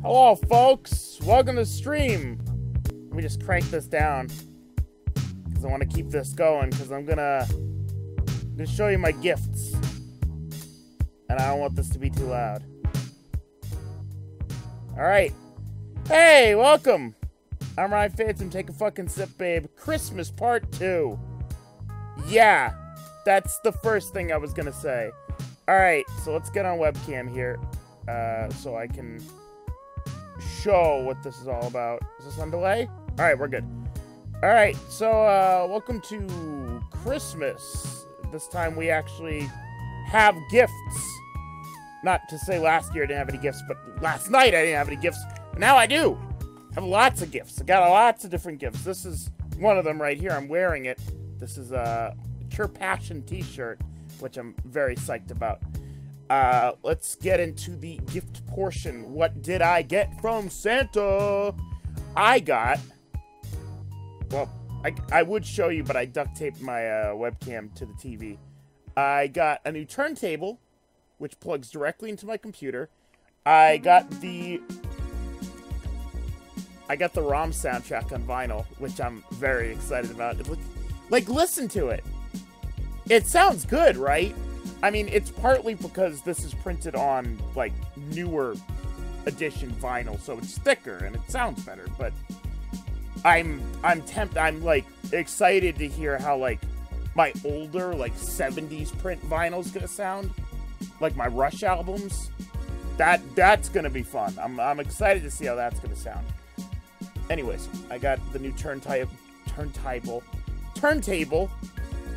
Hello, folks. Welcome to the stream. Let me just crank this down because I want to keep this going because I'm gonna show you my gifts, and I don't want this to be too loud. All right. Hey, welcome. I'm Ryan Phantom. Take a fucking sip, babe. Christmas Part 2. Yeah, that's the first thing I was gonna say. All right, so let's get on webcam here so I can show what this is all about. Is this on delay? All right, we're good. All right, so welcome to Christmas. This time we actually have gifts. Not to say last year I didn't have any gifts, but last night I didn't have any gifts. But now I do. I have lots of gifts. I got lots of different gifts. This is one of them right here. I'm wearing it. This is a Pure Passion t-shirt, which I'm very psyched about. Let's get into the gift portion. What did I get from Santa? I got... Well, I would show you, but I duct taped my webcam to the TV. I got a new turntable, which plugs directly into my computer. I got the ROM soundtrack on vinyl, which I'm very excited about. Like, listen to it. It sounds good, right? I mean, it's partly because this is printed on, like, newer edition vinyl, so it's thicker and it sounds better, but I'm like excited to hear how, like, my older, like, 70s print vinyl's gonna sound. Like my Rush albums. That's gonna be fun. I'm excited to see how that's gonna sound. Anyways, I got the new turntable,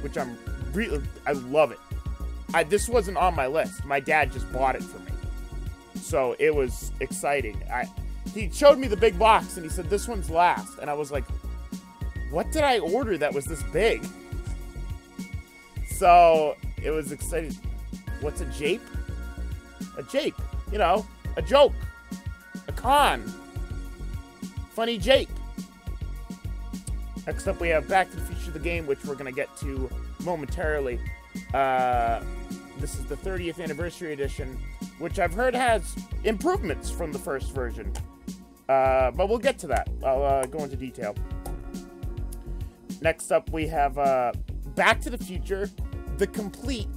which I love it. This wasn't on my list. My dad just bought it for me. So it was exciting. He showed me the big box and he said, this one's last. And I was like, what did I order that was this big? So it was exciting. What's a jape? A jape. You know, a joke. A con. Funny jape. Next up we have Back to the Future the game, which we're going to get to momentarily. This is the 30th anniversary edition, which I've heard has improvements from the first version. But we'll get to that. I'll go into detail. Next up we have Back to the Future, the complete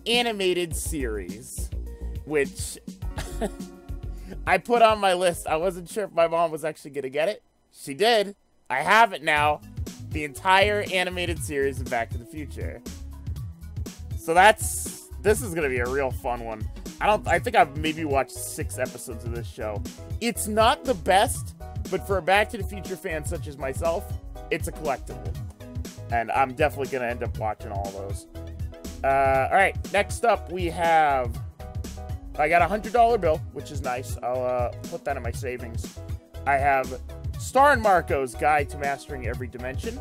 animated series, which I put on my list. I wasn't sure if my mom was actually going to get it. She did. I have it now. The entire animated series of Back to the Future. So this is going to be a real fun one. I think I've maybe watched 6 episodes of this show. It's not the best, but for a Back to the Future fan such as myself, it's a collectible. And I'm definitely going to end up watching all those. Alright, next up we have... I got a $100 bill, which is nice. I'll put that in my savings. I have Star and Marco's Guide to Mastering Every Dimension.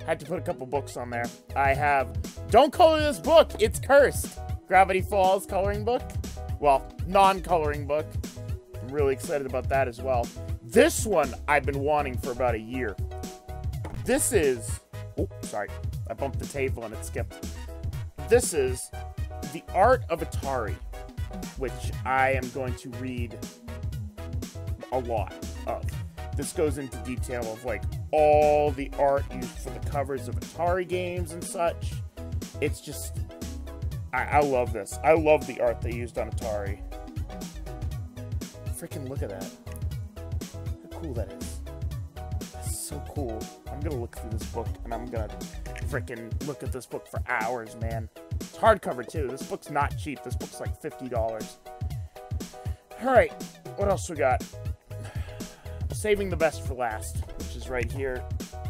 Had to put a couple books on there. I have Don't Color This Book, It's Cursed. Gravity Falls coloring book. Well, non-coloring book. I'm really excited about that as well. This one I've been wanting for about a year. This is... Oh, sorry. I bumped the table and it skipped. This is The Art of Atari, which I am going to read a lot of. This goes into detail of, like, all the art used for the covers of Atari games and such. It's just... I love this. I love the art they used on Atari. Freaking look at that. How cool that is. That's so cool. I'm gonna look through this book, and I'm gonna freaking look at this book for hours, man. It's hardcover, too. This book's not cheap. This book's like $50. Alright, what else we got? Saving the best for last, which is right here.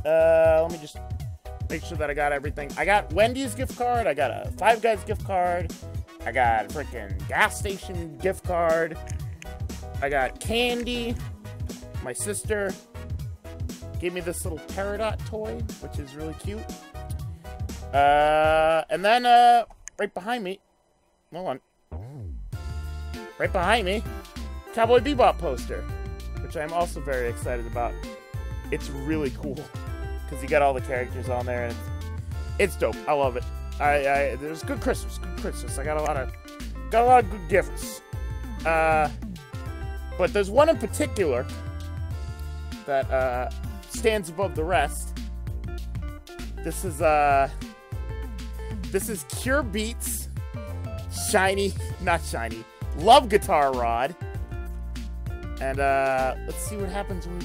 Let me just make sure that I got everything. I got Wendy's gift card. I got a Five Guys gift card. I got a freaking gas station gift card. I got candy. My sister gave me this little Peridot toy, which is really cute. And then, right behind me, hold on. Right behind me, Cowboy Bebop poster, which I'm also very excited about. It's really cool, because you got all the characters on there, and it's dope. I love it. There's good Christmas. I got a lot of good gifts. But there's one in particular that stands above the rest. This is Cure Beats not shiny, love guitar rod. And let's see what happens when we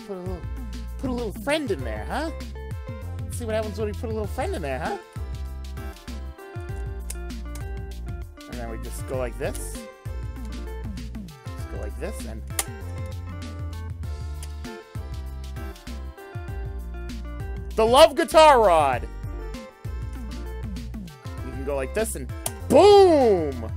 put a little friend in there, huh? Let's see what happens when we put a little friend in there, huh? And then we just go like this. Just go like this and the love guitar rod. You can go like this and boom!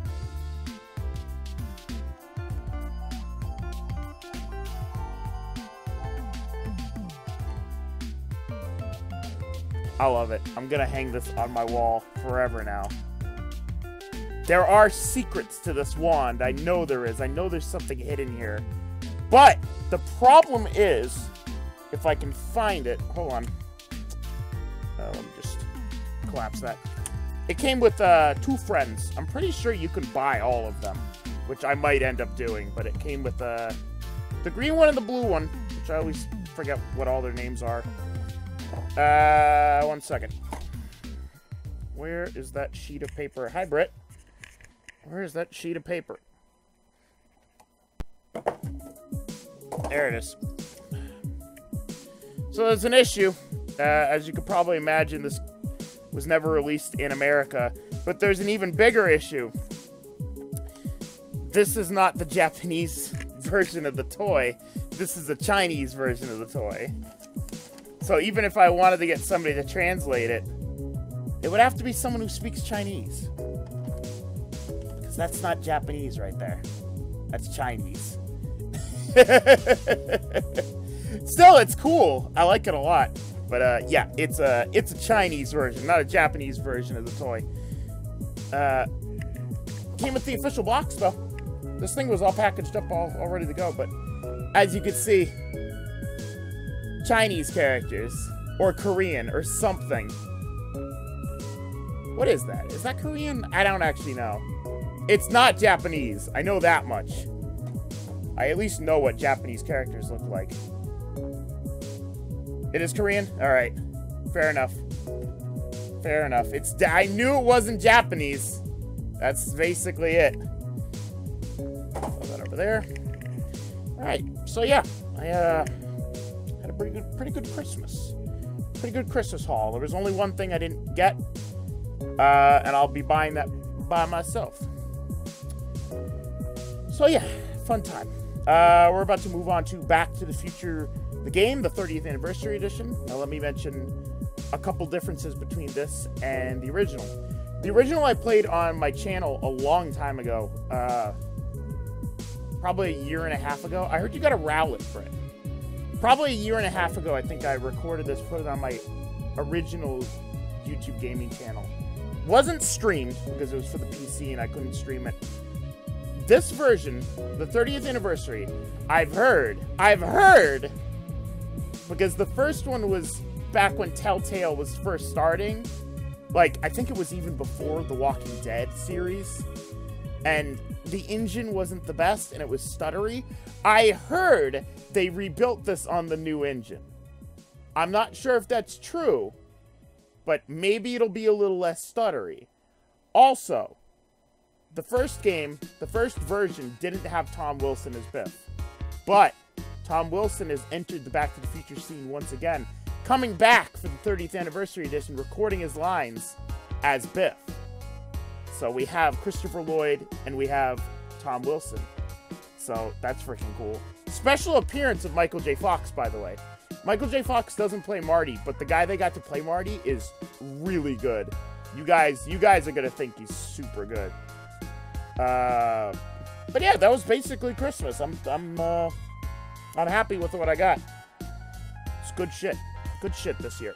I love it. I'm gonna hang this on my wall forever now. There are secrets to this wand. I know there is. I know there's something hidden here. But the problem is, if I can find it, hold on. Let me just collapse that. It came with 2 friends. I'm pretty sure you can buy all of them, which I might end up doing. But it came with the green one and the blue one, which I always forget what all their names are. 1 second. Where is that sheet of paper? Hi, Britt. Where is that sheet of paper? There it is. So there's an issue. As you could probably imagine, this was never released in America. But there's an even bigger issue. This is not the Japanese version of the toy. This is the Chinese version of the toy. So even if I wanted to get somebody to translate it, it would have to be someone who speaks Chinese. Because that's not Japanese right there. That's Chinese. Still, it's cool. I like it a lot. But yeah, it's a Chinese version, not a Japanese version of the toy. Came with the official box, though. This thing was all packaged up, all ready to go. But as you can see, Chinese characters, or Korean, or something. What is that? Is that Korean? I don't actually know. It's not Japanese. I know that much. I at least know what Japanese characters look like. It is Korean? Alright. Fair enough. Fair enough. I knew it wasn't Japanese. That's basically it. Put that over there. Alright. So yeah. I had a pretty good Christmas. Pretty good Christmas haul. There was only one thing I didn't get. And I'll be buying that by myself. So yeah, fun time. We're about to move on to Back to the Future, the game, the 30th Anniversary Edition. Now let me mention a couple differences between this and the original. The original I played on my channel a long time ago. Probably a year and a half ago. I heard you got a Rowlet for it. Probably a year and a half ago, I think I recorded this, put it on my original YouTube gaming channel. Wasn't streamed because it was for the PC and I couldn't stream it. This version, the 30th anniversary, I've heard, because the first one was back when Telltale was first starting. Like, I think it was even before the Walking Dead series. And the engine wasn't the best and it was stuttery. I heard they rebuilt this on the new engine. I'm not sure if that's true, but maybe it'll be a little less stuttery. Also, the first game, the first version, didn't have Tom Wilson as Biff. But Tom Wilson has entered the Back to the Future scene once again, coming back for the 30th Anniversary Edition, recording his lines as Biff. So we have Christopher Lloyd and we have Tom Wilson. So that's freaking cool. Special appearance of Michael J. Fox, by the way. Michael J. Fox doesn't play Marty, but the guy they got to play Marty is really good. You guys are gonna think he's super good. But yeah, that was basically Christmas. I'm happy with what I got. It's good shit. Good shit this year.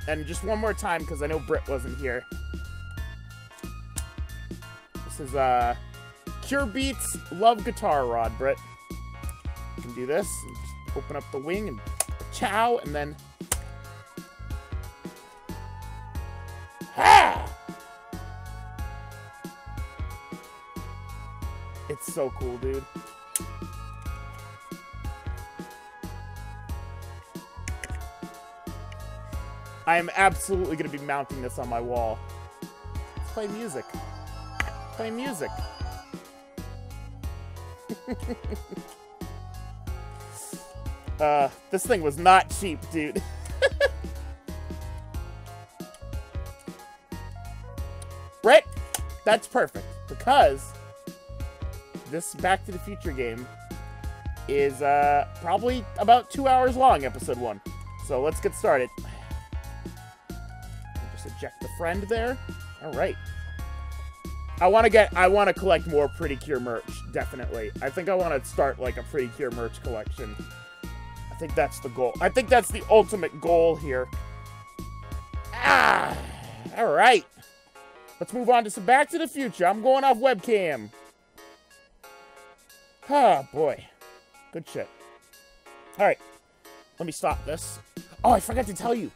And just one more time, because I know Britt wasn't here. This is Cure Beats Love Guitar Rod, Britt. You can do this. And just open up the wing and chow, and then ha! It's so cool, dude. I am absolutely going to be mounting this on my wall. Let's play music. Play music. This thing was not cheap, dude. Right? That's perfect, because this Back to the Future game is probably about 2 hours long, episode 1. So let's get started. Just eject the friend there. All right. I want to collect more Pretty Cure merch, definitely. I think I want to start like a Pretty Cure merch collection. I think that's the goal. I think that's the ultimate goal here. Ah, all right. Let's move on to some Back to the Future. I'm going off webcam. Oh, boy. Good shit. All right. Let me stop this. Oh, I forgot to tell you.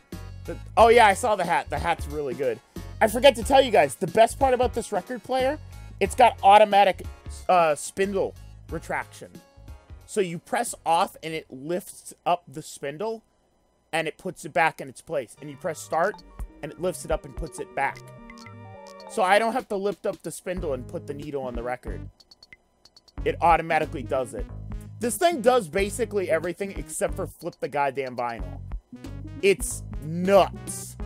Oh, yeah, I saw the hat. The hat's really good. I forgot to tell you guys, the best part about this record player, it's got automatic spindle retraction. So you press off, and it lifts up the spindle, and it puts it back in its place. And you press start, and it lifts it up and puts it back. So I don't have to lift up the spindle and put the needle on the record. It automatically does it. This thing does basically everything except for flip the goddamn vinyl. It's nuts.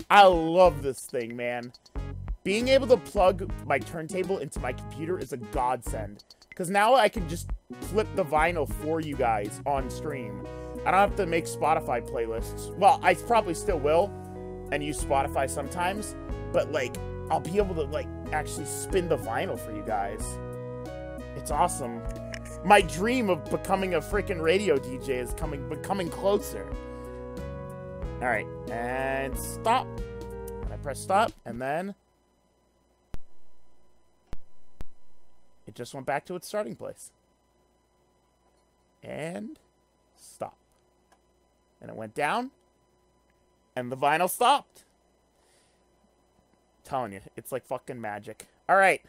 I love this thing, man. Being able to plug my turntable into my computer is a godsend. Because now I can just flip the vinyl for you guys on stream. I don't have to make Spotify playlists. Well, I probably still will, and use Spotify sometimes. But, like, I'll be able to, like, actually spin the vinyl for you guys. It's awesome. My dream of becoming a freaking radio DJ is becoming closer. Alright, and stop. And I press stop, and then it just went back to its starting place. And stop. And it went down, and the vinyl stopped. I'm telling you, it's like fucking magic. Alright,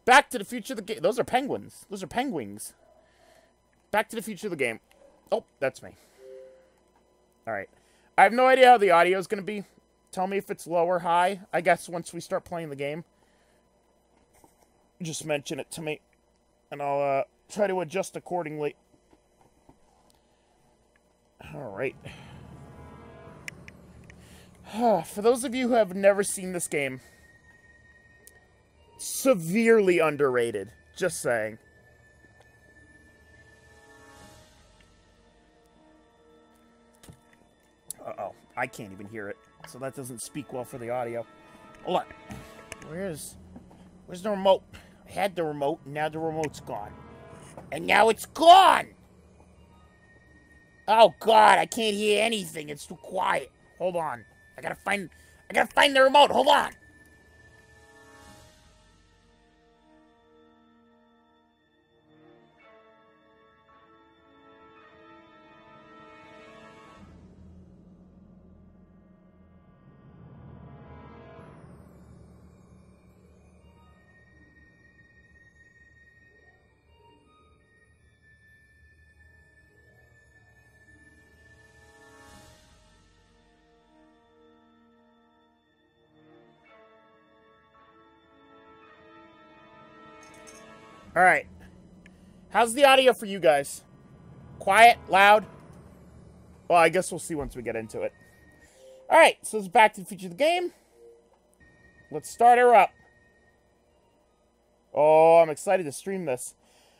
Back to the Future of the game. Those are penguins. Those are penguins. Back to the Future of the game. Oh, that's me. Alright. I have no idea how the audio is going to be. Tell me if it's low or high. I guess once we start playing the game. Just mention it to me. And I'll try to adjust accordingly. Alright. For those of you who have never seen this game, severely underrated. Just saying. Uh-oh. I can't even hear it. So that doesn't speak well for the audio. Hold on. Where's the remote? I had the remote, and now the remote's gone. And now it's gone! Oh, God, I can't hear anything. It's too quiet. Hold on. I gotta find the remote. Hold on. Alright. How's the audio for you guys? Quiet? Loud? Well, I guess we'll see once we get into it. Alright, so it's Back to the Future of the game. Let's start her up. Oh, I'm excited to stream this.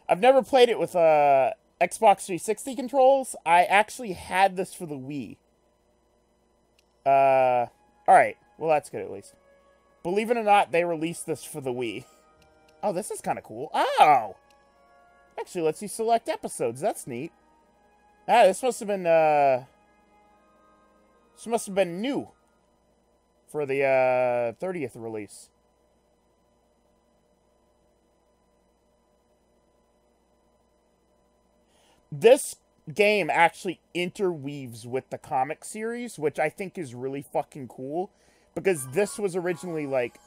I've never played it with Xbox 360 controls. I actually had this for the Wii. Alright. Well, that's good at least. Believe it or not, they released this for the Wii. Oh, this is kind of cool. Oh! Actually, lets you select episodes. That's neat. Ah, this must have been, this must have been new for the, 30th release. This game actually interweaves with the comic series, which I think is really fucking cool. Because this was originally like,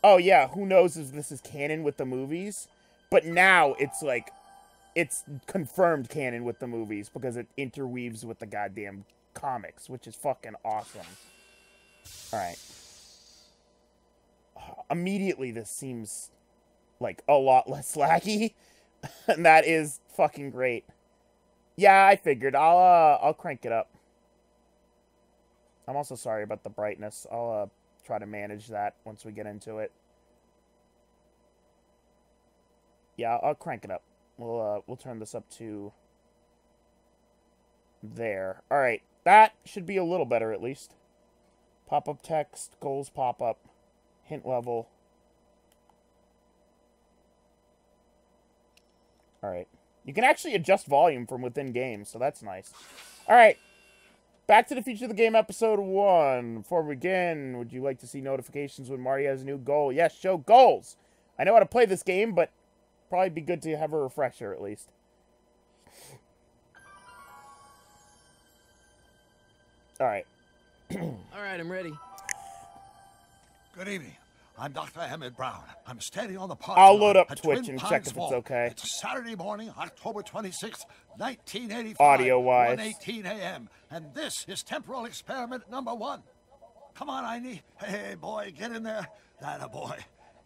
oh yeah, who knows if this is canon with the movies? But now it's like, it's confirmed canon with the movies because it interweaves with the goddamn comics, which is fucking awesome. Alright. Immediately, this seems like a lot less laggy. And that is fucking great. Yeah, I figured. I'll crank it up. I'm also sorry about the brightness. I'll try to manage that once we get into it. Yeah, I'll crank it up. We'll turn this up to there. All right, that should be a little better at least. Pop-up text, goals pop-up, hint level. All right. You can actually adjust volume from within games, so that's nice. All right. Back to the Feature of the Game episode 1. Before we begin, would you like to see notifications when Marty has a new goal? Yes, show goals. I know how to play this game, but probably be good to have a refresher at least. All right. All right, I'm ready. Good evening. I'm Dr. Emmett Brown. I'm standing on the parking I'll load lot up at Twitch Twin and Pines check if it's Mall. okay. It's Saturday morning, October 26th, 1985. Audio-wise. 1:18 a.m. And this is temporal experiment number 1. Come on, Einie. Hey, boy, get in there. That a boy.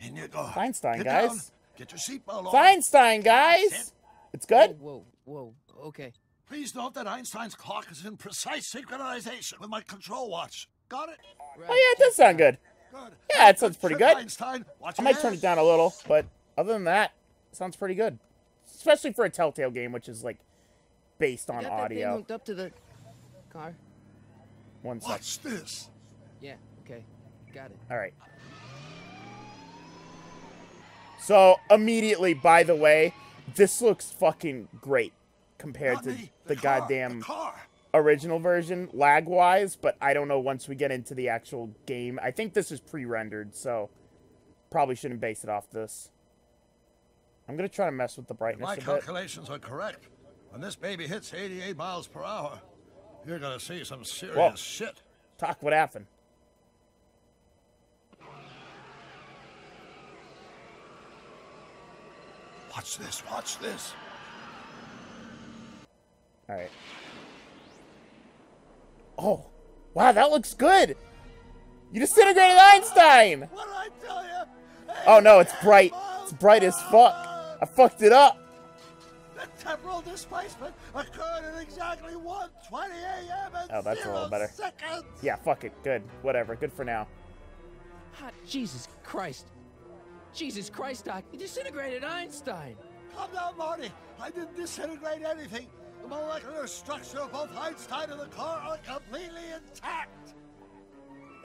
In you go. Feinstein, Get guys. down. Get your seatbelt on. Feinstein, guys. It's good. Whoa, okay. Please note that Einstein's clock is in precise synchronization with my control watch. Got it? Right. Oh, yeah, it does sound good. Good. Yeah, it sounds pretty good. Einstein, watch I your might turn head. it down a little, but other than that, it sounds pretty good. Especially for a Telltale game, which is, like, based on Got that thing audio. hooked up to the car? One sec. Watch this. Yeah, okay. Got it. All right. So, immediately, by the way, this looks fucking great compared Not to me, the car, goddamn the car. original version, lag-wise, but I don't know once we get into the actual game. I think this is pre-rendered, so probably shouldn't base it off this. I'm going to try to mess with the brightness My a bit. calculations are correct. When this baby hits 88 miles per hour, you're gonna see some serious Whoa. shit. Talk, what happened? Watch this, watch this. All right. Oh, wow, that looks good. You disintegrated Einstein. What did I tell you? Oh no, it's bright. It's bright as fuck. I fucked it up. The temporal displacement occurred at exactly 1:20 a.m. and Oh, that's a little 0 better. seconds. Yeah, fuck it. Good. Whatever. Good for now. Hot Jesus Christ. Jesus Christ, Doc. You disintegrated Einstein. Calm down, Marty. I didn't disintegrate anything. The molecular structure of both Einstein and the car are completely intact.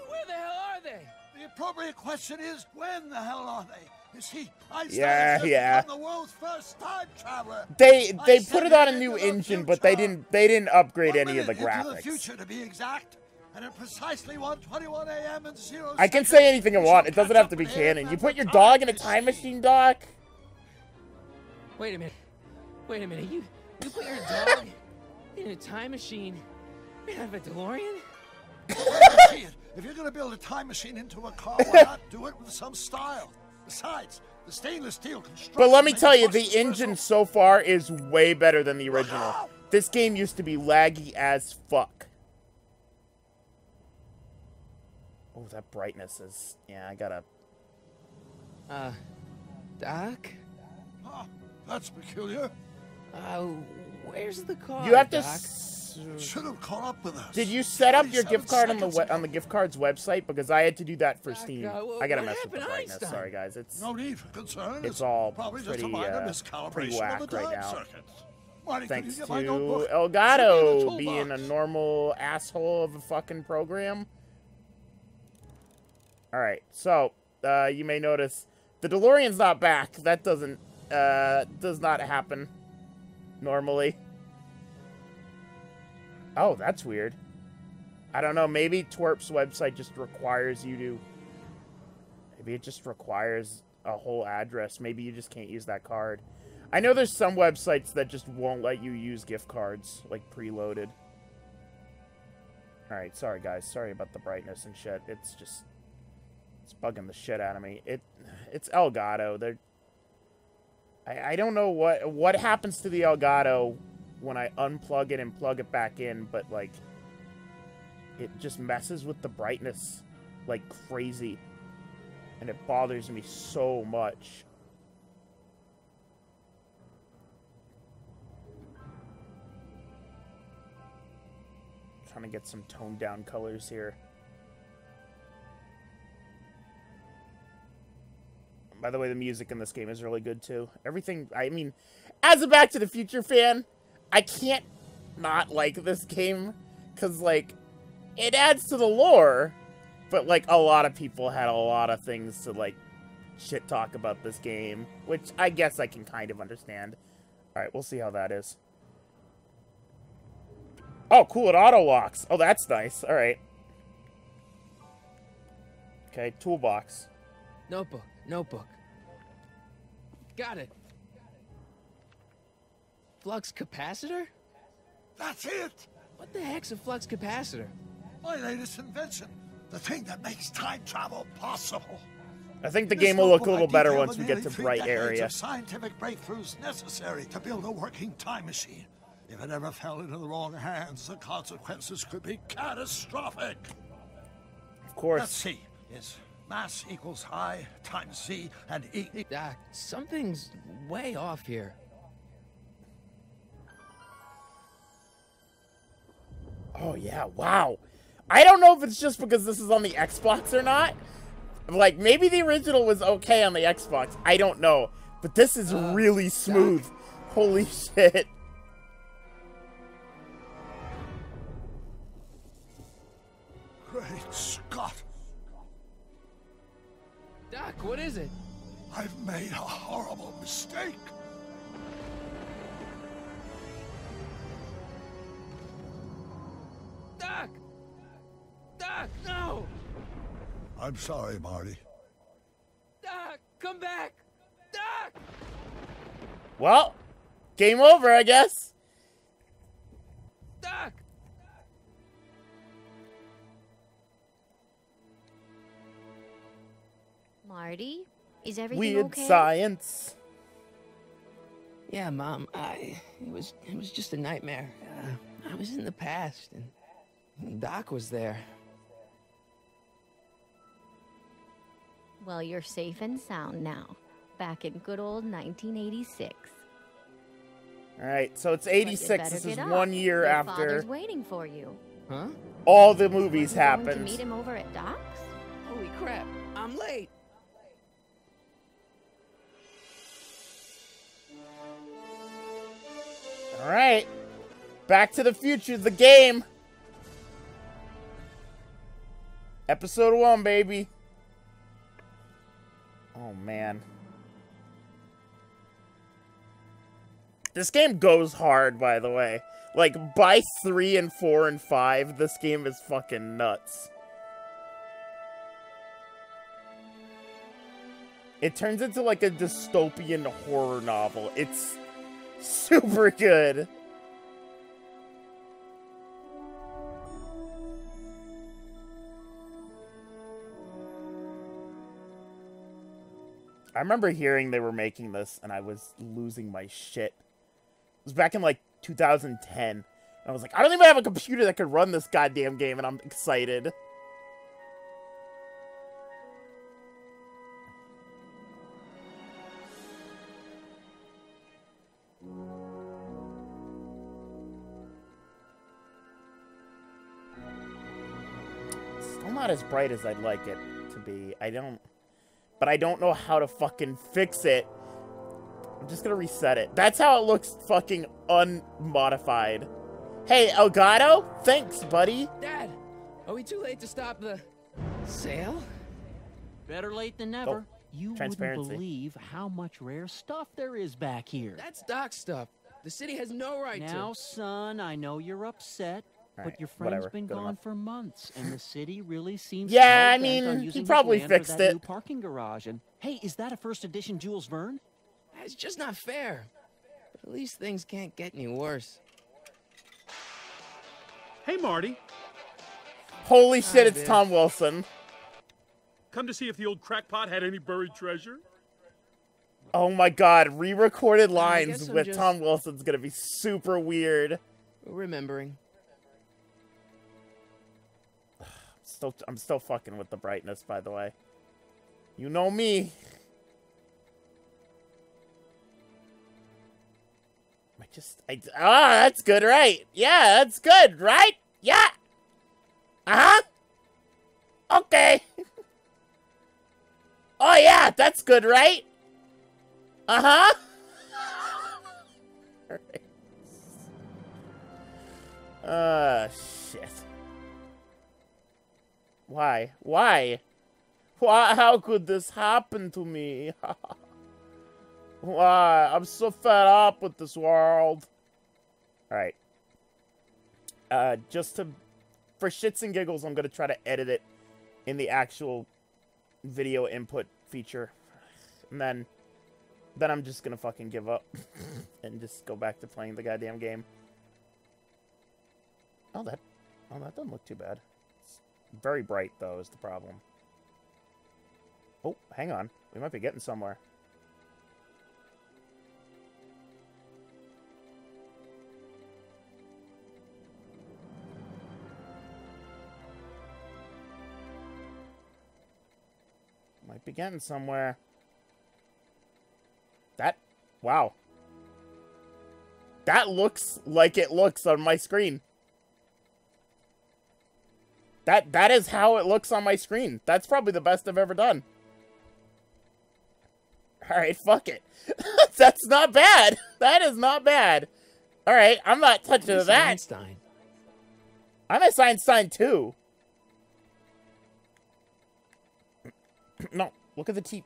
Where the hell are they? The appropriate question is, when the hell are they? You see, Einstein Yeah, has just yeah. become the world's first time traveler. They I put it on a sent new him into the engine, but they future. didn't upgrade 1 any of the minute into the graphics. future, to be exact. And at precisely 1:21 a.m. and 0 I can seconds, say anything I we want. shall It doesn't catch have up to be with canon. him You at put the your dog in a time time machine, Doc? Wait a minute. Wait a minute. You put your dog in a time machine and have a DeLorean? See it. If you're going to build a time machine into a car, why not do it with some style? Besides, the stainless steel construction... But let me makes tell you, forces the engine versatile. so far is way better than the original. This game used to be laggy as fuck. Oh, that brightness is... Yeah, I gotta... Doc? Huh, that's peculiar. Where's the car, You have to... Doc? Should have caught up with us. Did you set up your 47 gift card on seconds the ago. gift card's website? Because I had to do that for Doc, Steam. well, I gotta what mess with the happened to brightness. Einstein? Sorry, guys. It's No need for concern. It's all probably pretty, just a minor pretty miscalibration whack of the right time now. circuits. Marty, could thanks you to get my notebook? Elgato Should be in the being a toolbox. normal asshole of a fucking program. Alright, so, you may notice the DeLorean's not back. That doesn't, does not happen normally. Oh, that's weird. I don't know, maybe Twerp's website just requires you to... Maybe it just requires a whole address. Maybe you just can't use that card. I know there's some websites that just won't let you use gift cards, like, preloaded. Alright, sorry guys. Sorry about the brightness and shit. It's just... It's bugging the shit out of me. It's Elgato. They're... I don't know what happens to the Elgato when I unplug it and plug it back in, but, like... It just messes with the brightness. like crazy. And it bothers me so much. Trying to get some toned down colors here. By the way, the music in this game is really good too. Everything, I mean, as a Back to the Future fan, I can't not like this game, because, like, it adds to the lore, but, like, a lot of people had a lot of things to, like, shit talk about this game, which I guess I can kind of understand. Alright, we'll see how that is. Oh, cool, it auto-locks. Oh, that's nice. Alright. Okay, toolbox. Notebook. Notebook. Got it. Flux capacitor? That's it! What the heck's a flux capacitor? My latest invention. The thing that makes time travel possible. I think the game will look a little better once we get to Bright Area. Of scientific breakthroughs necessary to build a working time machine. If it ever fell into the wrong hands, the consequences could be catastrophic. Of course. Let's see. Is mass equals I times Z and E. Doc, something's way off here. Oh, yeah, wow. I don't know if it's just because this is on the Xbox or not. Like, maybe the original was okay on the Xbox. I don't know. But this is really smooth. Doc. Holy shit. Great Scott. Doc, what is it? I've made a horrible mistake. Doc! Doc, no! I'm sorry, Marty. Doc, come back! Doc! Well, game over, I guess. Doc! Marty, is everything Weird okay? science. Yeah, Mom, it was just a nightmare. I was in the past, and Doc was there. Well, you're safe and sound now. Back in good old 1986. Alright, so it's But you 86. better This is get up. 1 year Your after father's waiting for you. Huh? all the movies You going to happened. meet him over at Doc's? Holy crap, I'm late. Alright. Back to the Future, the game. Episode 1, baby. Oh, man. This game goes hard, by the way. Like, by 3 and 4 and 5, this game is fucking nuts. It turns into, like, a dystopian horror novel. It's super good. I remember hearing they were making this, and I was losing my shit. It was back in, like, 2010. And I was like, I don't even have a computer that could run this goddamn game, and I'm excited. Still not as bright as I'd like it to be. But I don't know how to fucking fix it. I'm just gonna reset it. That's how it looks fucking unmodified. Hey, Elgato? Thanks, buddy. Dad, are we too late to stop the sale? Better late than never. You wouldn't transparency. believe how much rare stuff there is back here. That's Doc's stuff. The city has no right Now, to. son, I know you're upset, Alright, but your friend's whatever. been Good gone enough. for months, and the city really seems Yeah, I hell-bent mean, on he using his probably land for fixed that it. new parking garage. And hey, is that a first edition Jules Verne? It's just not fair. But at least things can't get any worse. Hey, Marty. Holy shit, it's Biff. Tom Wilson. Come to see if the old crackpot had any buried treasure? Oh my god, re-recorded I lines guess I'm with just- Tom Wilson's gonna be super weird. Remembering. I'm still fucking with the brightness, by the way. You know me. That's good, right? Yeah, that's good, right? Yeah. Uh-huh. Okay. Oh, yeah, that's good, right? Uh-huh. Shit. Why? Why? How could this happen to me? Why? I'm so fed up with this world. Alright. For shits and giggles, I'm gonna try to edit it in the actual video input feature. And then I'm just gonna fucking give up. And just go back to playing the goddamn game. Oh, that doesn't look too bad. It's very bright, though, is the problem. Oh, hang on. We might be getting somewhere. Might be getting somewhere. Wow. That looks like it looks on my screen. That is how it looks on my screen. That's probably the best I've ever done. Alright, fuck it. That's not bad. That is not bad. Alright, I'm not touching that. Einstein. I'm a Einstein too. No, look at the teeth.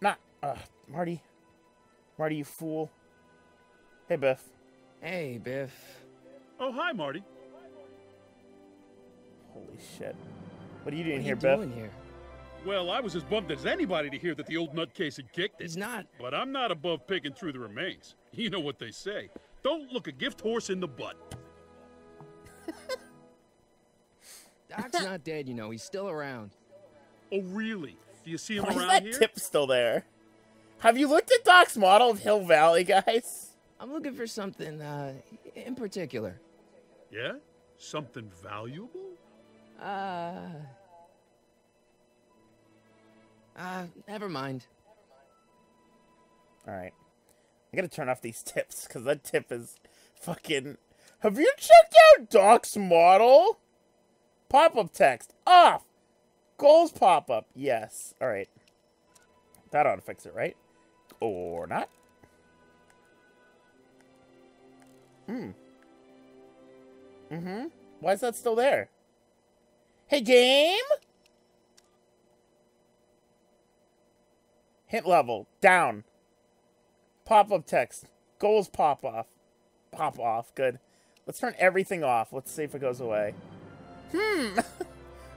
Nah, Marty. Marty, you fool. Hey, Biff. Hey, Biff. Oh, hi, Marty. Holy shit. What are you doing What are here, you Biff? doing here? Well, I was as bummed as anybody to hear that the old nutcase had kicked it. He's not. But I'm not above picking through the remains. You know what they say. Don't look a gift horse in the butt. Doc's not dead, you know. He's still around. Oh, really? Do you see him Why is around that here? tip still there? Have you looked at Doc's model of Hill Valley, guys? I'm looking for something, in particular. Yeah? Something valuable? Never mind. Alright. I gotta turn off these tips, because that tip is fucking... Have you checked out Doc's model? Pop-up text. Off! Goals pop-up. Yes. Alright. That ought to fix it, right? Or not? Why is that still there? Hey, game? Hint level. Down. Pop-up text. Goals pop off. Pop off. Good. Let's turn everything off. Let's see if it goes away.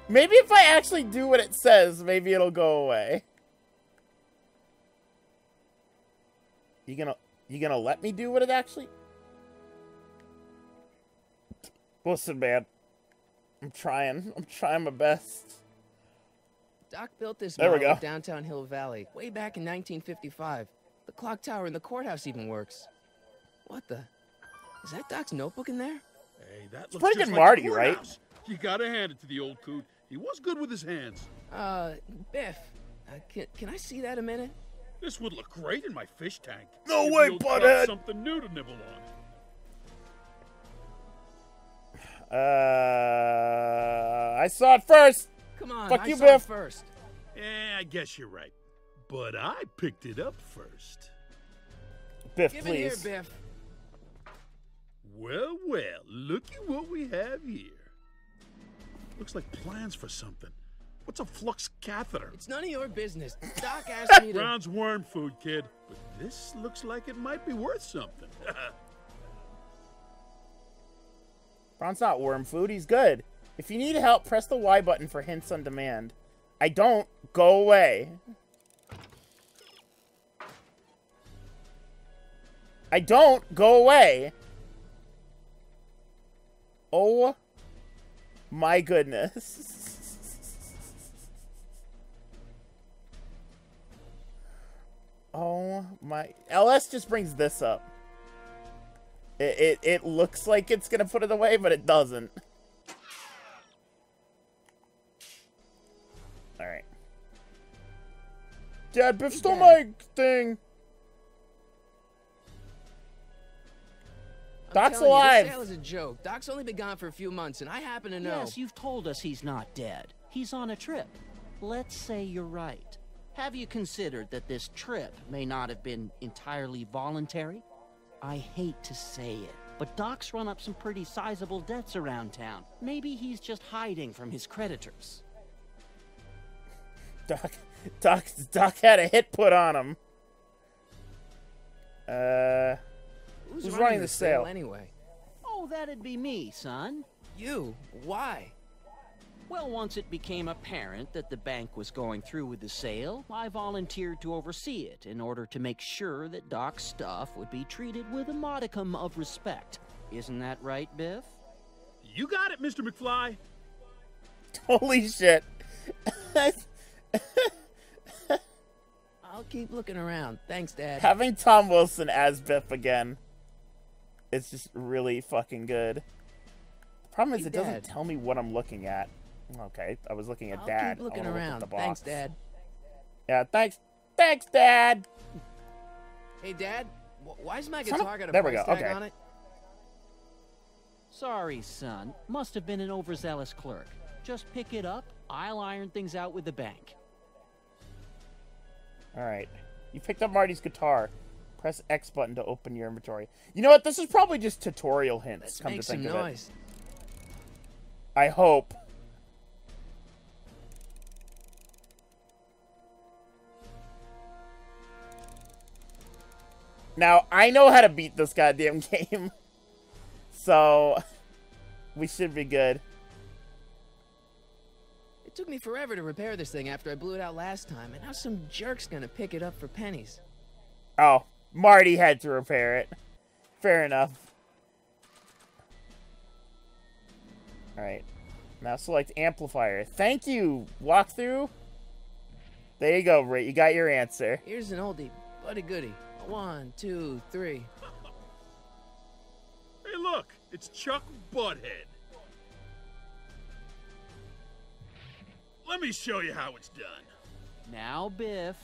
Maybe if I actually do what it says, maybe it'll go away. You gonna let me do what it actually... Listen, man. I'm trying my best. Doc built this There we model go. of downtown Hill Valley way back in 1955. The clock tower in the courthouse even works. What the? Is that Doc's notebook in there? Hey, that looks pretty just good like Marty, the right? courthouse. You gotta hand it to the old coot. He was good with his hands. Biff, can I see that a minute? This would look great in my fish tank. No Give way, the old trout butthead. Something new to nibble on. I saw it first. Come on, Fuck I you, saw it Biff. first. I guess you're right. But I picked it up first. Biff, Give it here, please. Biff. Well, well, looky what we have here. Looks like plans for something. What's a flux catheter? It's none of your business. Doc asked me to... Brown's worm food, kid. But this looks like it might be worth something. Ron's not worm food. He's good. If you need help, press the Y button for hints on demand. I don't. Go away. I don't. Go away. Oh my goodness. Oh my. LS just brings this up. It looks like it's gonna put it away, but it doesn't. Dad, Biff stole my thing. Doc's alive. This sale is a joke. Doc's only been gone for a few months, and I happen to know. Yes, you've told us he's not dead. He's on a trip. Let's say you're right. Have you considered that this trip may not have been entirely voluntary? I hate to say it, but Doc's run up some pretty sizable debts around town. Maybe he's just hiding from his creditors. Doc had a hit put on him. Who's running the sale anyway? Oh, that'd be me, son. You? Why? Well, once it became apparent that the bank was going through with the sale, I volunteered to oversee it in order to make sure that Doc's stuff would be treated with a modicum of respect. Isn't that right, Biff? You got it, Mr. McFly. Holy shit. I'll keep looking around. Thanks, Dad. Having Tom Wilson as Biff again, it's just really fucking good. The problem is it doesn't tell me what I'm looking at. Okay, I was looking at Dad. Keep looking around. Look at the Thanks, box. Dad. Yeah, thanks. Thanks, Dad. Hey, Dad. Why's my guitar got a there we price go. tag Okay. on it? Sorry, son. Must have been an overzealous clerk. Just pick it up. I'll iron things out with the bank. Alright. You picked up Marty's guitar. Press X button to open your inventory. You know what? This is probably just tutorial hints. Let's Come make to think some of noise. it. I hope. Now, I know how to beat this goddamn game. So, we should be good. It took me forever to repair this thing after I blew it out last time, and now some jerk's gonna pick it up for pennies. Oh, Marty had to repair it. Fair enough. Alright. Now select amplifier. Thank you, walkthrough. There you go, Ray. You got your answer. Here's an oldie, but a goodie. 1, 2, 3. Hey, look, it's Chuck Butthead. Let me show you how it's done. Now, Biff,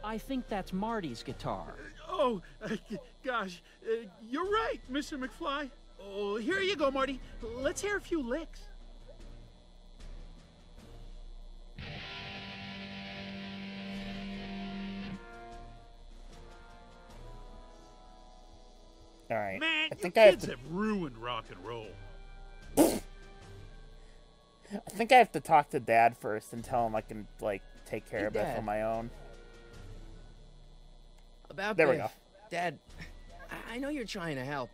I think that's Marty's guitar. Oh, gosh, you're right, Mr. McFly. Oh, here you go, Marty. Let's hear a few licks. Alright. Man, I think you I have kids to have ruined rock and roll. I think I have to talk to Dad first and tell him I can, like, take care of it Dad. on my own. About There we Biff. go. Dad, I know you're trying to help.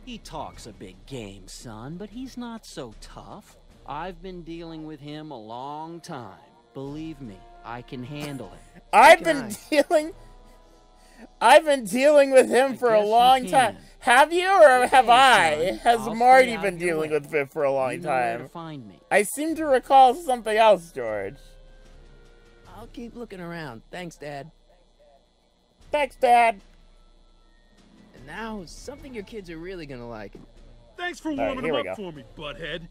He talks a big game, son, but he's not so tough. I've been dealing with him a long time. Believe me, I can handle it. I've been dealing with him for a guess you long time. can. Have you, or have Okay, I? son, Has I'll Marty stay out been of your dealing way. with Biff for a long You know where to time? find me. I seem to recall something else, George. I'll keep looking around. Thanks, Dad. Thanks, Dad. And now, something your kids are really gonna like. Thanks for right, warming here them we up go. for me, Butthead.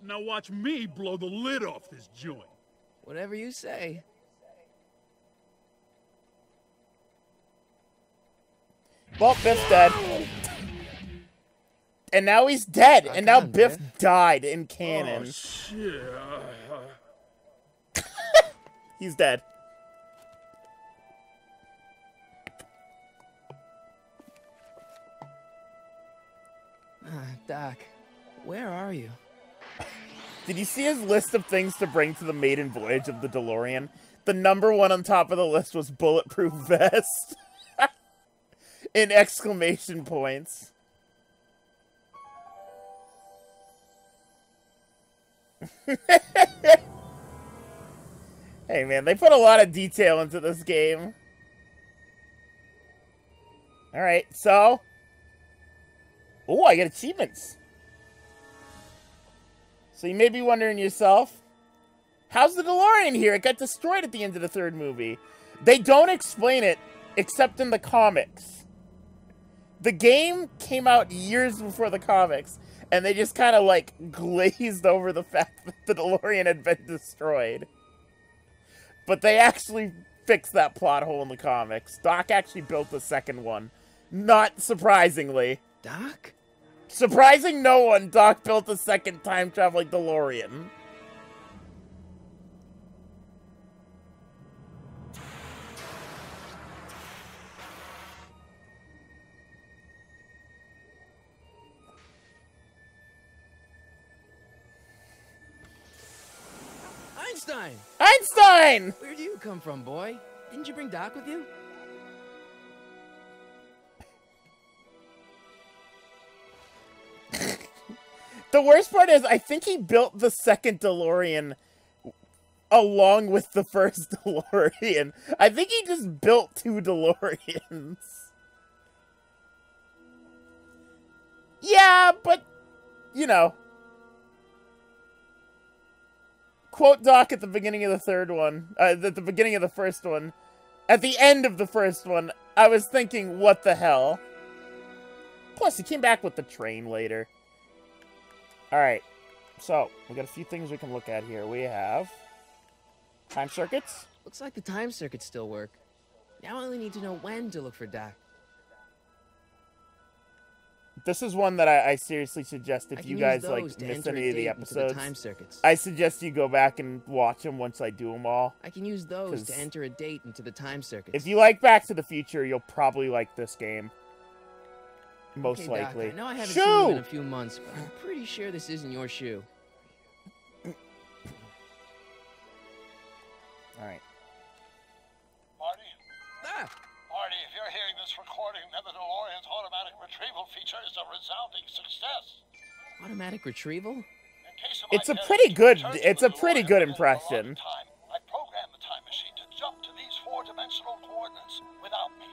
Now watch me blow the lid off this joint. Whatever you say. Well, Biff's dead. And now he's dead. Rock And now on, Biff Biff. died in canon. Oh, shit. He's dead. Doc, where are you? Did you see his list of things to bring to the maiden voyage of the DeLorean? The number one on top of the list was bulletproof vest. In exclamation points. Hey man, they put a lot of detail into this game. Alright, so... Oh, I get achievements. So you may be wondering yourself, how's the DeLorean here? It got destroyed at the end of the third movie. They don't explain it, except in the comics. The game came out years before the comics, and they just kind of, like, glazed over the fact that the DeLorean had been destroyed. But they actually fixed that plot hole in the comics. Doc actually built the second one. Not surprisingly. Doc? Surprising no one, Doc built a second time-traveling DeLorean. Einstein! Einstein! Where do you come from, boy? Didn't you bring Doc with you? The worst part is, I think he built the second DeLorean along with the first DeLorean. I think he just built two DeLoreans. Yeah, but, you know. Quote Doc at the beginning of the third one. At the beginning of the first one. At the end of the first one, I was thinking, what the hell? Plus, he came back with the train later. Alright, so, we got a few things we can look at here. We have time circuits. Looks like the time circuits still work. Now I only need to know when to look for Doc. This is one that I seriously suggest if you guys, like, those to miss enter a any of the date into episodes. time circuits. I suggest you go back and watch them once I do them all. I can use those 'Cause to enter a date into the time circuits. If you like Back to the Future, you'll probably like this game. Most Okay, likely. Doc, I know I haven't Shoe! seen you in a few months, but I'm pretty sure this isn't your shoe. Alright. Marty? Ah! Marty, if you're hearing this recording, then the DeLorean's automatic retrieval feature is a resounding success. Automatic retrieval? In case of It's a my pretty parents, good- return to it's the a pretty DeLorean good within a impression. long time. I programmed the time machine to jump to these four-dimensional coordinates without me.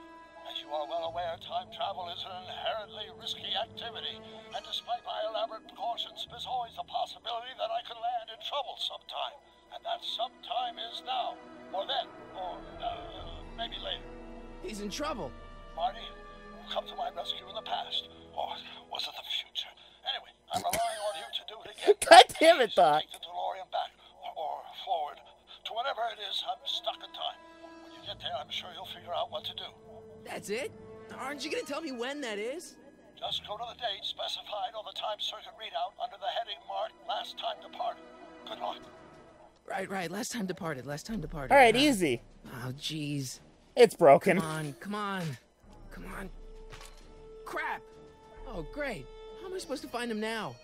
As you are well aware, time travel is an inherently risky activity, and despite my elaborate precautions, there's always a possibility that I could land in trouble sometime. And that sometime is now, or then, or maybe later. He's in trouble. Marty, you come to my rescue in the past, or was it the future? Anyway, I'm relying on you to do it again. God damn it, Please Doc. Take the DeLorean back, or forward, to whatever it is. I'm stuck in time. When you get there, I'm sure you'll figure out what to do. That's it? Aren't you gonna tell me when that is? Just go to the date specified on the time circuit readout under the heading marked Last Time Departed. Good luck. Right. Last time departed. Alright, easy. Oh, jeez. It's broken. Come on. Crap! Oh, great. How am I supposed to find him now?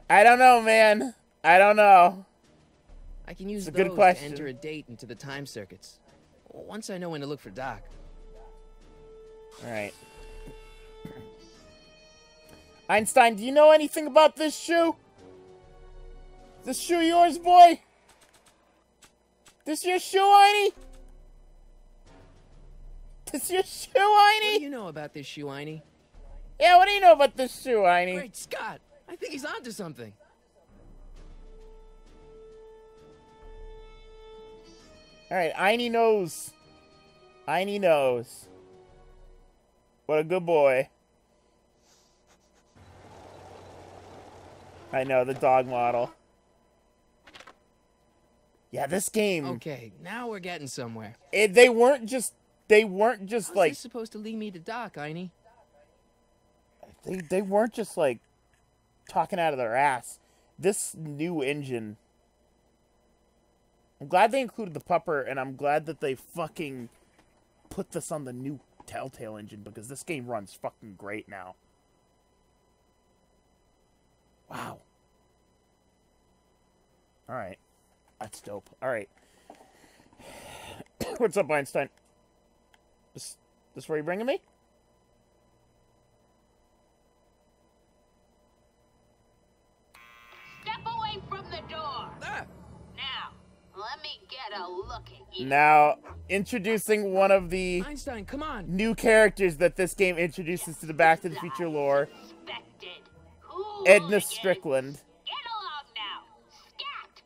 I don't know, man. I don't know. I can use It's a good those question. to enter a date into the time circuits. Once I know when to look for Doc. Alright. Einstein, do you know anything about this shoe? This shoe yours, boy? This your shoe, Einie? This your shoe, What Einie? do you know about this shoe, Einie? Yeah, what do you know about this shoe, Einie? Great Scott! I think he's onto something. Alright, Einie knows. Einie knows. What a good boy. I know, the dog model. Yeah, this game... Okay, now we're getting somewhere. They weren't just How's like... this supposed to lead me to Doc, Einie? They weren't just like talking out of their ass. This new engine. I'm glad they included the pupper, and I'm glad that they fucking put this on the new Telltale engine, because this game runs fucking great now. Wow. Alright. That's dope. Alright. What's up, Einstein? This where you bringing me? Step away from the door. Ah! Now, let me get a look at you. Now, introducing one of the Einstein, come on! new characters that this game introduces to the Back to the Future lore. Suspected. Edna Hooligans. Strickland. Get along now. Scat.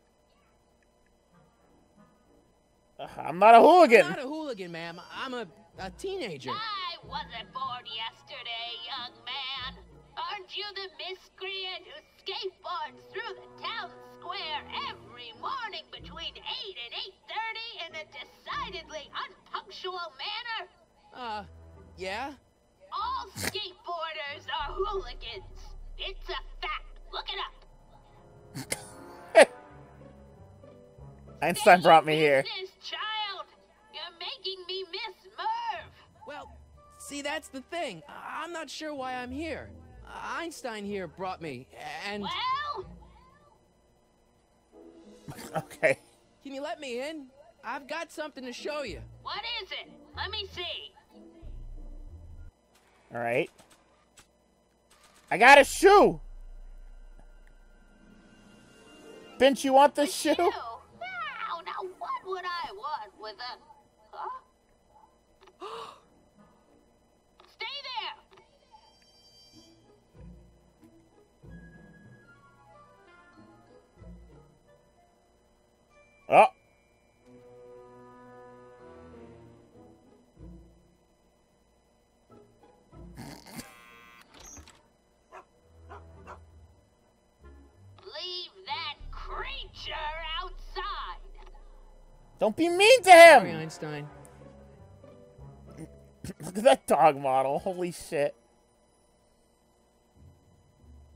I'm not a hooligan. I'm not a hooligan, ma'am. I'm a teenager. I wasn't born yesterday, young man. Aren't you the miscreant who skateboards through the town square every morning between 8 and 8:30 in a decidedly unpunctual manner? Yeah? All skateboarders are hooligans. It's a fact. Look it up. Einstein brought me here. Business, child. You're making me miss Merv. Well, see, that's the thing. I'm not sure why I'm here. Einstein here brought me, and... Well? Okay. Can you let me in? I've got something to show you. What is it? Let me see. All right. I got a shoe. Bench, you want this shoe? Wow, now what would I want with a... Huh? Stay there. Oh. Leave that creature outside. Don't be mean to Sorry, him. Einstein. Look at that dog model. Holy shit.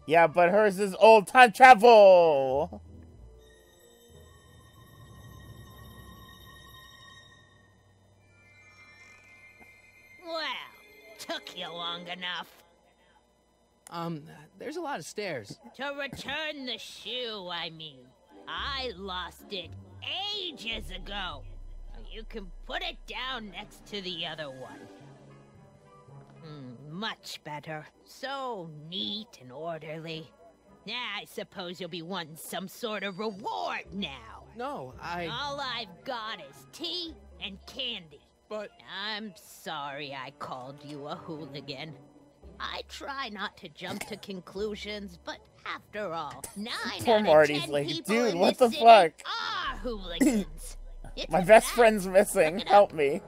Yeah, but hers is old time travel. Well, took you long enough. There's a lot of stairs. To return the shoe, I mean. I lost it ages ago. You can put it down next to the other one. Much better. So neat and orderly. I suppose you'll be wanting some sort of reward now. No, All I've got is tea and candy. But... I'm sorry I called you a hooligan. I try not to jump to conclusions, but after all, 9 Poor out of Marty's 10 like, people dude, in what this the city fuck? are hooligans. It's My a best fact. friend's missing. Look it Help up. me.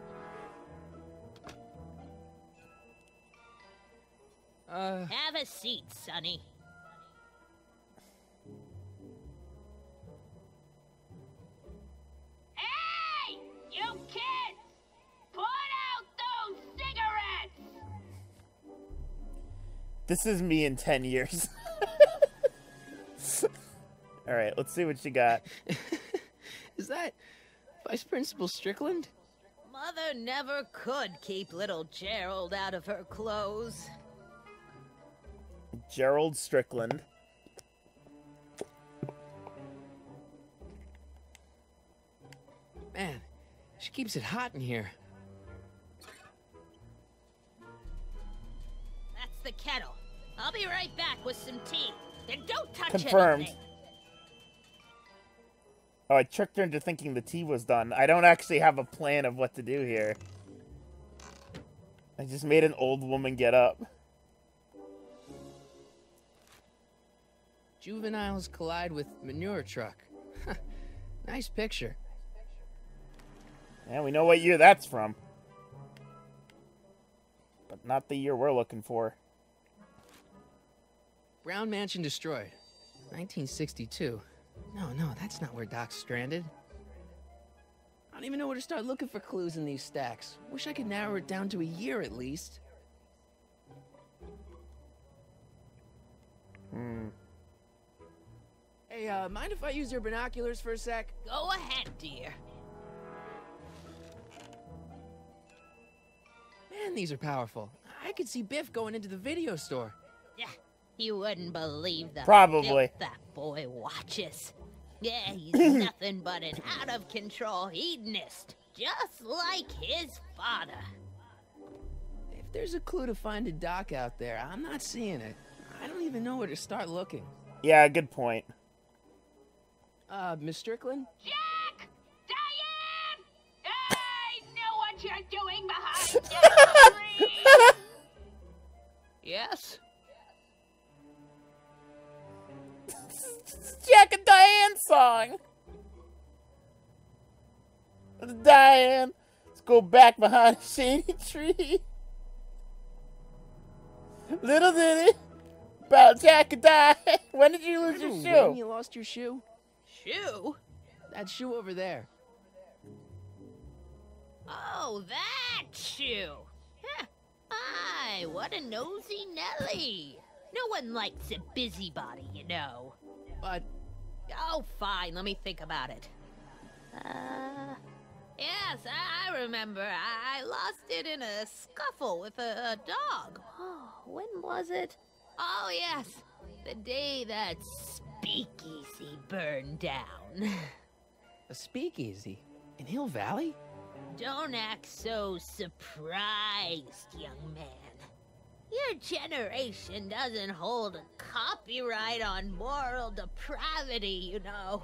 Have a seat, Sonny. Hey, you kids! Put out those cigarettes! This is me in 10 years. Alright, let's see what you got. Is that Vice Principal Strickland? Mother never could keep little Gerald out of her clothes. Gerald Strickland. Man, she keeps it hot in here. That's the kettle. I'll be right back with some tea. Then don't touch Confirmed. anything. Oh, I tricked her into thinking the tea was done. I don't actually have a plan of what to do here. I just made an old woman get up. Juveniles collide with manure truck. Nice picture. Yeah, we know what year that's from. But not the year we're looking for. Brown Mansion destroyed. 1962. No, that's not where Doc's stranded. I don't even know where to start looking for clues in these stacks. Wish I could narrow it down to a year at least. Hey, mind if I use your binoculars for a sec? Go ahead, dear. Man, these are powerful. I could see Biff going into the video store. Yeah, you wouldn't believe the Probably. filth that boy watches. Yeah, he's nothing but an out-of-control hedonist, just like his father. If there's a clue to finding Doc out there, I'm not seeing it. I don't even know where to start looking. Yeah, good point. Miss Strickland? Jack! Diane! I know what you're doing behind that tree! Yes? Jack and Diane song! I'm dying. Let's go back behind a shady tree. Little did it. About Jack could die. When did you lose your Remember shoe? when you lost your shoe? Shoe? That shoe over there. Oh, that shoe. Huh. Aye, what a nosy Nelly. No one likes a busybody, you know. But Oh, fine, let me think about it. Yes, I remember. I lost it in a scuffle with a dog. Oh, when was it? Oh, yes, the day that speakeasy burned down. a speakeasy in Hill Valley? Don't act so surprised, young man. Your generation doesn't hold a copyright on moral depravity, you know.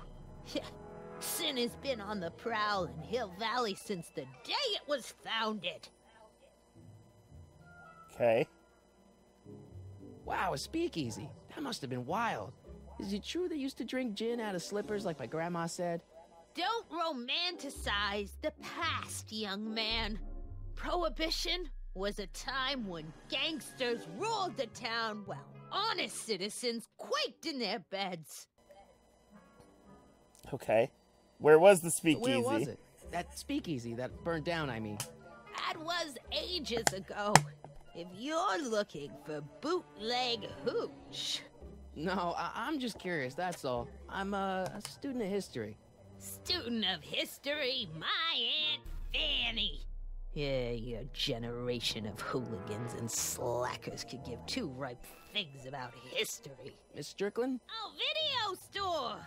Sin has been on the prowl in Hill Valley since the day it was founded. Okay. Wow, a speakeasy. That must have been wild. Is it true they used to drink gin out of slippers like my grandma said? Don't romanticize the past, young man. Prohibition was a time when gangsters ruled the town while honest citizens quaked in their beds. Okay. Where was the speakeasy? Where was it? That speakeasy that burned down, I mean. That was ages ago. If you're looking for bootleg hooch. No, I'm just curious, that's all. I'm a student of history. Student of history, my Aunt Fanny. Yeah, your generation of hooligans and slackers could give two ripe figs about history. Miss Strickland? Oh, video store!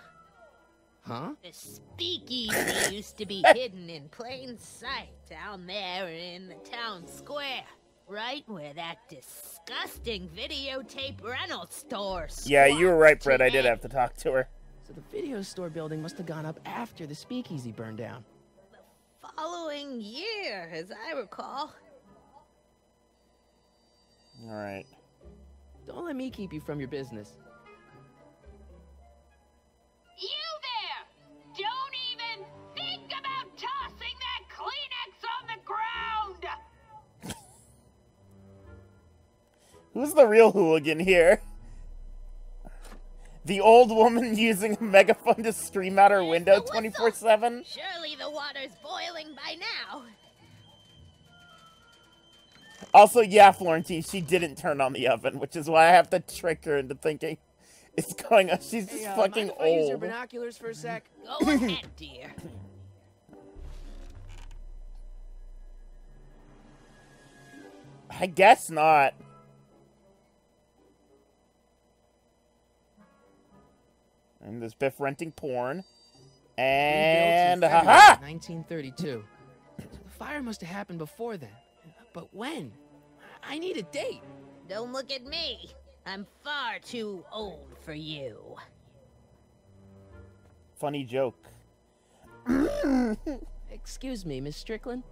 Huh? The speakeasy used to be hidden in plain sight down there in the town square. Right where that disgusting videotape rental store Yeah, you were right, Brett. I today. did have to talk to her. So the video store building must have gone up after the speakeasy burned down. Following year, as I recall. All right. Don't let me keep you from your business. You there! Don't even think about tossing that Kleenex on the ground! Who's the real hooligan here? The old woman using a megaphone to scream out her window 24/7? Surely the water's boiling by now. Also, yeah, Florentine, she didn't turn on the oven, which is why I have to trick her into thinking it's going on. She's just Hey, fucking mind if I use your old. binoculars for a sec? Go ahead, dear. I guess not. And there's Biff renting porn. And Rebuilt in haha! February 1932. So the fire must have happened before then. But when? I need a date. Don't look at me. I'm far too old for you. Funny joke. Excuse me, Miss Strickland?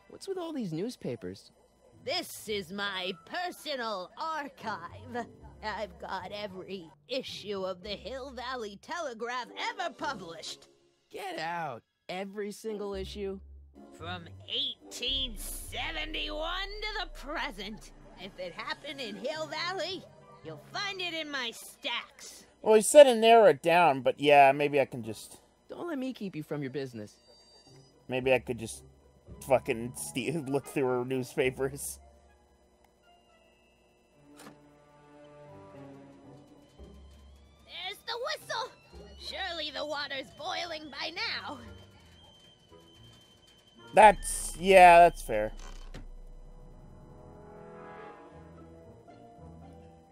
What's with all these newspapers? This is my personal archive. I've got every issue of the Hill Valley Telegraph ever published. Get out. Every single issue? From 1871 to the present. If it happened in Hill Valley, you'll find it in my stacks. Well, he said to narrow it down, but yeah, maybe I can just... Don't let me keep you from your business. Maybe I could just fucking look through her newspapers. There's the whistle. Surely the water's boiling by now. Yeah, that's fair.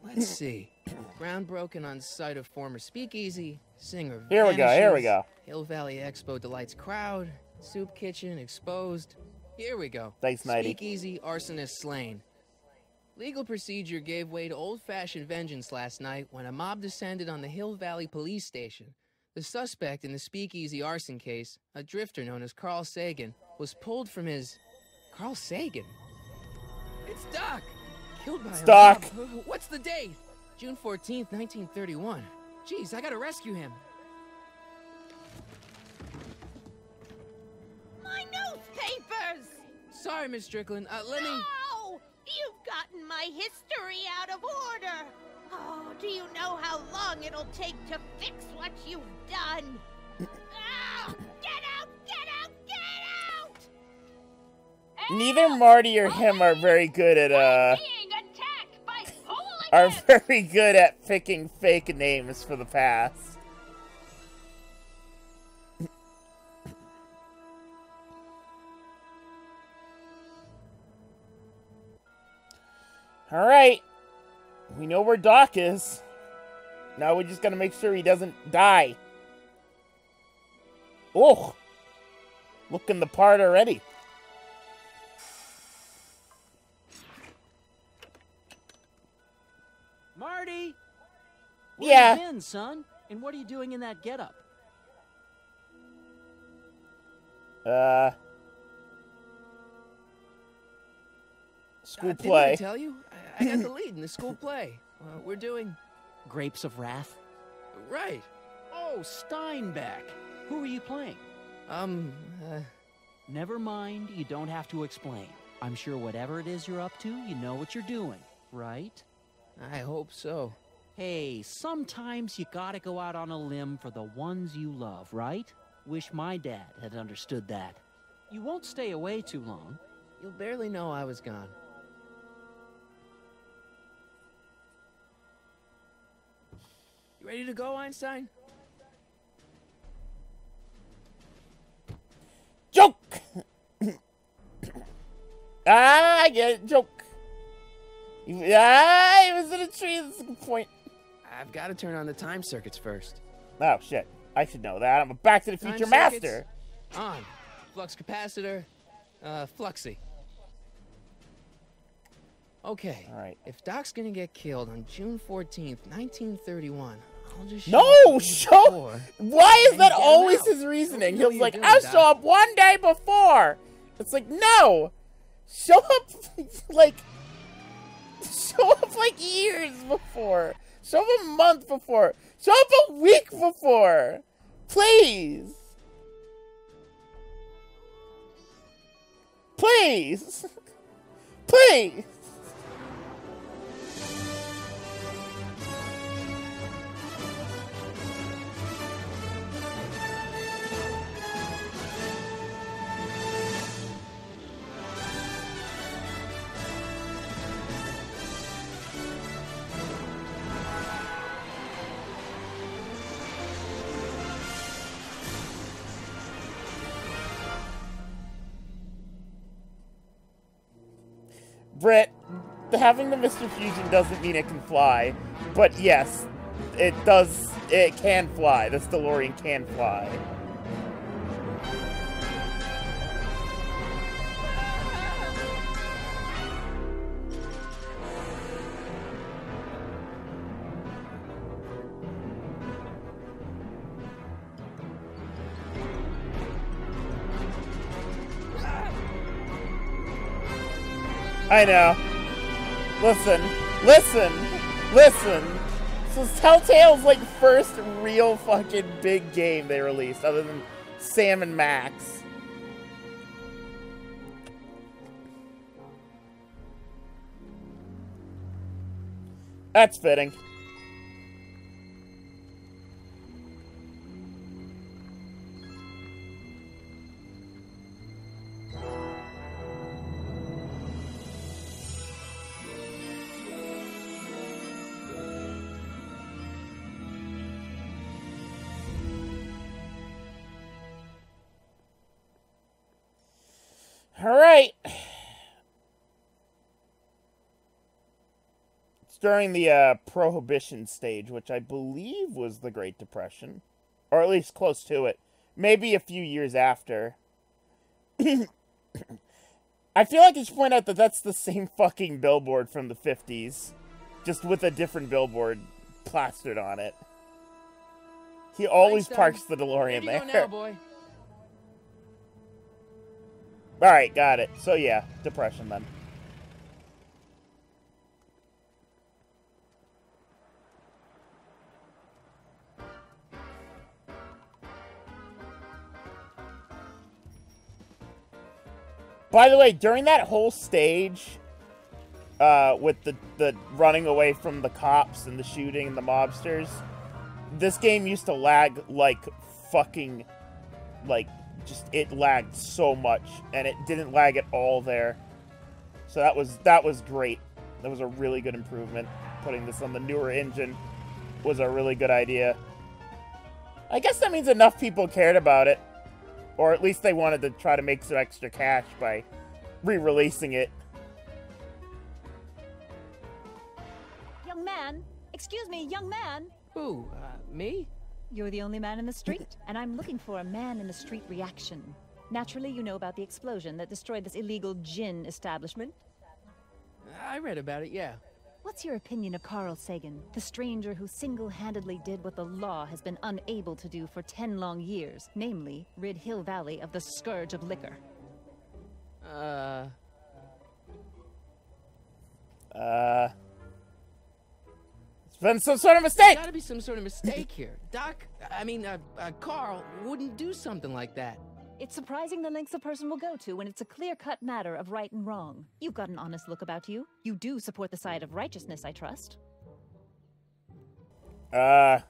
Let's see. Ground broken on site of former speakeasy. Singer Here we go, here we vanishes, go. Hill Valley Expo delights crowd. Soup kitchen exposed. Here we go. Thanks, Nighty. Speakeasy arsonist slain. Legal procedure gave way to old-fashioned vengeance last night when a mob descended on the Hill Valley police station. The suspect in the speakeasy arson case, a drifter known as Carl Sagan, was pulled from his... Carl Sagan? It's Doc! Killed by a Doc. mob. What's the date? June 14th, 1931. Jeez, I gotta rescue him. sorry, Miss Strickland. Let me... No! You've gotten my history out of order! Oh, do you know how long it'll take to fix what you've done? Oh, get out! Get out! Get out! Neither Marty or him are very good at, Being attacked by are hooligans! very good at picking fake names for the past. Alright. We know where Doc is. Now we just gotta make sure he doesn't die. Oh! Looking the part already. Marty! Where Yeah. you been, son? And what are you doing in that getup? School Didn't I play. tell you? I got the lead in the school play. We're doing... Grapes of Wrath? Right. Oh, Steinbeck. Who are you playing? Never mind, you don't have to explain. I'm sure whatever it is you're up to, you know what you're doing, right? I hope so. Hey, sometimes you gotta go out on a limb for the ones you love, right? Wish my dad had understood that. You won't stay away too long. You'll barely know I was gone. You ready to go, Einstein? Joke! I get it. Joke. He was in a tree. That's a good point. I've got to turn on the time circuits first. Oh, shit. I should know that. I'm a Back to the Time Future circuits master. On. Flux capacitor. Fluxy. Okay. All right. If Doc's gonna get killed on June 14th, 1931, I'll just show No! up Show... before. Why is and that get him always out. his reasoning? Don't know He'll what like, you're I'll doing, show Doc. up one day before. It's like, no! Show up, like... Show up, like, years before. Show up a month before. Show up a week before. Please. Please. Please. Britt, having the Mr. Fusion doesn't mean it can fly, but yes, it does. It can fly. This DeLorean can fly. I know. Listen. This is Telltale's, like, first real fucking big game they released, other than Sam and Max. That's fitting. All right. It's during the Prohibition stage, which I believe was the Great Depression. Or at least close to it. Maybe a few years after. I feel like I should point out that that's the same fucking billboard from the 50s. Just with a different billboard plastered on it. He always Einstein, parks the DeLorean Where do you there. go now, boy? Alright, got it. So yeah, Depression then. By the way, during that whole stage, with the running away from the cops and the shooting and the mobsters, this game used to lag like fucking, like, just, it lagged so much, and it didn't lag at all there. So that was great. That was a really good improvement. Putting this on the newer engine was a really good idea. I guess that means enough people cared about it. Or at least they wanted to try to make some extra cash by re-releasing it. Young man! Excuse me, young man! Who, me? You're the only man in the street, and I'm looking for a man-in-the-street reaction. Naturally, you know about the explosion that destroyed this illegal gin establishment. I read about it, yeah. What's your opinion of Carl Sagan, the stranger who single-handedly did what the law has been unable to do for 10 long years, namely, rid Hill Valley of the scourge of liquor? It's been some sort of mistake! There's gotta be some sort of mistake here. Carl wouldn't do something like that. It's surprising the lengths a person will go to when it's a clear-cut matter of right and wrong. You've got an honest look about you. You do support the side of righteousness, I trust. I'm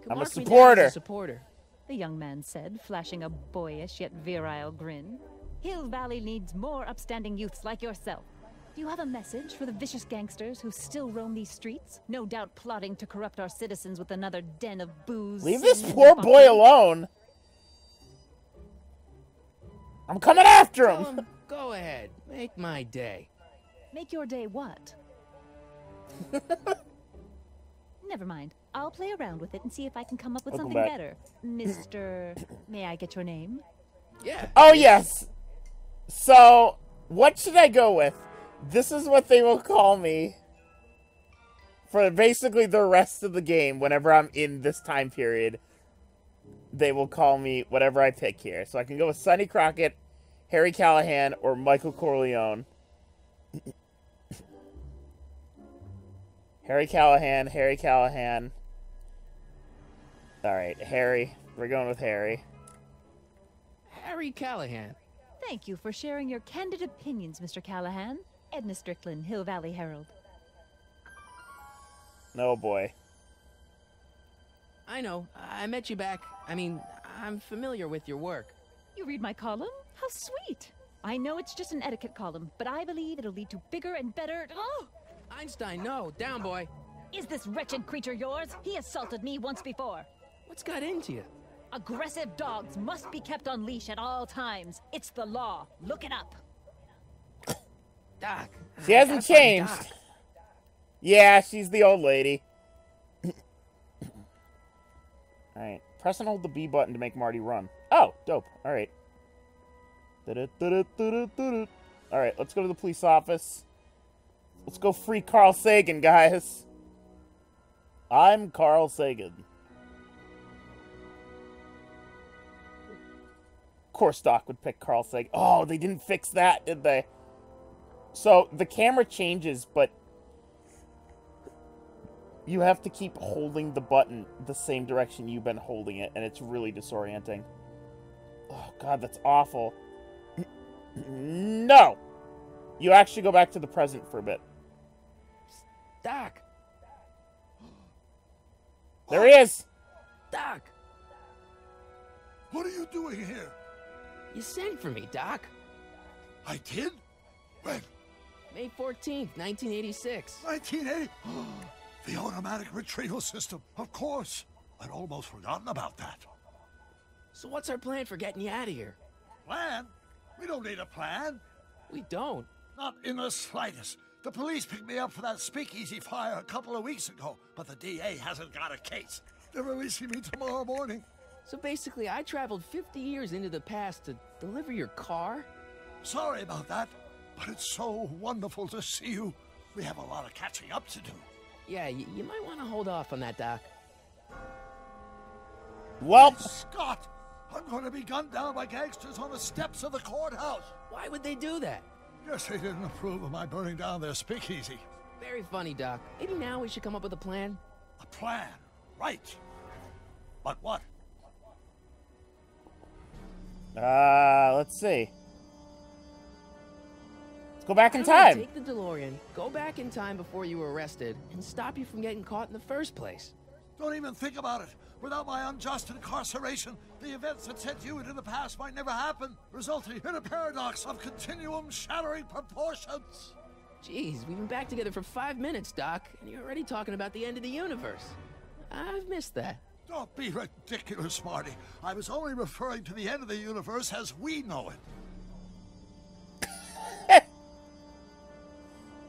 a supporter. The young man said, flashing a boyish yet virile grin. Hill Valley needs more upstanding youths like yourself. Do you have a message for the vicious gangsters who still roam these streets? No doubt plotting to corrupt our citizens with another den of booze. Leave this poor boy alone. I'm coming after him. Go ahead. Make my day. Make your day what? Never mind. I'll play around with it and see if I can come up with something better. Mr. May I get your name? Yeah. Oh, yes. So, what should I go with? This is what they will call me for basically the rest of the game. Whenever I'm in this time period, they will call me whatever I pick here. So I can go with Sonny Crockett, Harry Callahan, or Michael Corleone. Harry Callahan. Alright, Harry. We're going with Harry. Harry Callahan. Thank you for sharing your candid opinions, Mr. Callahan. Edna Strickland, Hill Valley Herald. Oh boy. I know. I met you back. I'm familiar with your work. You read my column? How sweet! I know it's just an etiquette column, but I believe it'll lead to bigger and better... Oh! Einstein, no. Down, boy. Is this wretched creature yours? He assaulted me once before. What's got into you? Aggressive dogs must be kept on leash at all times. It's the law. Look it up. Doc. She hasn't changed. Doc. Yeah, she's the old lady. Alright. Press and hold the B button to make Marty run. Oh, dope. Alright. Alright, let's go to the police office. Let's go free Carl Sagan, guys. I'm Carl Sagan. Of course Doc would pick Carl Sagan. Oh, they didn't fix that, did they? So, the camera changes, but you have to keep holding the button the same direction you've been holding it, and it's really disorienting. Oh, God, that's awful. No! You actually go back to the present for a bit. Doc! There he is! Doc! What are you doing here? You sent for me, Doc. I did? When? May 14th, 1986. 1980? The automatic retrieval system, of course. I'd almost forgotten about that. So what's our plan for getting you out of here? Plan? We don't need a plan. We don't. Not in the slightest. The police picked me up for that speakeasy fire a couple of weeks ago, but the DA hasn't got a case. They're releasing me tomorrow morning. So basically, I traveled 50 years into the past to deliver your car? Sorry about that, but it's so wonderful to see you. We have a lot of catching up to do. Yeah, you might want to hold off on that, Doc. Well, Scott, I'm going to be gunned down by gangsters on the steps of the courthouse. Why would they do that? Guess they didn't approve of my burning down their speakeasy. Very funny, Doc. Maybe now we should come up with a plan. A plan, right. But what? let's see. Let's go back in Why don't I time. take the DeLorean, go back in time before you were arrested, and stop you from getting caught in the first place. Don't even think about it. Without my unjust incarceration, the events that sent you into the past might never happen, resulting in a paradox of continuum shattering proportions. Jeez, we've been back together for 5 minutes, Doc, and you're already talking about the end of the universe. I've missed that. Don't be ridiculous, Marty. I was only referring to the end of the universe as we know it.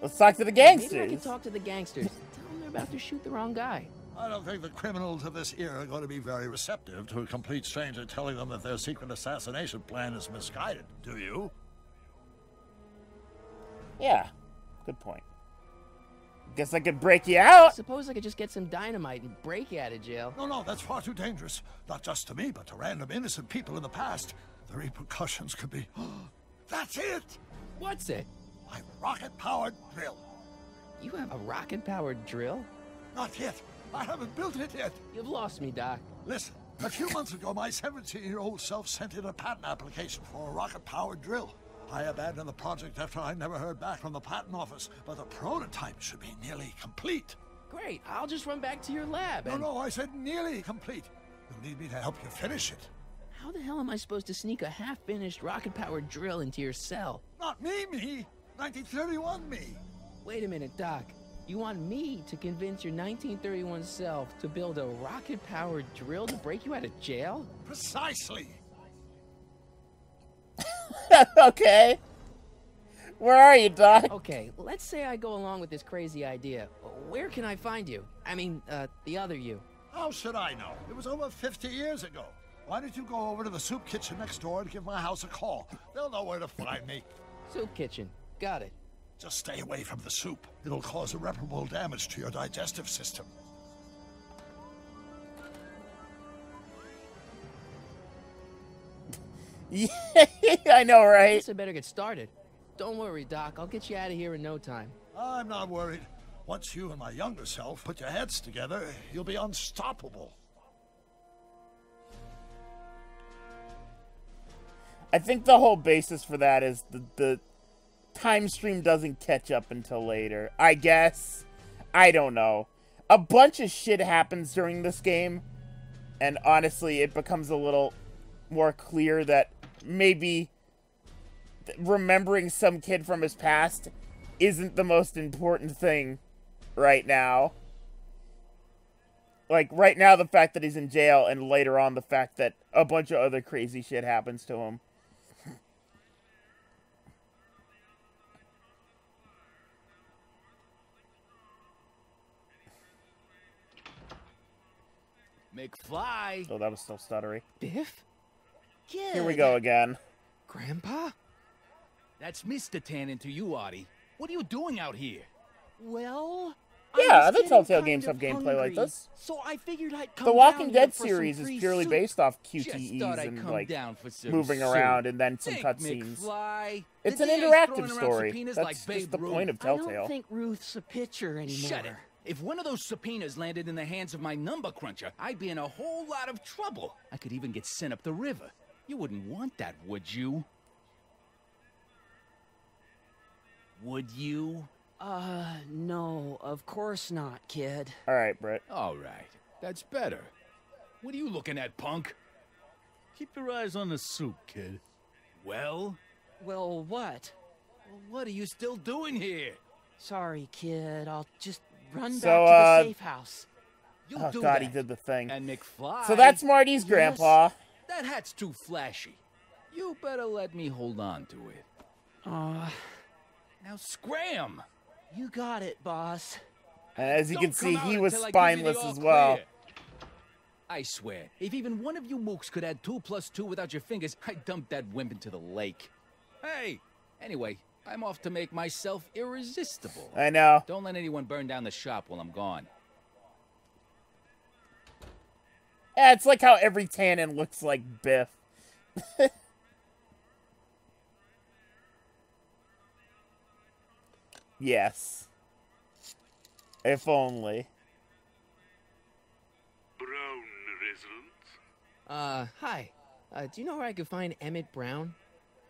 Let's talk to the Maybe I gangsters. can talk to the gangsters. Tell them they're about to shoot the wrong guy. I don't think the criminals of this era are going to be very receptive to a complete stranger telling them that their secret assassination plan is misguided. Do you? Yeah, good point. Guess I could break you out. Suppose I could just get some dynamite and break you out of jail. No, that's far too dangerous. Not just to me, but to random innocent people in the past. The repercussions could be... That's it! What's it? My rocket-powered drill. You have a rocket-powered drill? Not yet. I haven't built it yet. You've lost me, Doc. Listen, a few months ago, my 17-year-old self sent in a patent application for a rocket-powered drill. I abandoned the project after I never heard back from the patent office, but the prototype should be nearly complete. Great, I'll just run back to your lab and... No, I said nearly complete. You'll need me to help you finish it. How the hell am I supposed to sneak a half-finished rocket-powered drill into your cell? Not me. 1931 me. Wait a minute, Doc. You want me to convince your 1931 self to build a rocket-powered drill to break you out of jail? Precisely. Okay. Where are you, Doc? Okay, let's say I go along with this crazy idea. Where can I find you? I mean, the other you. How should I know? It was over 50 years ago. Why don't you go over to the soup kitchen next door and give my house a call? They'll know where to find me. Soup kitchen. Got it. Just stay away from the soup. It'll cause irreparable damage to your digestive system. Yeah, I know, right? Guess I better get started. Don't worry, Doc. I'll get you out of here in no time. I'm not worried. Once you and my younger self put your heads together, you'll be unstoppable. I think the whole basis for that is the time stream doesn't catch up until later. I guess. I don't know. A bunch of shit happens during this game, and honestly, it becomes a little more clear that maybe remembering some kid from his past isn't the most important thing right now. Like, right now, the fact that he's in jail, and later on, the fact that a bunch of other crazy shit happens to him. McFly! Oh, that was still stuttery. Biff? Kid. Here we go again. Grandpa? That's Mr. Tannen to you, Artie. What are you doing out here? Well, Yeah, other Telltale games have gameplay like this. So I figured I'd come The Walking down here Dead for some series is free purely soup. based off Just QTEs thought I'd and, come like, down for some moving soup. around and then some Think, cutscenes. McFly. It's The an DA's interactive throwing around story. subpoenas That's like just Babe the Ruth. point of I don't Telltale. think Ruth's a pitcher anymore. Shut it. If one of those subpoenas landed in the hands of my number cruncher, I'd be in a whole lot of trouble. I could even get sent up the river. You wouldn't want that, would you? Would you? No, of course not, kid. All right, Brett. All right. That's better. What are you looking at, punk? Keep your eyes on the soup, kid. Well? Well, what? Well, what are you still doing here? Sorry, kid. I'll just run So, back to the safe house. You Oh, do God, that. he did the thing. And McFly... So that's Marty's grandpa. That hat's too flashy. You better let me hold on to it. Now scram! You got it, boss. And as you can Don't see, come he out was until I give you spineless the as all well. clear. I swear, if even one of you mooks could add 2 + 2 without your fingers, I'd dump that wimp into the lake. Hey! Anyway, I'm off to make myself irresistible. I know. Don't let anyone burn down the shop while I'm gone. Yeah, it's like how every Tannen looks like Biff. Yes. If only. Brown resident. Hi. Do you know where I could find Emmett Brown?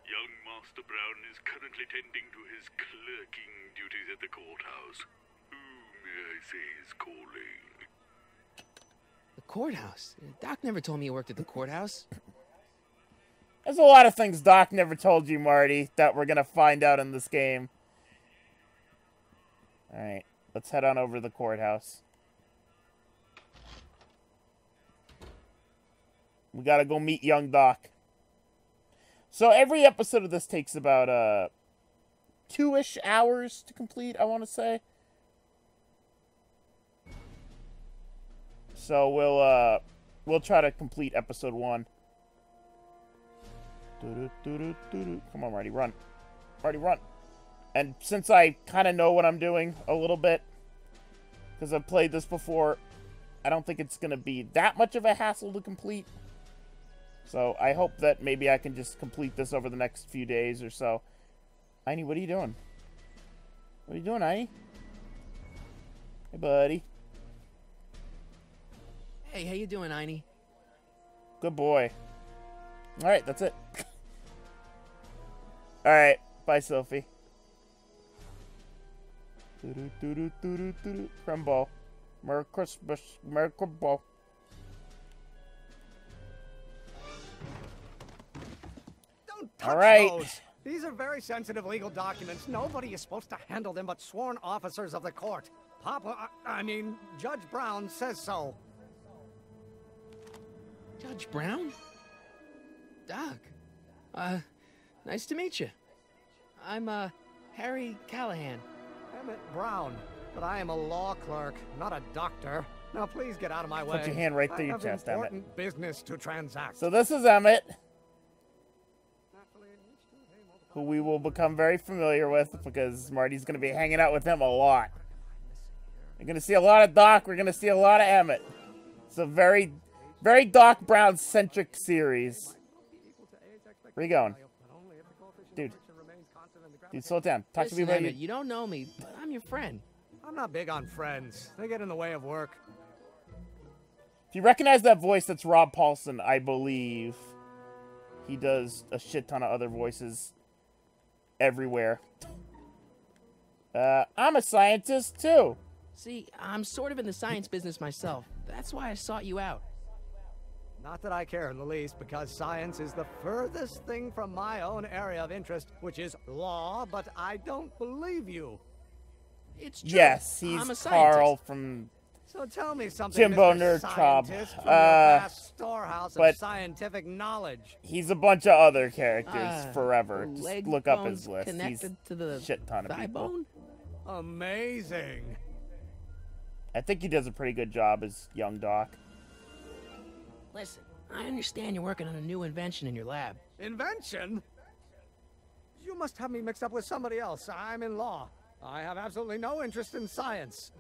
Young Master Brown is currently tending to his clerking duties at the courthouse. Who, may I say, is calling? The courthouse? Doc never told me he worked at the courthouse. There's a lot of things Doc never told you, Marty, that we're gonna find out in this game. Alright, let's head on over to the courthouse. We gotta go meet young Doc. So every episode of this takes about 2-ish hours to complete, I want to say. So we'll try to complete episode 1. Come on, Marty, run. Marty, run. And since I kind of know what I'm doing a little bit, because I've played this before, I don't think it's going to be that much of a hassle to complete. So I hope that maybe I can just complete this over the next few days or so. Aini, what are you doing? What are you doing, Aini? Hey, buddy. Hey, how you doing, Aini? Good boy. Alright, that's it. Alright, bye, Sophie. Crumble. Merry Christmas. Merry Christmas. Don't touch All right. those. These are very sensitive legal documents. Nobody is supposed to handle them but sworn officers of the court. Papa, I mean, Judge Brown says so. Judge Brown? Doc. Nice to meet you. I'm, Harry Callahan. Emmett Brown, but I am a law clerk, not a doctor. Now please get out of my way. Put your hand right through I your have chest, Emmett. important business to transact. So this is Emmett, who we will become very familiar with because Marty's going to be hanging out with him a lot. You're going to see a lot of Doc. We're going to see a lot of Emmett. It's a very, very Doc Brown-centric series. Where you going? Dude, slow down. Talk to me Listen, about Emmett, you don't know me, but I'm your friend. I'm not big on friends. They get in the way of work. If you recognize that voice, that's Rob Paulson, I believe. He does a shit ton of other voices everywhere. I'm a scientist, too. See, I'm sort of in the science business myself. That's why I sought you out. Not that I care in the least, because science is the furthest thing from my own area of interest, which is law, but I don't believe you. It's true. Yes, I'm a he's scientist. Carl from So tell me something, Jimbo Mr. Nerd Cobb. Scientist, from your vast storehouse but of scientific knowledge. He's a bunch of other characters forever. the Just leg look up bone's his list. He's connected to the shit ton of thigh people. bone? Amazing. I think he does a pretty good job as young Doc. Listen, I understand you're working on a new invention in your lab. Invention? You must have me mixed up with somebody else. I'm in law. I have absolutely no interest in science.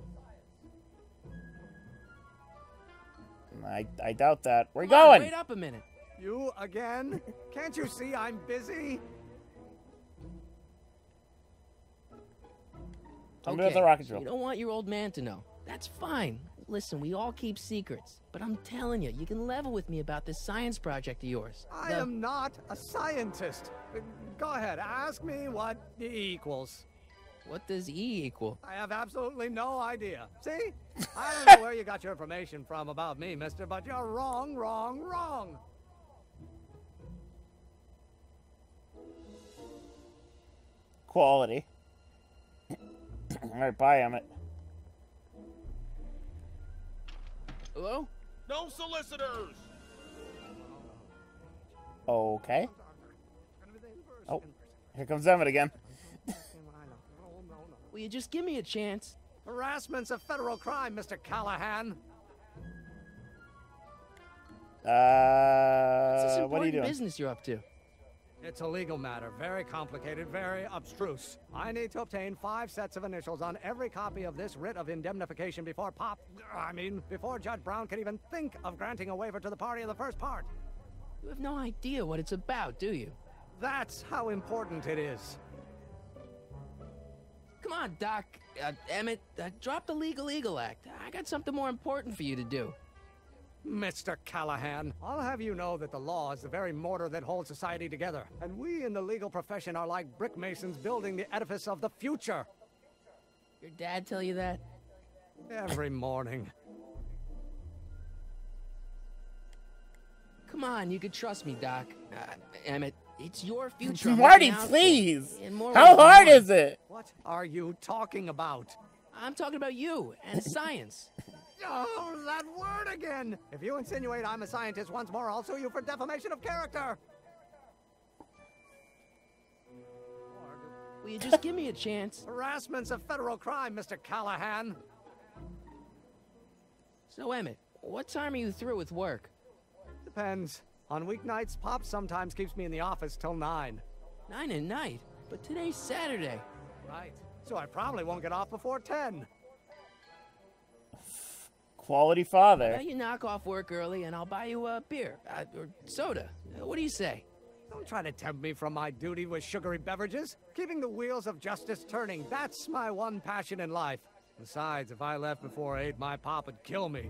I doubt that. Where you Come on, going? Wait up a minute. You again? Can't you see I'm busy? I'm good at the rocket so drill. you don't want your old man to know. That's fine. Listen, we all keep secrets. But I'm telling you, you can level with me about this science project of yours. I am not a scientist. Go ahead, ask me what E equals. What does E equal? I have absolutely no idea. See? I don't know where you got your information from about me, mister, but you're wrong, wrong, wrong. Quality. Alright, bye, Emmett. Hello? No solicitors! Okay. Oh, here comes Emmett again. Will you just give me a chance? Harassment's a federal crime, Mr. Callahan. What's this what are you important doing? business you're up to? It's a legal matter, very complicated, very abstruse. I need to obtain 5 sets of initials on every copy of this writ of indemnification before before Judge Brown can even think of granting a waiver to the party in the first part. You have no idea what it's about, do you? That's how important it is. Come on, Doc. Emmett, drop the Legal Eagle Act. I got something more important for you to do. Mr. Callahan, I'll have you know that the law is the very mortar that holds society together. And we in the legal profession are like brick masons building the edifice of the future. Your dad tell you that? Every morning. Come on, you could trust me, Doc. Emmett, it's your future. Marty, please! How How hard is it? What are you talking about? I'm talking about you and science. Oh, that word again! If you insinuate I'm a scientist once more, I'll sue you for defamation of character! Will you just give me a chance? Harassment's a federal crime, Mr. Callahan. So, Emmett, what time are you through with work? Depends. On weeknights, Pop sometimes keeps me in the office till 9. 9 at night? But today's Saturday. Right. So I probably won't get off before 10. Quality father. Now you knock off work early and I'll buy you a beer or soda. What do you say? Don't try to tempt me from my duty with sugary beverages. Keeping the wheels of justice turning, that's my one passion in life. Besides, if I left before 8, my pop would kill me.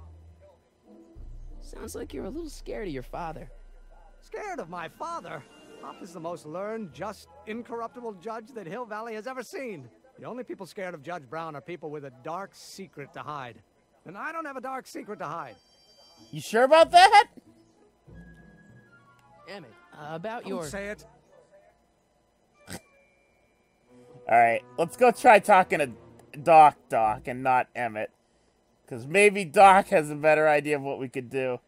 Sounds like you're a little scared of your father. Scared of my father? Pop is the most learned, just, incorruptible judge that Hill Valley has ever seen. The only people scared of Judge Brown are people with a dark secret to hide. And I don't have a dark secret to hide. You sure about that? Emmett, about Don't your... say it. Alright, let's go try talking to Doc and not Emmett. Because maybe Doc has a better idea of what we could do.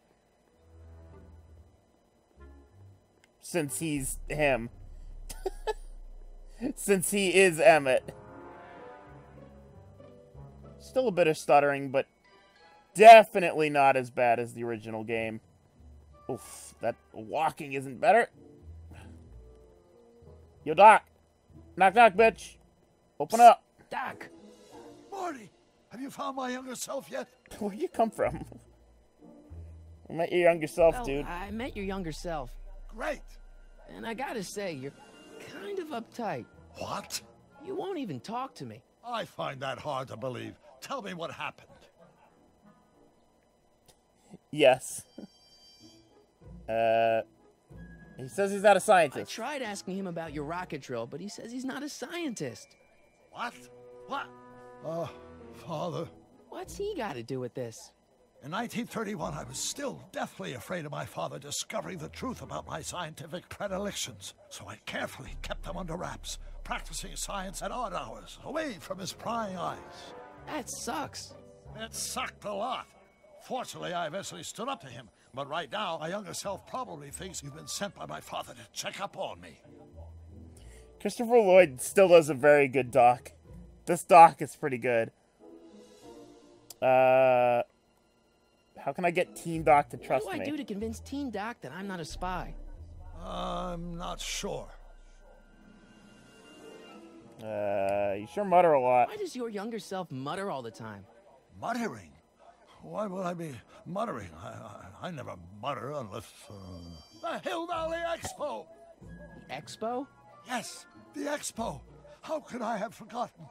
Since he's him. Since he is Emmett. Still a bit of stuttering, but definitely not as bad as the original game. Oof, that walking isn't better. Yo, Doc. Knock, knock, bitch. Open up. Doc. Marty, have you found my younger self yet? Where'd you come from? I met your younger self, Well, dude. I met your younger self. Great. And I gotta say, you're kind of uptight. What? You won't even talk to me. I find that hard to believe. Tell me what happened. Yes. He says he's not a I scientist. tried asking him about your rocket drill, but he says he's not a scientist. What? What? Father. What's he got to do with this? In 1931, I was still deathly afraid of my father discovering the truth about my scientific predilections, so I carefully kept them under wraps, practicing science at odd hours, away from his prying eyes. That sucks. It sucked a lot. Fortunately, I eventually stood up to him, but right now, my younger self probably thinks you've been sent by my father to check up on me. Christopher Lloyd still does a very good Doc. This Doc is pretty good. How can I get Teen Doc to trust What do me? I do to convince Teen Doc that I'm not a spy? I'm not sure. You sure mutter a lot. Why does your younger self mutter all the time? Muttering? Why would I be muttering? I never mutter unless... The Hill Valley Expo! The Expo? Yes, the Expo. How could I have forgotten?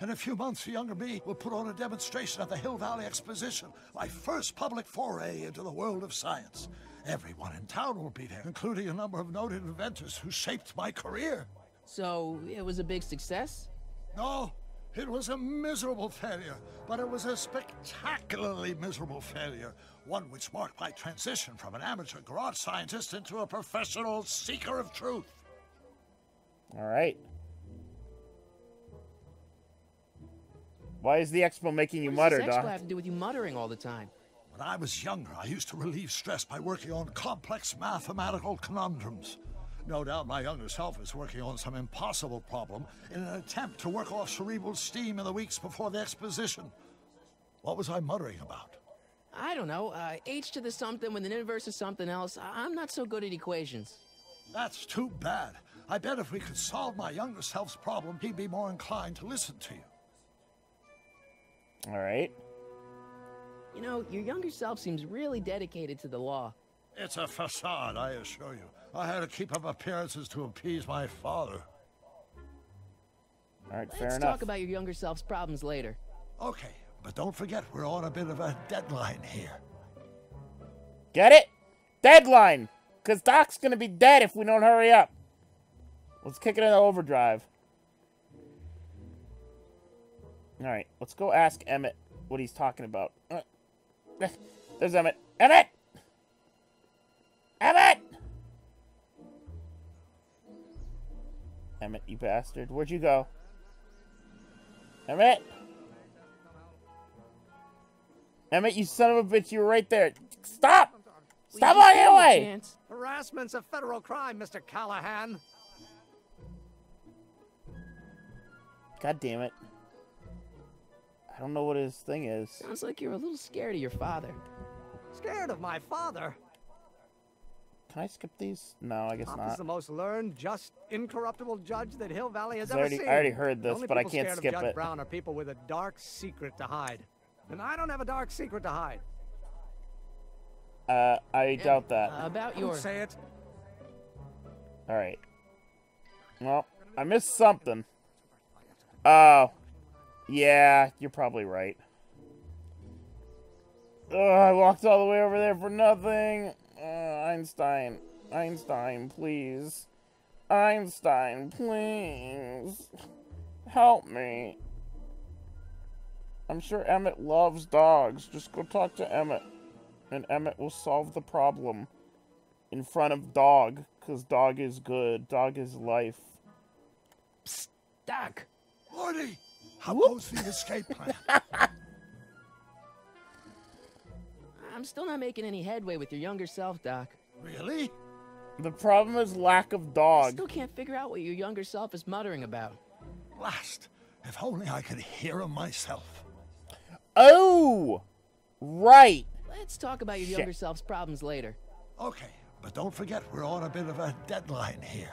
In a few months, the younger me will put on a demonstration at the Hill Valley Exposition, my first public foray into the world of science. Everyone in town will be there, including a number of noted inventors who shaped my career. So, it was a big success? No, it was a miserable failure, but it was a spectacularly miserable failure, one which marked my transition from an amateur garage scientist into a professional seeker of truth. All right. Why is the Expo making you mutter, What does this Expo Doc? have to do with you muttering all the time? When I was younger, I used to relieve stress by working on complex mathematical conundrums. No doubt my younger self is working on some impossible problem in an attempt to work off cerebral steam in the weeks before the exposition. What was I muttering about? I don't know. H to the something when the inverse is something else. I'm not so good at equations. That's too bad. I bet if we could solve my younger self's problem, he'd be more inclined to listen to you. All right. You know, your younger self seems really dedicated to the law. It's a facade, I assure you. I had to keep up appearances to appease my father. All right, fair Let's enough. talk about your younger self's problems later. Okay, but don't forget we're on a bit of a deadline here. Get it? Deadline! Because Doc's gonna be dead if we don't hurry up. Let's kick it into overdrive. Alright, let's go ask Emmett what he's talking about. There's Emmett. Emmett! Emmett! Emmett, you bastard. Where'd you go? Emmett? Emmett, you son of a bitch, you were right there. Stop! Stop on your way! Harassment's a federal crime, Mr. Callahan. God damn it. I don't know what his thing is. Sounds like you're a little scared of your father. Scared of my father? Can I skip these? No, I guess Pop not. is the most learned, just, incorruptible judge that Hill Valley has I ever already- seen. I already heard this, The only but I people can't scared skip of Judge it. Brown are people with a dark secret to hide. And I don't have a dark secret to hide. I doubt that. About Don't your... say it. Alright. Well, I missed something. Oh. Yeah, you're probably right. Ugh, I walked all the way over there for nothing. Einstein. Einstein, please. Einstein, please. Help me. I'm sure Emmett loves dogs. Just go talk to Emmett. And Emmett will solve the problem. In front of Dog. Because Dog is good. Dog is life. Psst, Doc. Morty, how goes the escape plan? I'm still not making any headway with your younger self, Doc. Really? The problem is lack of I Dog. still can't figure out what your younger self is muttering about. Blast. If only I could hear him myself. Oh! Right. Let's talk about your Shit. younger self's problems later. Okay, but don't forget we're on a bit of a deadline here.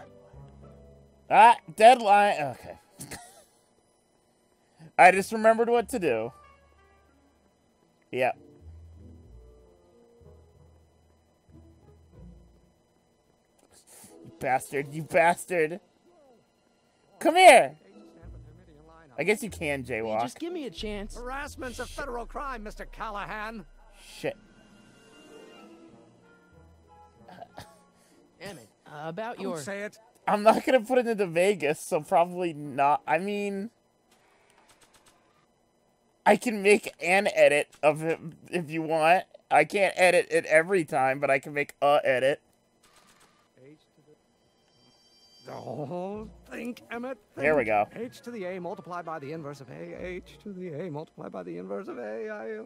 Ah, deadline. Okay. I just remembered what to do. Yep. You bastard, you bastard. Come here. I guess you can jaywalk. Just give me a chance. Harassment's a federal crime, Mr. Callahan. Shit. Emmett, about Don't your... say it. I'm not gonna put it into Vegas, so probably not. I mean, I can make an edit of it if you want. I can't edit it every time, but I can make a edit. Oh, think, Emmett. Think. There we go. H to the A multiplied by the inverse of A. H to the A multiplied by the inverse of A.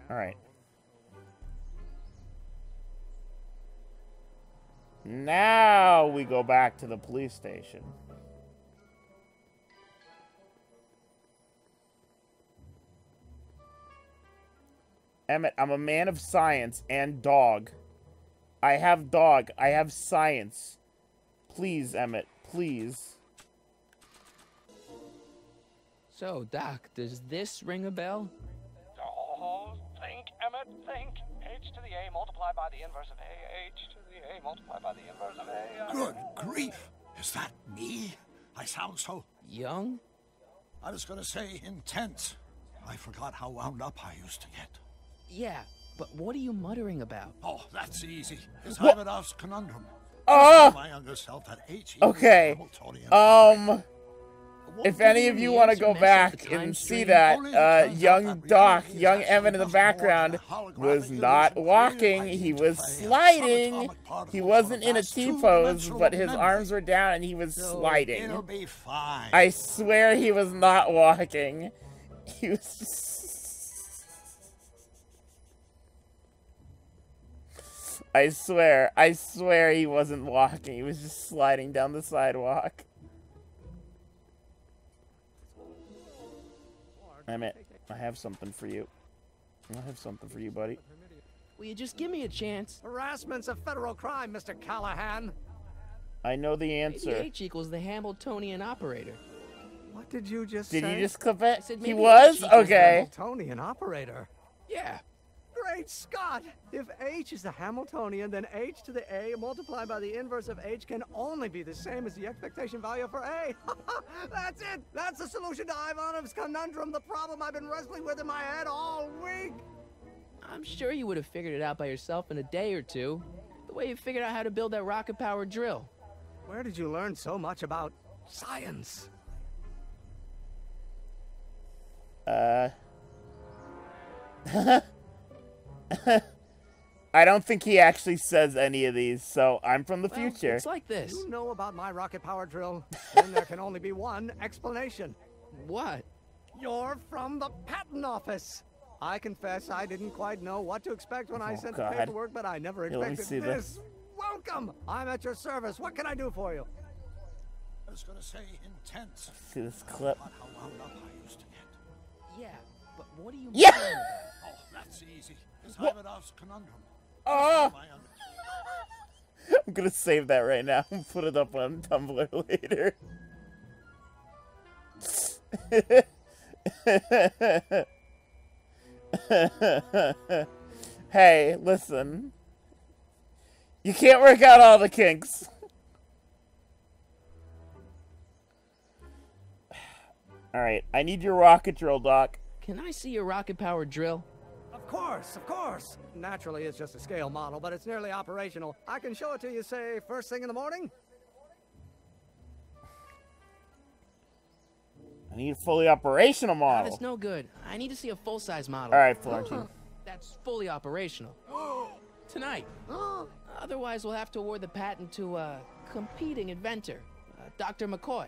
All right. Now we go back to the police station. Emmett, I'm a man of science and dog. I have dog. I have science. Please, Emmett, please. So, Doc, does this ring a bell? Oh, think, Emmett, think. H to the A multiplied by the inverse of A. H to the A multiplied by the inverse of A. Good grief. Is that me? I sound so... Young? I was gonna say intense. I forgot how wound up I used to get. Yeah, but what are you muttering about? Oh, that's easy. It's What? Ivanov's conundrum. Oh! My younger self at H. Okay. If any of you want to go back and see that, young Doc, young Evan in the background, was not walking. He was sliding. He wasn't in a T-pose, but his arms were down and he was sliding. It'll be fine. I swear he was not walking. He was just... I swear he wasn't walking. He was just sliding down the sidewalk. Emmett, I have something for you. I have something for you, buddy. Will you just give me a chance? Harassment's a federal crime, Mr. Callahan. I know the Maybe answer. H equals the Hamiltonian operator. What did you just say? Did you just clip it? said He maybe was? H equals Okay. Hamiltonian operator. Yeah. Great Scott! If h is the Hamiltonian, then h to the a multiplied by the inverse of h can only be the same as the expectation value for a. That's it! That's the solution to Ivanov's conundrum, the problem I've been wrestling with in my head all week! I'm sure you would have figured it out by yourself in a day or two. The way you figured out how to build that rocket-powered drill. Where did you learn so much about science? I don't think he actually says any of these, so I'm from the future. It's like this. You know about my rocket power drill? Then there can only be one explanation. What? You're from the patent office. I confess I didn't quite know what to expect when I sent the paperwork, but I never expected this. Welcome! I'm at your service. What can I do for you? I was gonna say intense. See this clip. How wound up I used to get. Yeah, but what do you Yeah! mean? Oh, that's easy. It's Ivanov's conundrum. Oh! I'm gonna save that right now and put it up on Tumblr later. Hey, listen. You can't work out all the kinks. Alright, I need your rocket drill, Doc. Can I see your rocket-powered drill? Of course, of course. Naturally, it's just a scale model, but it's nearly operational. I can show it to you, say, first thing in the morning. I need a fully operational model. That's no good. I need to see a full-size model. Alright, Florentine. That's fully operational. Tonight. Otherwise, we'll have to award the patent to a competing inventor, Dr. McCoy.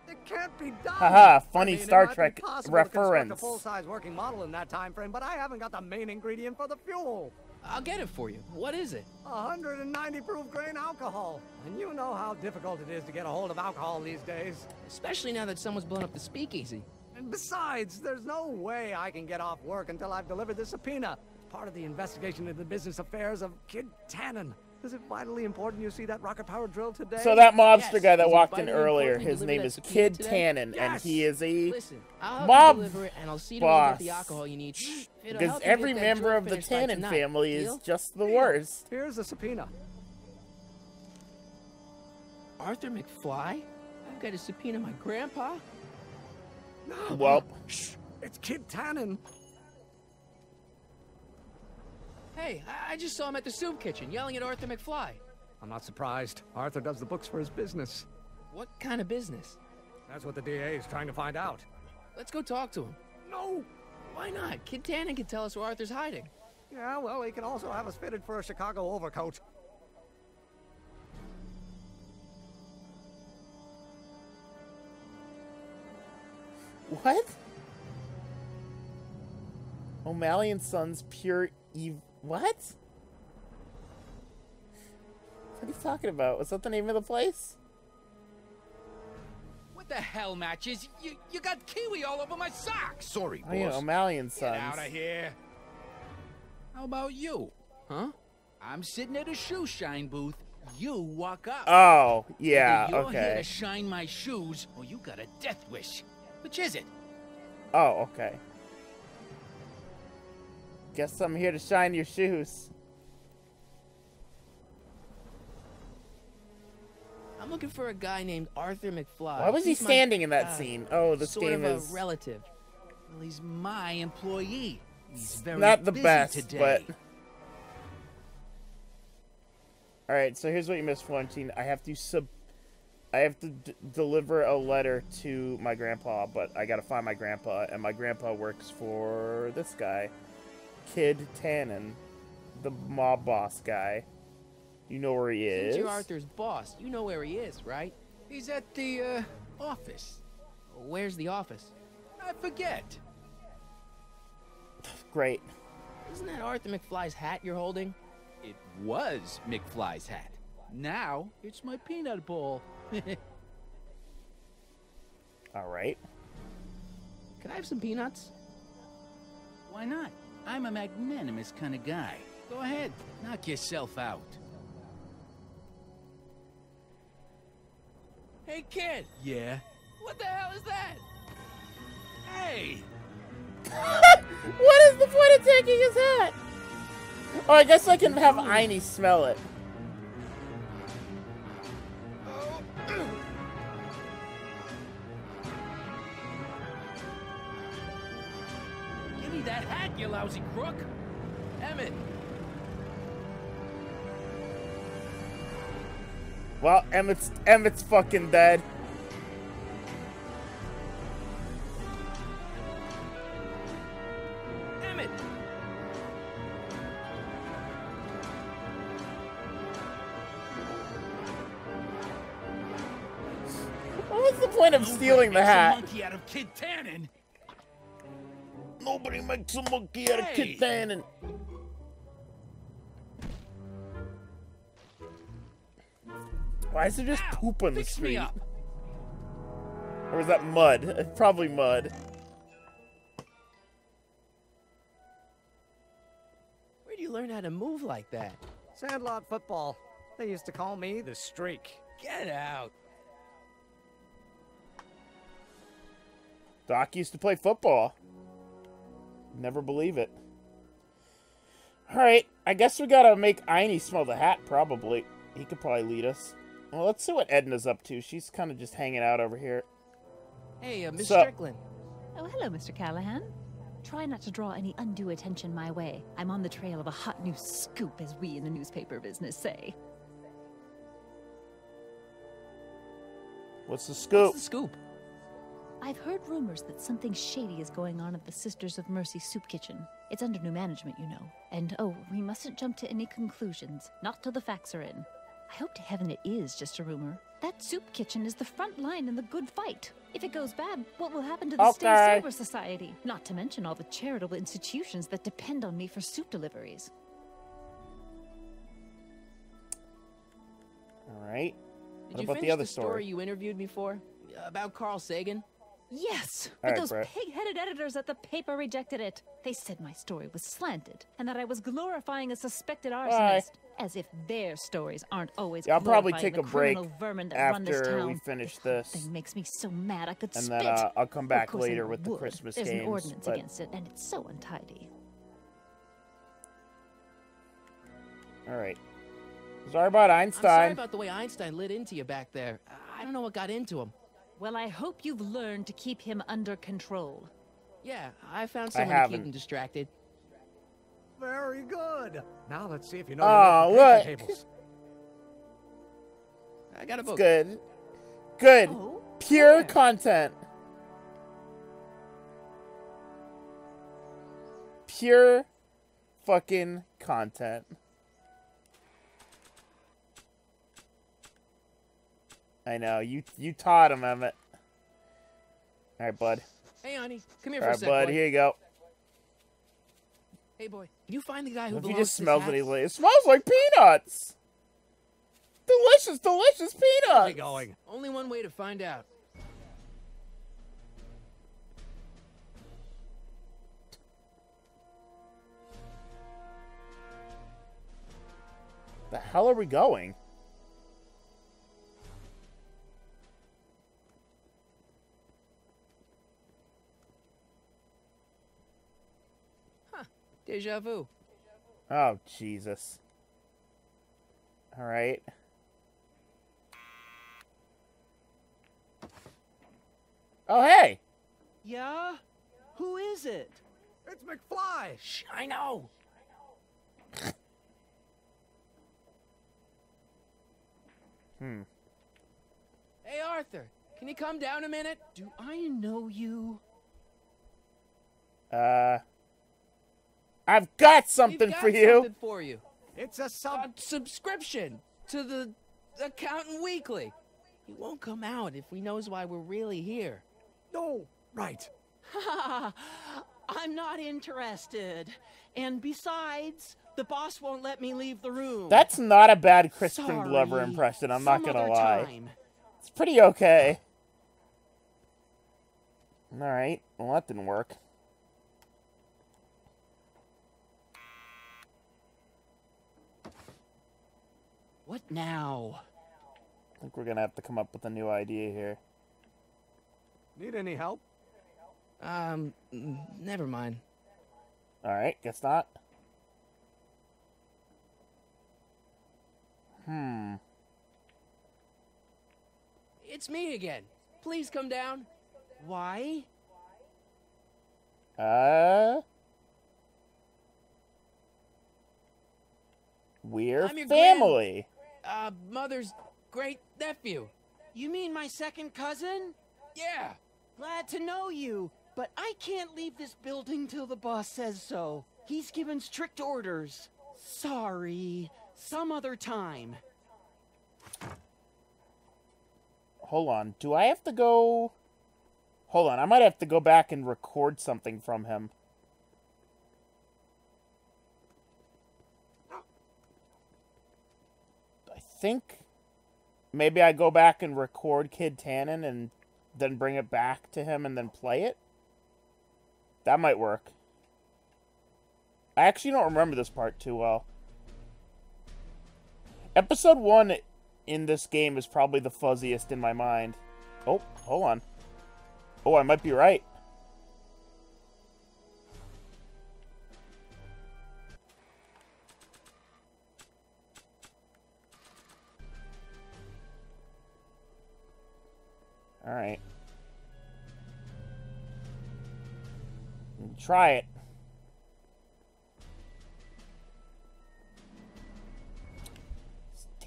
It can't be done. Haha, funny I mean, Star it might Trek be possible reference. to construct a full-size working model in that time frame, but I haven't got the main ingredient for the fuel. I'll get it for you. What is it? 190 proof grain alcohol. And you know how difficult it is to get a hold of alcohol these days. Especially now that someone's blown up the speakeasy. And besides, there's no way I can get off work until I've delivered this subpoena. It's part of the investigation into the business affairs of Kid Tannen. Is it vitally important you see that rocket-powered drill today? So that mobster guy that Is it walked in vitally earlier, important to his deliver name that is subpoena Kid today? Tannen, and he is a Listen, I'll help mob you deliver it, and I'll see to it you boss. get the alcohol you need. It'll Because help you every get that member drill of the finished by Tannen tonight. family is Deal? just the worst. Here's the subpoena. Arthur McFly? I've got to subpoena my grandpa? Well, Shh, it's Kid Tannen. Hey, I just saw him at the soup kitchen yelling at Arthur McFly. I'm not surprised. Arthur does the books for his business. What kind of business? That's what the DA is trying to find out. Let's go talk to him. No! Why not? Kid Tannen can tell us where Arthur's hiding. Yeah, well, he can also have us fitted for a Chicago overcoat. what? O'Malley and Sons Pure What? What are you talking about? Was that the name of the place? What the hell, Matches? You got kiwi all over my socks. Sorry, boss. Oh yeah, O'Malley and Sons. Get out of here. How about you? Huh? I'm sitting at a shoe shine booth. You walk up. Oh, yeah, Either you're here okay. to shine my shoes, or you got a death wish. Which is it? Oh, okay. Guess I'm here to shine your shoes. I'm looking for a guy named Arthur McFly. Why was he He's my, standing in that scene? Oh, this sort game of is a relative. Well, he's my employee. He's very not the busy best, today. but... Alright, so here's what you missed, Florentine. I have to deliver a letter to my grandpa, but I gotta find my grandpa, and my grandpa works for this guy, Kid Tannen, the mob boss guy. You know where he is. Since you're Arthur's boss, you know where he is, right? He's at the, office. Where's the office? I forget. Great. Isn't that Arthur McFly's hat you're holding? It was McFly's hat. Now, it's my peanut bowl. Alright. Can I have some peanuts? Why not? I'm a magnanimous kind of guy. Go ahead, knock yourself out. Hey, kid! Yeah? What the hell is that? Hey! What is the point of taking his hat? Oh, I guess I can have Einie smell it. Give me that hat, you lousy crook! Emmett! Well, Emmett's fucking dead. Emmett! What was the point of stealing the hat? Monkey out of Kid Tannen. Nobody makes a monkey out of Kid Tannen. Why is there just poop on the Fix me street? up. Or was that mud? It's probably mud. Where do you learn how to move like that? Sandlot football. They used to call me the Streak. Get out. Doc used to play football. Never believe it. Alright, I guess we gotta make Einie smell the hat, probably. He could probably lead us. Well, let's see what Edna's up to. She's kind of just hanging out over here. Hey, Miss So- Strickland. Oh, hello, Mr. Callahan. Try not to draw any undue attention my way. I'm on the trail of a hot new scoop, as we in the newspaper business say. What's the scoop? What's the scoop? I've heard rumors that something shady is going on at the Sisters of Mercy soup kitchen. It's under new management, you know. And oh, we mustn't jump to any conclusions. Not till the facts are in. I hope to heaven it is just a rumor. That soup kitchen is the front line in the good fight. If it goes bad, what will happen to the Stay Sober Society? Not to mention all the charitable institutions that depend on me for soup deliveries. Alright. Did What you about finish the other story story? you interviewed me for? About Carl Sagan? Yes, All but right, those Brett. pig-headed editors at the paper rejected it. They said my story was slanted, and that I was glorifying a suspected arsonist. As if their stories aren't always Yeah, I'll probably glorifying take the a break criminal vermin that run this after town. we finish this. Thing makes me so mad I could And spit. then I'll come Of back course I later with the would. Christmas There's games. an ordinance but- against it, and it's so untidy. Alright. Sorry about I'm Einstein. sorry about the way Einstein lit into you back there. I don't know what got into him. Well, I hope you've learned to keep him under control. Yeah, I found someone to haven't. keep him distracted. Very good. Now let's see if you know Oh, your multiplication look. tables. I got a It's book. good. Good. Oh, Pure content. Pure fucking content. I know. You taught him, Emmett. Alright, bud. Hey, honey, come here for a Alright, sec, bud. boy. Here you go. Hey, boy, can you find the guy who If he belongs just to smells this it, hat? it smells like peanuts. Delicious, delicious How's peanuts. he going? Only one way to find out. The hell are we going? Deja vu. Oh, Jesus. Alright. Oh, hey! Yeah? Who is it? It's McFly. Shh, I know. Hey, Arthur, can you come down a minute? Do I know you? I've got something We've got for you. Something for you. It's a A subscription to the Accountant Weekly. He won't come out if he knows why we're really here. No, right. I'm not interested. And besides, the boss won't let me leave the room. That's not a bad Crispin Sorry. Glover impression, I'm not Some gonna other lie. time. It's pretty okay. Alright, well that didn't work. What now? I think we're gonna have to come up with a new idea here. Need any help? Never mind. Alright, guess not. It's me again. Please come down. Why? We're I'm your family. Mother's great nephew. You mean my second cousin? Yeah. Glad to know you, but I can't leave this building till the boss says so. He's given strict orders. Sorry. Some other time. Hold on. Do I have to go... Hold on. I might have to go back and record something from him. I think maybe I go back and record Kid Tannen and then bring it back to him and then play it. That might work. I actually don't remember this part too well. Episode 1 in this game is probably the fuzziest in my mind. Oh, hold on. Oh, I might be right. Alright. Try it.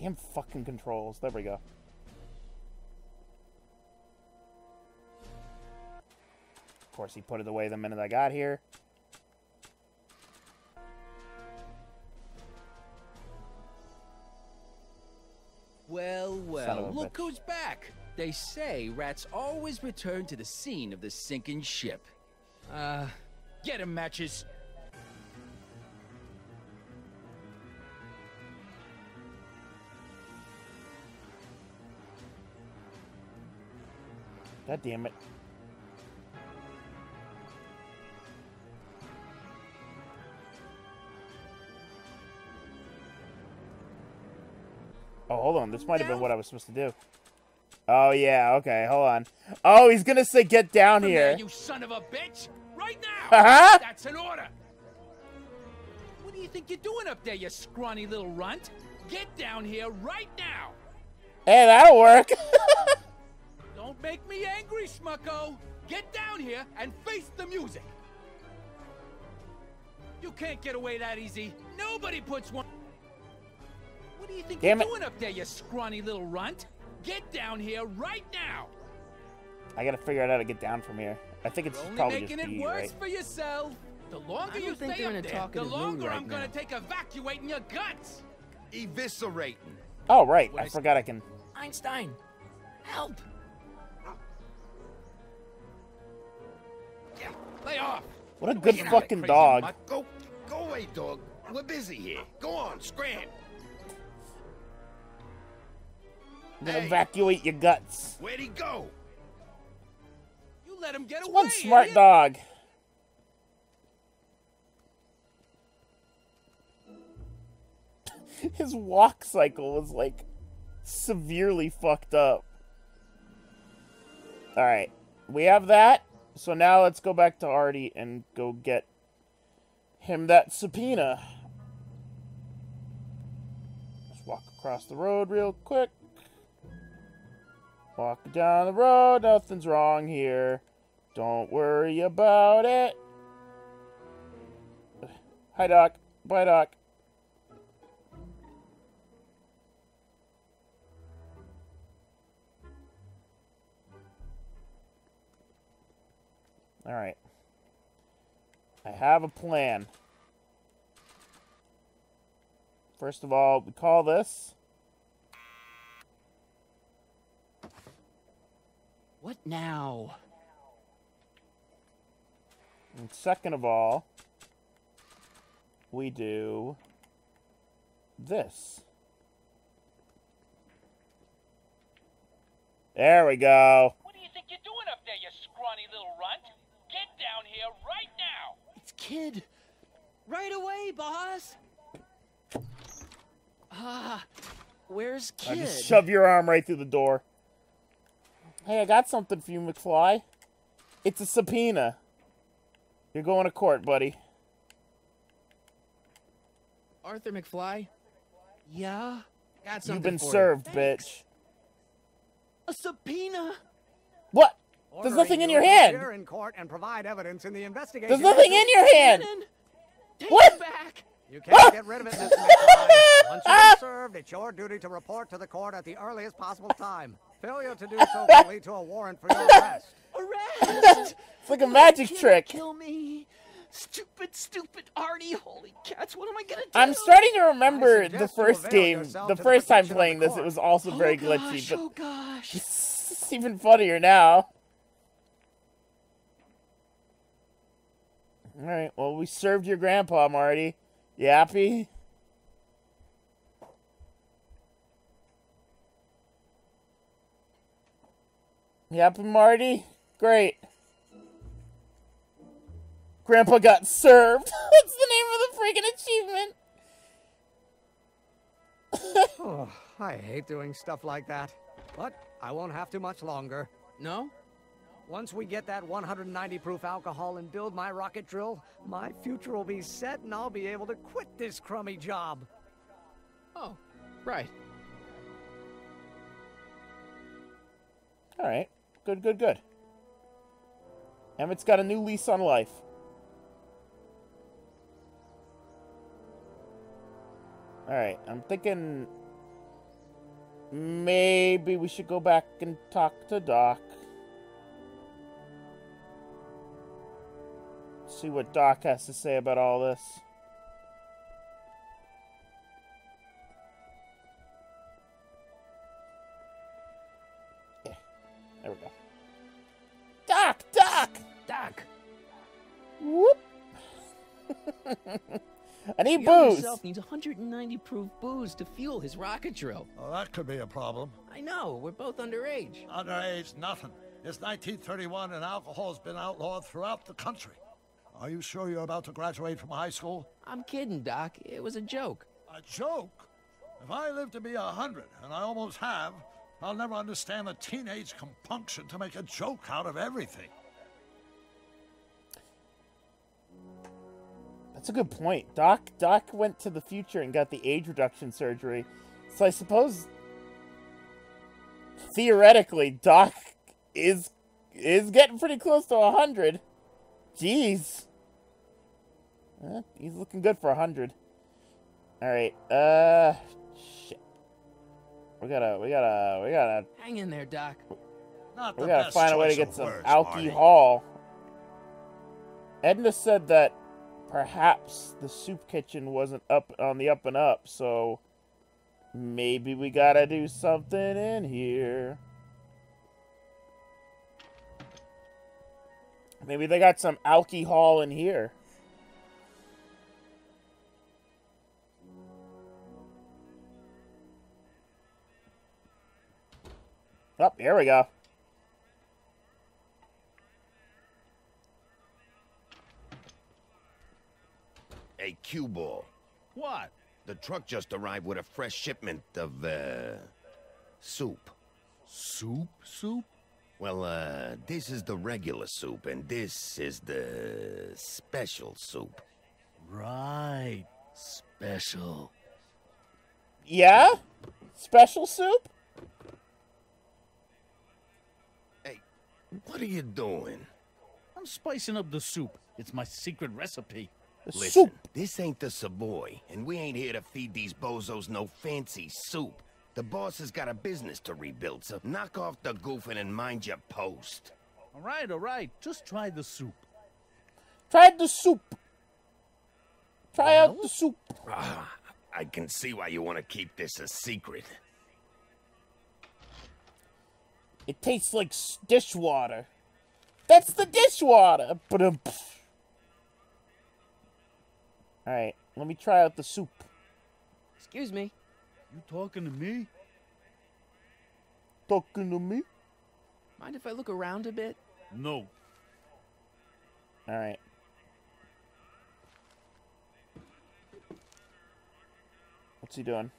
Damn fucking controls. There we go. Of course, he put it away the minute I got here. Well, Son well, of a look bitch. who's back. They say rats always return to the scene of the sinking ship. Get 'em, Matches. God damn it. Oh, hold on. This might have been what I was supposed to do. Oh, yeah. Okay, hold on. Oh, he's gonna say get down Come here. here, you son of a bitch! Right now! Uh-huh. That's an order! What do you think you're doing up there, you scrawny little runt? Get down here right now! Hey, that'll work. Don't make me angry, Smucko! Get down here and face the music! You can't get away that easy. Nobody puts one... What do you think Damn you're it. doing up there, you scrawny little runt? Get down here right now! I gotta figure out how to get down from here. I think it's You're only probably making just it B, worse right? for yourself. The longer I you don't think stay they're in up a there, the talkative mood longer right I'm gonna now. take evacuating your guts. Eviscerating. Oh, right. I forgot I can... Einstein, help! Yeah. Lay off. What a good Get out, fucking crazy dog. mutt. Go away, dog. We're busy here. Go on, scram. I'm gonna Hey. evacuate your guts. Where'd he go? You let him get It's away. one smart idiot. dog. His walk cycle was, like, severely fucked up. Alright. We have that. So now let's go back to Artie and go get him that subpoena. Just walk across the road real quick. Walk down the road. Nothing's wrong here. Don't worry about it. Hi, Doc. Bye, Doc. Alright. I have a plan. First of all, we call this. What now? And second of all, we do this. There we go. What do you think you're doing up there, you scrawny little runt? Get down here right now. It's Kid. Right away, boss. Where's I Kid? just shove your arm right through the door. Hey, I got something for you, McFly. It's a subpoena. You're going to court, buddy. Arthur McFly? Yeah? Got You've something been for you. served, Thanks. bitch. A subpoena? What? There's nothing in your hand. Appear in court and provide evidence in the investigation. There's nothing in your hand. Take What? it back. You can't get rid of it, Mr. McFly. Once you've been served, it's your duty to report to the court at the earliest possible time. Failure to do so can lead to a warrant for your arrest. Arrest! It's like a magic trick. Kill me. Stupid Artie. Holy cats, what am I gonna do? I'm starting to remember the suggest you first avail game, yourself the to the first time protection of playing the this, it court. was also very Oh glitchy, gosh, but oh gosh. it's even funnier now. Alright, well, we served your grandpa, Marty. You happy? You happy, Marty? Great. Grandpa got served. That's the name of the freaking achievement. Oh, I hate doing stuff like that. But I won't have to much longer. No? Once we get that 190 proof alcohol and build my rocket drill, my future will be set and I'll be able to quit this crummy job. Oh, right. Alright. Good. Emmett's got a new lease on life. Alright, I'm thinking maybe we should go back and talk to Doc. See what Doc has to say about all this. Yeah, there we go. Doc! Whoop! I need booze! Himself needs 190 proof booze to fuel his rocket drill. Well, that could be a problem. I know, we're both underage. Underage, nothing. It's 1931 and alcohol's been outlawed throughout the country. Are you sure you're about to graduate from high school? I'm kidding, Doc. It was a joke. A joke? If I live to be 100, and I almost have, I'll never understand the teenage compunction to make a joke out of everything. That's a good point. Doc went to the future and got the age reduction surgery. So I suppose theoretically Doc is getting pretty close to 100. Jeez. He's looking good for 100. Alright, shit. We gotta Hang in there, Doc. we gotta find a way to get some alcohol. Edna said that perhaps the soup kitchen wasn't up on the up and up, so maybe we gotta do something in here. Maybe they got some alcohol in here. Oh, here we go. Hey, Q-Ball. What? The truck just arrived with a fresh shipment of, soup. Soup? Well, this is the regular soup, and this is the special soup. Right. Special. Yeah? Special soup? Hey, what are you doing? I'm spicing up the soup. It's my secret recipe. Listen, this ain't the Savoy, and we ain't here to feed these bozos no fancy soup. The boss has got a business to rebuild, so knock off the goofing and mind your post. All right. Just try the soup. Try the soup. Try out the soup. I can see why you want to keep this a secret. It tastes like dishwater. That's the dishwater. Alright, let me try out the soup. Excuse me. You talking to me? Talking to me? Mind if I look around a bit? No. Alright. What's he doing?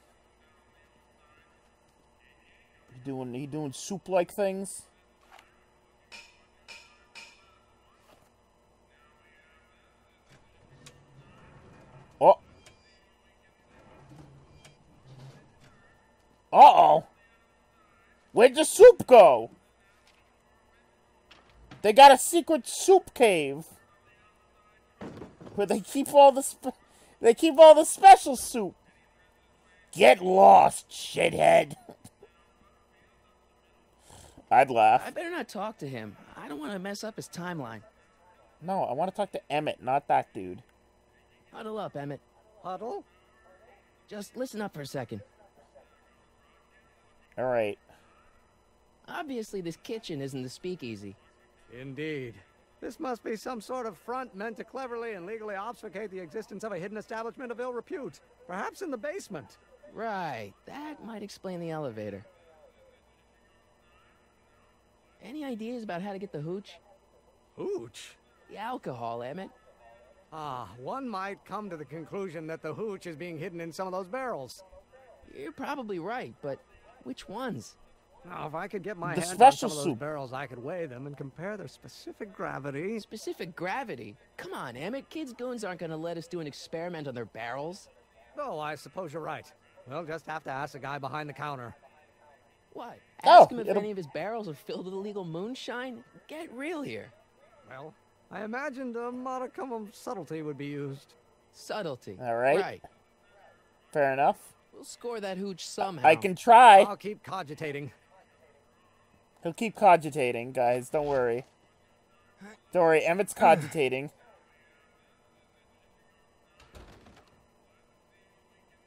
He doing soup-like things? Oh! Where'd the soup go? They got a secret soup cave where they keep all the special soup. Get lost, shithead. I'd laugh. I better not talk to him. I don't want to mess up his timeline. No, I want to talk to Emmett, not that dude. Huddle up, Emmett. Huddle? Just listen up for a second. All right. Obviously, this kitchen isn't the speakeasy. Indeed. This must be some sort of front meant to cleverly and legally obfuscate the existence of a hidden establishment of ill repute. Perhaps in the basement. Right. That might explain the elevator. Any ideas about how to get the hooch? Hooch? The alcohol, Emmett. One might come to the conclusion that the hooch is being hidden in some of those barrels. You're probably right, but which ones? Now, if I could get my The hand on special some of those soup. barrels, I could weigh them and compare their specific gravity. Specific gravity? Come on, Emmett. Kids' goons aren't gonna let us do an experiment on their barrels. Oh, I suppose you're right. We'll just have to ask the guy behind the counter. What? Oh, Ask him if it'll- any of his barrels are filled with illegal moonshine? Get real here. Well, I imagined a modicum of subtlety would be used. Subtlety. All right. Right. Fair enough. We'll score that hooch somehow. I can try. I'll keep cogitating. He'll keep cogitating, guys. Don't worry. Don't worry. Emmett's cogitating.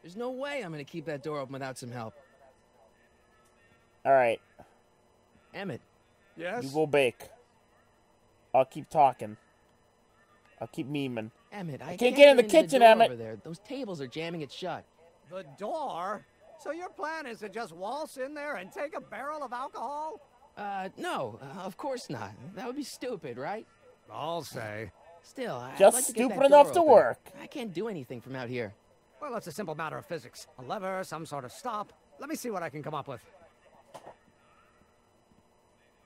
There's no way I'm gonna keep that door open without some help. All right. Emmett. Yes? You go bake. I'll keep talking. I'll keep memeing. Emmett, I can't get in the into kitchen, door Emmett. Over there. Those tables are jamming it shut. The door? So your plan is to just waltz in there and take a barrel of alcohol? No, of course not. That would be stupid, right? I'll say. Still, I'd Just like to get stupid that enough door to open. work. I can't do anything from out here. Well, it's a simple matter of physics. A lever, some sort of stop. Let me see what I can come up with.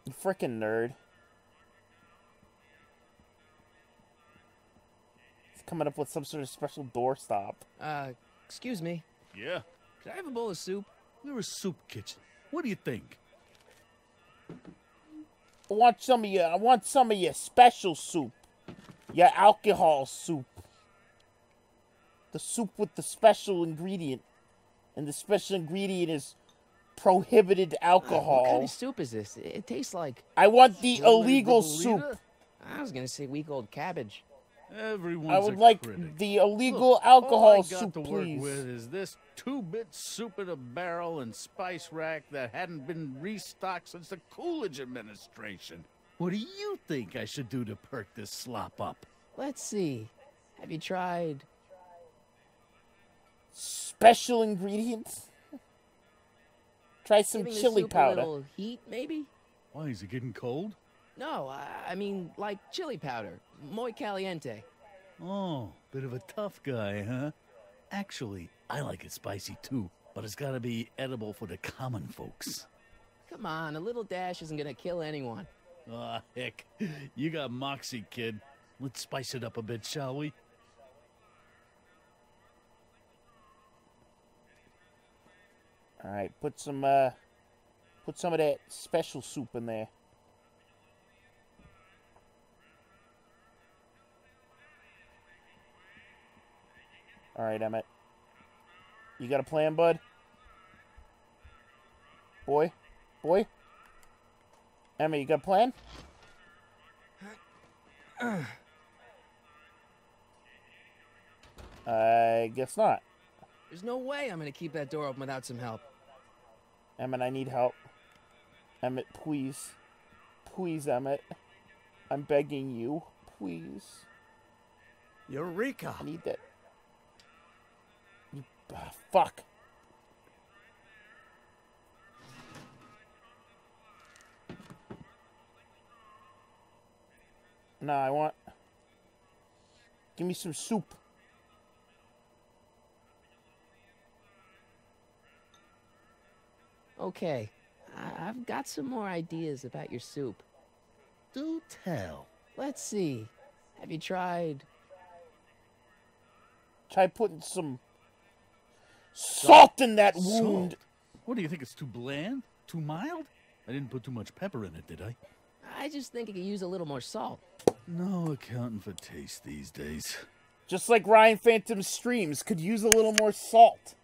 You frickin' nerd. He's coming up with some sort of special door stop. Excuse me. Yeah? Could I have a bowl of soup? We're a soup kitchen. What do you think? I want some of your special soup. Your alcohol soup. The soup with the special ingredient. And the special ingredient is prohibited alcohol. What kind of soup is this? It tastes like... I want the Homemade illegal Bubolita? soup. I was gonna say week-old cabbage. Everyone's I would a like critic. the illegal Look, alcohol all I got soup, to work please. with is this 2-bit soup in a barrel and spice rack that hadn't been restocked since the Coolidge administration. What do you think I should do to perk this slop up? Let's see. Have you tried... Special ingredients? Try some giving the chili soup powder. a little heat, maybe? Why, is it getting cold? No, I mean, like chili powder. Muy caliente. Oh, bit of a tough guy, huh? Actually, I like it spicy too, but it's gotta be edible for the common folks. Come on, a little dash isn't gonna kill anyone. Ah, heck. You got moxie, kid. Let's spice it up a bit, shall we? All right, put some of that special soup in there. All right, Emmett. You got a plan, bud? Boy? Emmett, you got a plan? I guess not. There's no way I'm gonna keep that door open without some help. Emmett, I need help. Emmett, please. Please, Emmett. I'm begging you. Please. Eureka! I need that. Fuck. No, I want... Give me some soup. Okay, I've got some more ideas about your soup. Do tell. Let's see. Have you tried... Try putting some salt in that wound. Salt? What do you think, it's too bland? Too mild? I didn't put too much pepper in it, did I? I just think it could use a little more salt. No accounting for taste these days. Just like Ryan Phantom's streams could use a little more salt.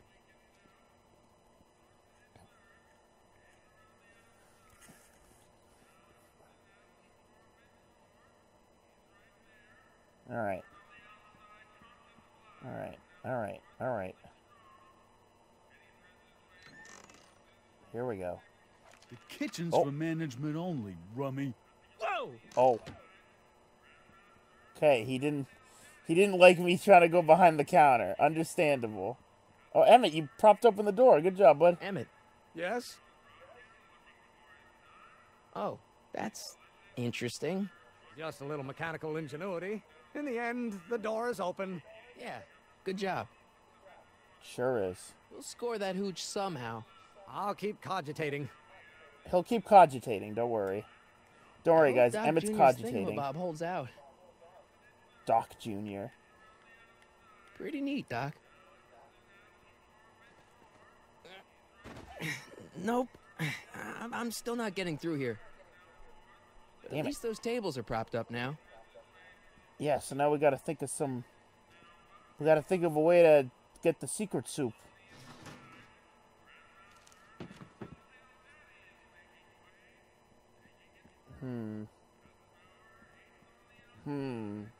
Alright. Alright. Here we go. The kitchen's for management only, rummy. Whoa! Oh. Okay, he didn't like me trying to go behind the counter. Understandable. Oh, Emmett, you propped open the door. Good job, bud. Emmett. Yes? Oh, that's interesting. Just a little mechanical ingenuity. In the end, the door is open. Yeah, good job. Sure is. We'll score that hooch somehow. I'll keep cogitating. He'll keep cogitating, don't worry. Don't worry, guys. Doc Emmett's Jr.'s cogitating. Bob holds out. Doc Jr. Pretty neat, Doc. Nope. I'm still not getting through here. But Damn at least those tables are propped up now. Yeah, so now we gotta think of some... We gotta think of a way to get the secret soup.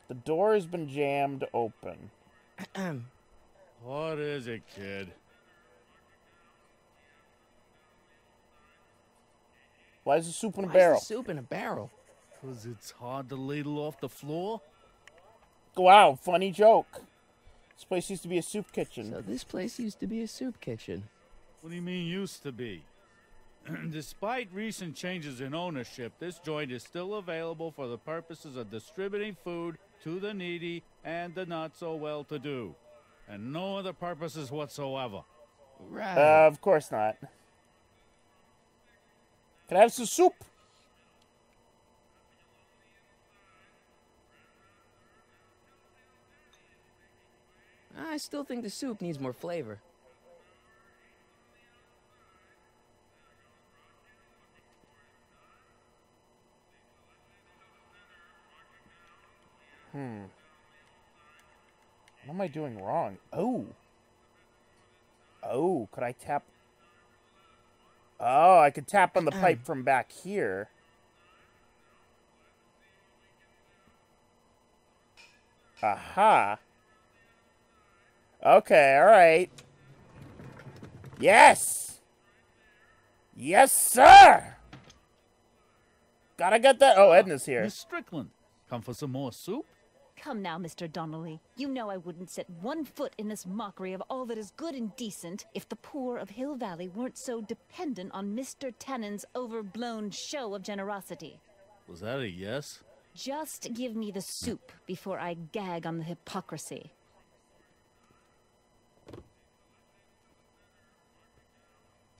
The door has been jammed open. What is it, kid? Why is the soup in a Why barrel? is the soup in a barrel? 'Cause it's hard to ladle off the floor? Wow, funny joke. This place used to be a soup kitchen. So this place used to be a soup kitchen. What do you mean used to be? Despite recent changes in ownership, this joint is still available for the purposes of distributing food to the needy and the not-so-well-to-do. And no other purposes whatsoever. Right. Of course not. Can I have some soup? I still think the soup needs more flavor. What am I doing wrong? Oh, could I tap? Oh, I could tap on the pipe from back here. Aha. Okay, alright. Yes! Yes, sir! Gotta get that. Oh, Edna's here. Miss Strickland, come for some more soup? Come now, Mr. Donnelly. You know I wouldn't set one foot in this mockery of all that is good and decent if the poor of Hill Valley weren't so dependent on Mr. Tannen's overblown show of generosity. Was that a yes? Just give me the soup before I gag on the hypocrisy.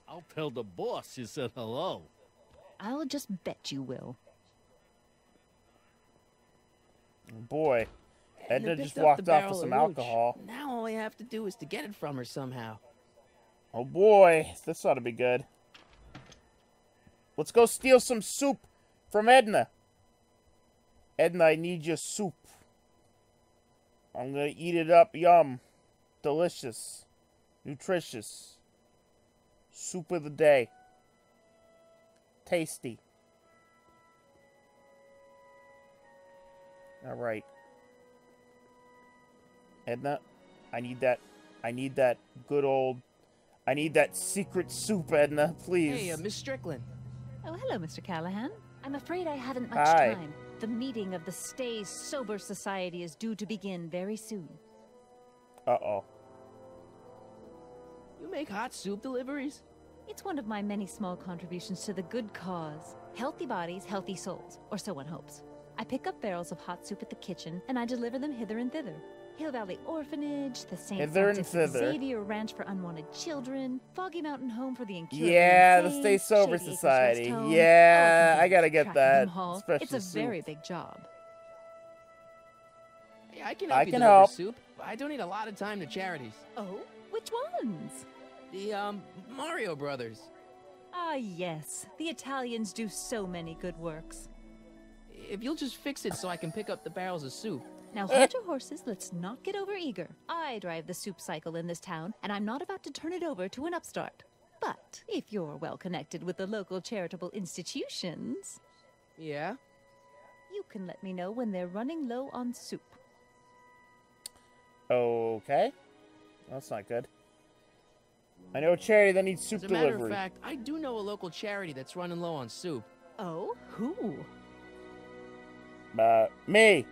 I'll tell the boss you said hello. I'll just bet you will. Boy, Edna Picked just up walked the off barrel with of some hooch. alcohol. Now all I have to do is to get it from her somehow. Oh boy, this ought to be good. Let's go steal some soup from Edna. Edna, I need your soup. I'm gonna eat it up. Yum. Delicious. Nutritious. Soup of the day. Tasty. Alright. Edna, I need that good old... I need that secret soup, Edna, please. Hey, Miss Strickland. Oh, hello, Mr. Callahan. I'm afraid I haven't much Hi. time. The meeting of the Stay Sober Society is due to begin very soon. Uh-oh. You make hot soup deliveries? It's one of my many small contributions to the good cause. Healthy bodies, healthy souls, or so one hopes. I pick up barrels of hot soup at the kitchen, and I deliver them hither and thither. Hill Valley Orphanage, the St. Hither and Francis thither. Xavier Ranch for Unwanted Children, Foggy Mountain Home for the Incurable Yeah, the Insane, Stay Sober Shady Acres Society. Rest Home, Yeah, all I gotta get Tracking Them that Hall. special It's a soup. very big job. Hey, I can help you can deliver help. soup. I donate a lot of time to charities. Oh, which ones? The, Mario Brothers. Ah, yes. The Italians do so many good works. If you'll just fix it so I can pick up the barrels of soup. Now hold your horses, let's not get over-eager. I drive the soup cycle in this town, and I'm not about to turn it over to an upstart. But if you're well connected with the local charitable institutions... Yeah? You can let me know when they're running low on soup. Okay. That's not good. I know a charity that needs soup As a matter delivery. of fact, I do know a local charity that's running low on soup. Oh? Who? Me.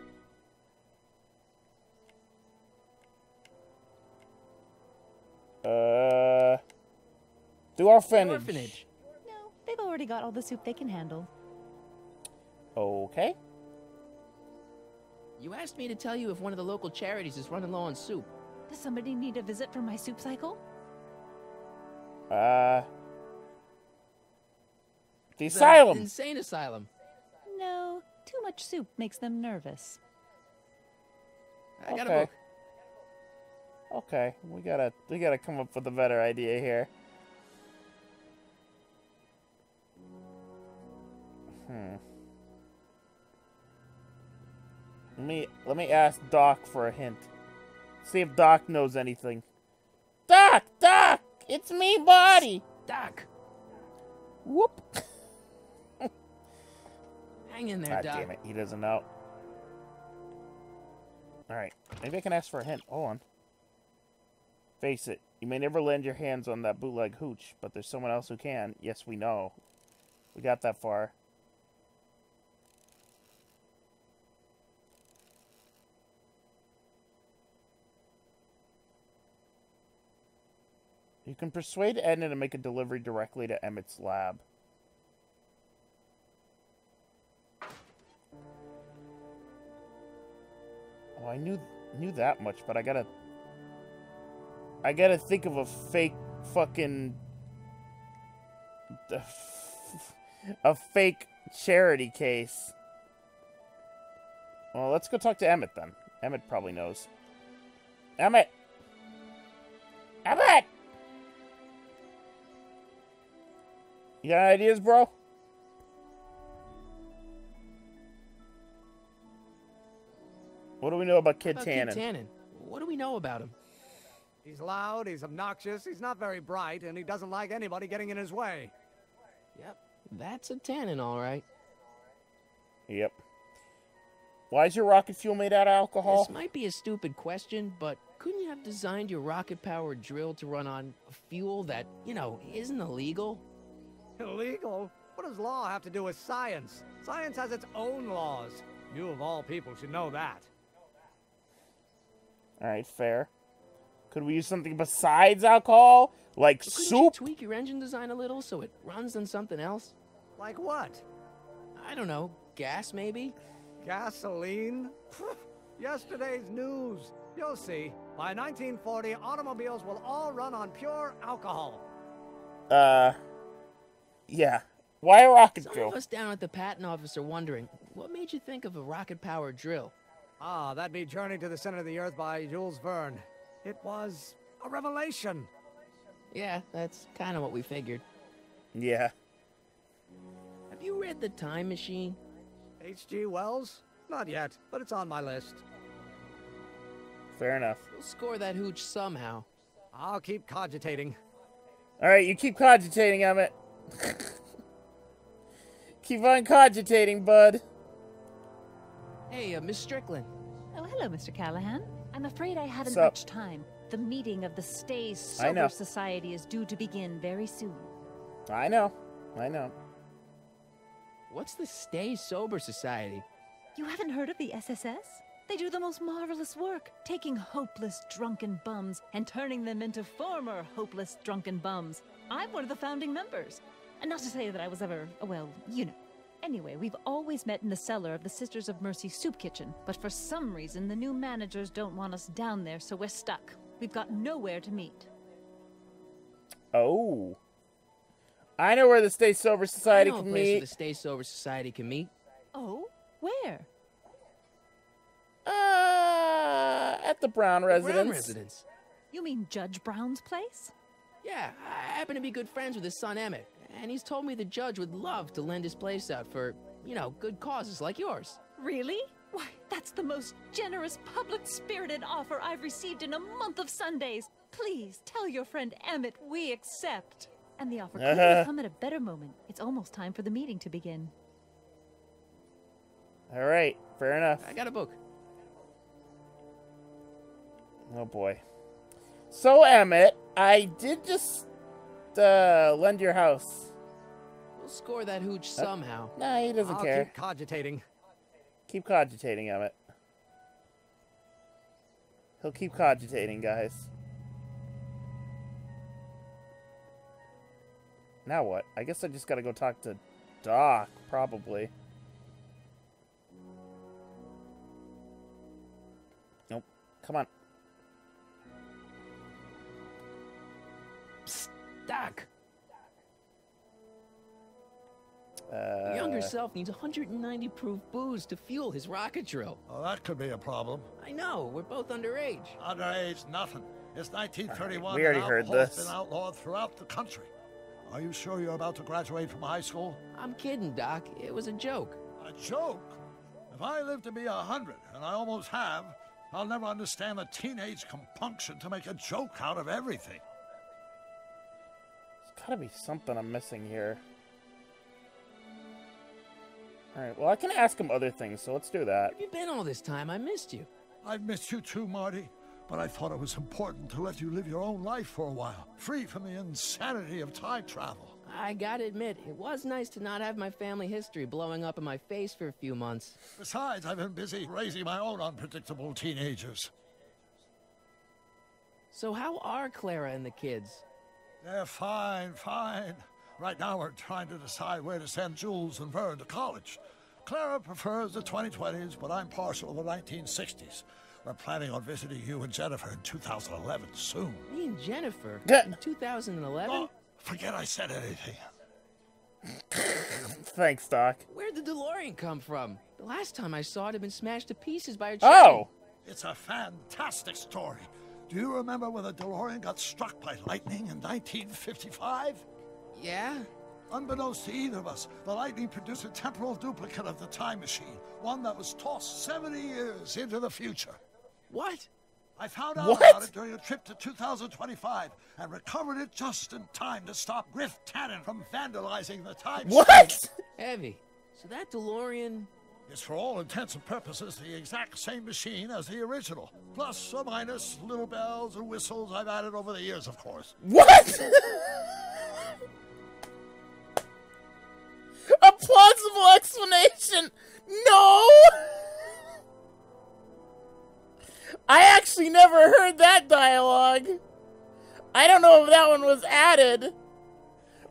The orphanage. No, they've already got all the soup they can handle. Okay. You asked me to tell you if one of the local charities is running low on soup. Does somebody need a visit from my soup cycle? The asylum. Insane asylum. No, too much soup makes them nervous. I got a book. Okay, we gotta come up with a better idea here. Let me ask Doc for a hint. See if Doc knows anything. Doc! It's me, Buddy! Doc! Whoop! Hang in there, God Doc. damn it, he doesn't know. Alright, maybe I can ask for a hint. Hold on. Face it, you may never lend your hands on that bootleg hooch, but there's someone else who can. Yes, we know. We got that far. You can persuade Edna to make a delivery directly to Emmett's lab. Oh, I knew that much, but I gotta think of a fake fucking... a fake charity case. Well, let's go talk to Emmett then. Emmett probably knows. Emmett! Emmett! You got any ideas, bro? What do we know about Kid Tannen? Kid Tannen? What do we know about him? He's loud, he's obnoxious, he's not very bright, and he doesn't like anybody getting in his way. Yep, that's a Tannen, all right. Yep. Why is your rocket fuel made out of alcohol? This might be a stupid question, but couldn't you have designed your rocket-powered drill to run on fuel that, you know, isn't illegal? Illegal? What does law have to do with science? Science has its own laws. You, of all people, should know that. Alright, fair. Could we use something besides alcohol? Like Couldn't soup? you tweak your engine design a little so it runs on something else? Like what? I don't know. Gas, maybe? Gasoline? Yesterday's news. You'll see. By 1940, automobiles will all run on pure alcohol. Yeah. Why a rocket drill? Some of us down at the patent office are wondering, what made you think of a rocket-powered drill? Ah, that'd be Journey to the Center of the Earth by Jules Verne. It was a revelation. Yeah, that's kind of what we figured. Yeah. Have you read The Time Machine? H.G. Wells? Not yet, but it's on my list. Fair enough. We'll score that hooch somehow. I'll keep cogitating. Alright, you keep cogitating, Emmett. Keep on cogitating, bud. Hey, Miss Strickland. Oh, hello, Mr. Callahan. I'm afraid I haven't Sup? much time. The meeting of the Stay I know. Sober Society is due to begin very soon. I know. What's the Stay Sober Society? You haven't heard of the SSS? They do the most marvelous work, taking hopeless drunken bums and turning them into former hopeless drunken bums. I'm one of the founding members. And not to say that I was ever, well, you know. Anyway, we've always met in the cellar of the Sisters of Mercy soup kitchen, but for some reason the new managers don't want us down there, so we're stuck. We've got nowhere to meet. Oh. I know where the Stay Sober Society I know can a place where meet. the Stay Sober Society can meet. Oh? Where? At the Brown residence. Brown residence. You mean Judge Brown's place? Yeah, I happen to be good friends with his son Emmett. And he's told me the judge would love to lend his place out for, you know, good causes like yours. Really? Why, that's the most generous, public-spirited offer I've received in a month of Sundays. Please tell your friend Emmett we accept. And the offer couldn't have come at a better moment. It's almost time for the meeting to begin. All right, fair enough. I got a book. Oh boy. So Emmett, I did just lend your house. We'll score that hooch somehow. Nah, he doesn't I'll care. keep cogitating. Keep cogitating, Emmett. He'll keep cogitating, guys. Now what? I guess I just gotta go talk to Doc, probably. Nope. Come on. Psst, Doc. Your younger self needs 190 proof booze to fuel his rocket drill. Oh, that could be a problem. I know, we're both underage. Underage, nothing. It's 1931. We already and heard alcohol's this. been outlawed throughout the country. Are you sure you're about to graduate from high school? I'm kidding, Doc. It was a joke. A joke? If I live to be 100, and I almost have, I'll never understand the teenage compunction to make a joke out of everything. There's gotta be something I'm missing here. Alright, well I can ask him other things, so let's do that. Where have you been all this time? I missed you. I've missed you too, Marty. But I thought it was important to let you live your own life for a while, free from the insanity of time travel. I gotta admit, it was nice to not have my family history blowing up in my face for a few months. Besides, I've been busy raising my own unpredictable teenagers. So how are Clara and the kids? They're fine, fine. Right now we're trying to decide where to send Jules and Vern to college. Clara prefers the 2020s, but I'm partial to the 1960s. We're planning on visiting you and Jennifer in 2011 soon. Me and Jennifer? In 2011? Oh, forget I said anything. Thanks, Doc. Where'd the DeLorean come from? The last time I saw it had been smashed to pieces by a train. Oh! It's a fantastic story. Do you remember when the DeLorean got struck by lightning in 1955? Yeah? Unbeknownst to either of us, the lightning produced a temporal duplicate of the time machine, one that was tossed 70 years into the future. What? I found out about it during a trip to 2025 and recovered it just in time to stop Griff Tannen from vandalizing the time machine. What? Heavy. So that DeLorean... is for all intents and purposes the exact same machine as the original. Plus or minus little bells and whistles I've added over the years, of course. What? A plausible explanation! No! I actually never heard that dialogue. I don't know if that one was added.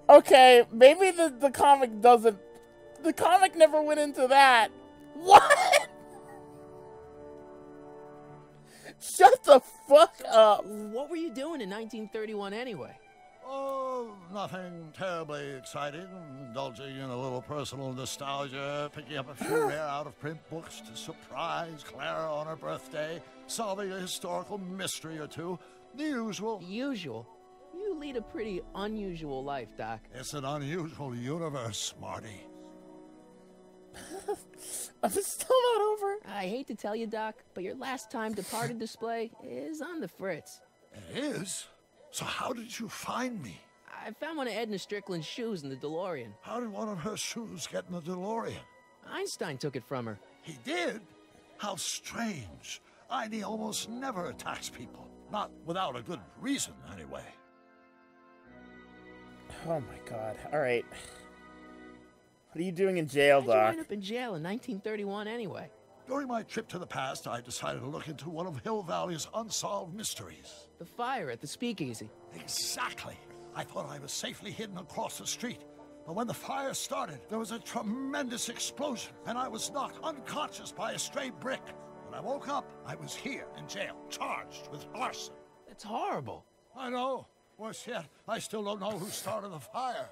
Okay, maybe the comic doesn't... The comic never went into that. What? Shut the fuck up. What were you doing in 1931 anyway? Oh, nothing terribly exciting. Indulging in a little personal nostalgia, picking up a few rare out-of-print books to surprise Clara on her birthday, solving a historical mystery or two. The usual. The usual? You lead a pretty unusual life, Doc. It's an unusual universe, Marty. I'm still not over. I hate to tell you, Doc, but your last time departed display is on the fritz. It is? So how did you find me? I found one of Edna Strickland's shoes in the DeLorean. How did one of her shoes get in the DeLorean? Einstein took it from her. He did? How strange. Einie almost never attacks people. Not without a good reason, anyway. Oh my god. Alright. What are you doing in jail, How'd you Doc? wind up in jail in 1931 anyway? During my trip to the past, I decided to look into one of Hill Valley's unsolved mysteries. The fire at the speakeasy. Exactly. I thought I was safely hidden across the street. But when the fire started, there was a tremendous explosion, and I was knocked unconscious by a stray brick. When I woke up, I was here in jail, charged with arson. That's horrible. I know. Worse yet, I still don't know who started the fire.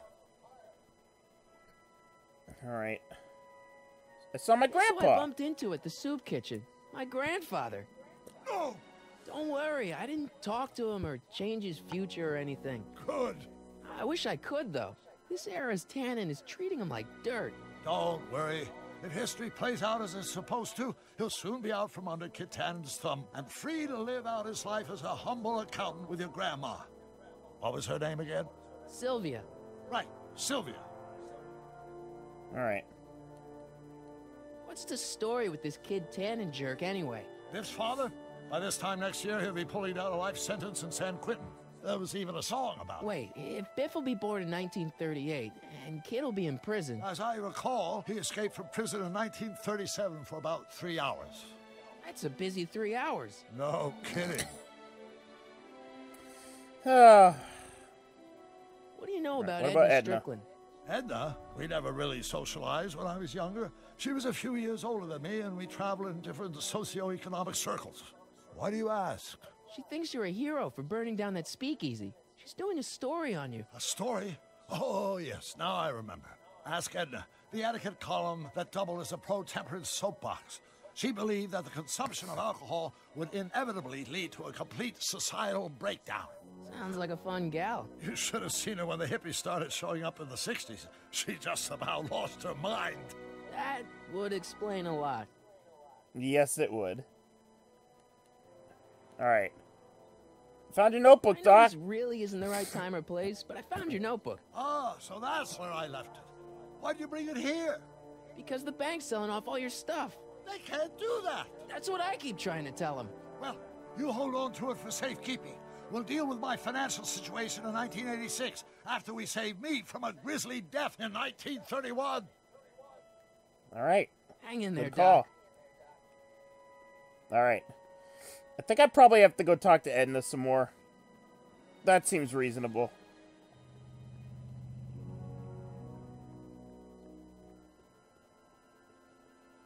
Alright. I saw my That's who I grandpa. bumped into at the soup kitchen. My grandfather. No! Don't worry, I didn't talk to him or change his future or anything. Good. I wish I could, though. This era's tannin is treating him like dirt. Don't worry. If history plays out as it's supposed to, he'll soon be out from under Kit Tannen's thumb and free to live out his life as a humble accountant with your grandma. What was her name again? Sylvia. Right, Sylvia. All right. What's the story with this Kid Tannen jerk anyway? Biff's father? By this time next year, he'll be pulling down a life sentence in San Quentin. There was even a song about it. Wait, if Biff will be born in 1938, and Kid will be in prison... As I recall, he escaped from prison in 1937 for about 3 hours. That's a busy 3 hours. No kidding. What do you know about What about Edna Edna? Strickland? Edna? We never really socialized when I was younger. She was a few years older than me, and we traveled in different socioeconomic circles. Why do you ask? She thinks you're a hero for burning down that speakeasy. She's doing a story on you. A story? Oh, yes, now I remember. Ask Edna, the etiquette column that doubled as a pro-temperance soapbox. She believed that the consumption of alcohol would inevitably lead to a complete societal breakdown. Sounds like a fun gal. You should have seen her when the hippies started showing up in the 60s. She just about lost her mind. That would explain a lot. Yes, it would. All right. Found your notebook, I know Doc. this really isn't the right time or place, but I found your notebook. Ah, so that's where I left it. Why'd you bring it here? Because the bank's selling off all your stuff. They can't do that. That's what I keep trying to tell them. Well, you hold on to it for safekeeping. We'll deal with my financial situation in 1986 after we save me from a grisly death in 1931. All right. Hang in there, Good call. Doc. All right. I think I probably have to go talk to Edna some more. That seems reasonable.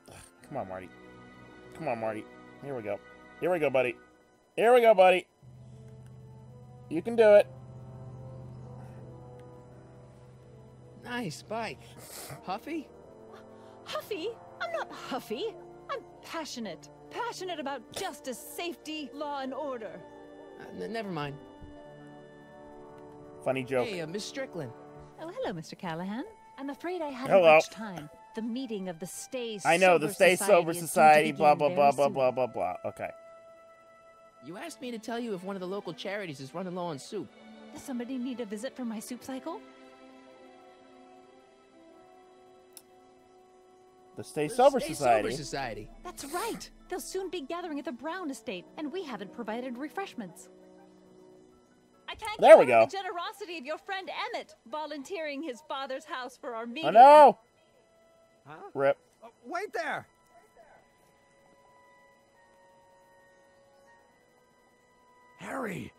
Ugh, come on, Marty. Come on, Marty. Here we go. Here we go, buddy. Here we go, buddy. You can do it. Nice bike. Huffy? Huffy? I'm not huffy. I'm passionate. Passionate about justice, safety, law, and order. Never mind. Funny joke. Hey, Miss Strickland. Oh, hello, Mr. Callahan. I'm afraid I haven't Hello. much time. The meeting of the Stay Sober I know, the Stay Sober is due to Society, begin blah, blah, very blah, blah, soon. blah, blah, blah. Okay. You asked me to tell you if one of the local charities is running low on soup. Does somebody need a visit for my soup cycle? The Stay Sober Stay Society. Sober Society. That's right. They'll soon be gathering at the Brown estate, and we haven't provided refreshments. I can't There we get over go. the generosity of your friend Emmett volunteering his father's house for our meeting. Oh, no. Huh? Rip. Wait there! Harry!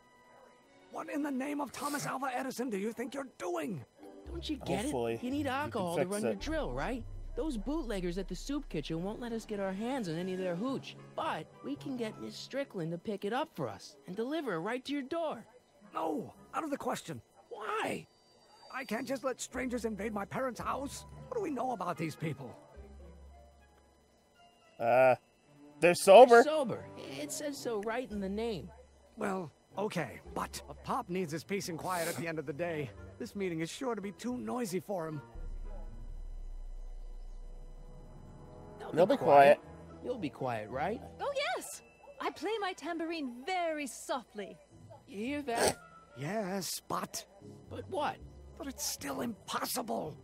What in the name of Thomas Alva Edison do you think you're doing? Don't you get Hopefully, it? You need you can alcohol to fix run it. your drill, right? Those bootleggers at the soup kitchen won't let us get our hands on any of their hooch. But we can get Miss Strickland to pick it up for us and deliver it right to your door. No, out of the question. Why? I can't just let strangers invade my parents' house. What do we know about these people? They're sober. They're sober. It says so right in the name. Well, okay, but Pop needs his peace and quiet at the end of the day. This meeting is sure to be too noisy for him. They'll be quiet. You'll be quiet, right? Oh, yes! I play my tambourine very softly. You hear that? Yes, but But what? But it's still impossible.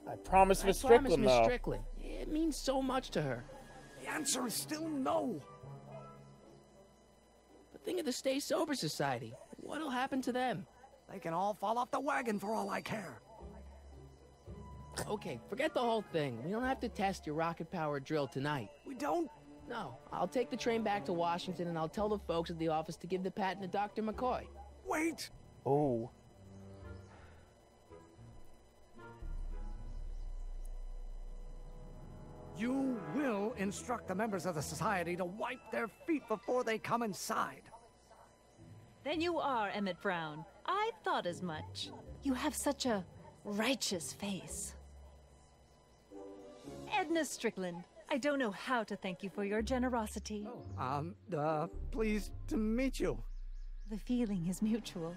I promised I Miss promised Strickland, Miss though. Strickland. It means so much to her. The answer is still no. But think of the Stay Sober Society. What'll happen to them? They can all fall off the wagon for all I care. Okay, forget the whole thing. We don't have to test your rocket-powered drill tonight. We don't? No. I'll take the train back to Washington and I'll tell the folks at the office to give the patent to Dr. McCoy. Wait! Oh. You will instruct the members of the society to wipe their feet before they come inside. Then you are Emmett Brown. I thought as much. You have such a righteous face. Edna Strickland, I don't know how to thank you for your generosity. Pleased to meet you. The feeling is mutual.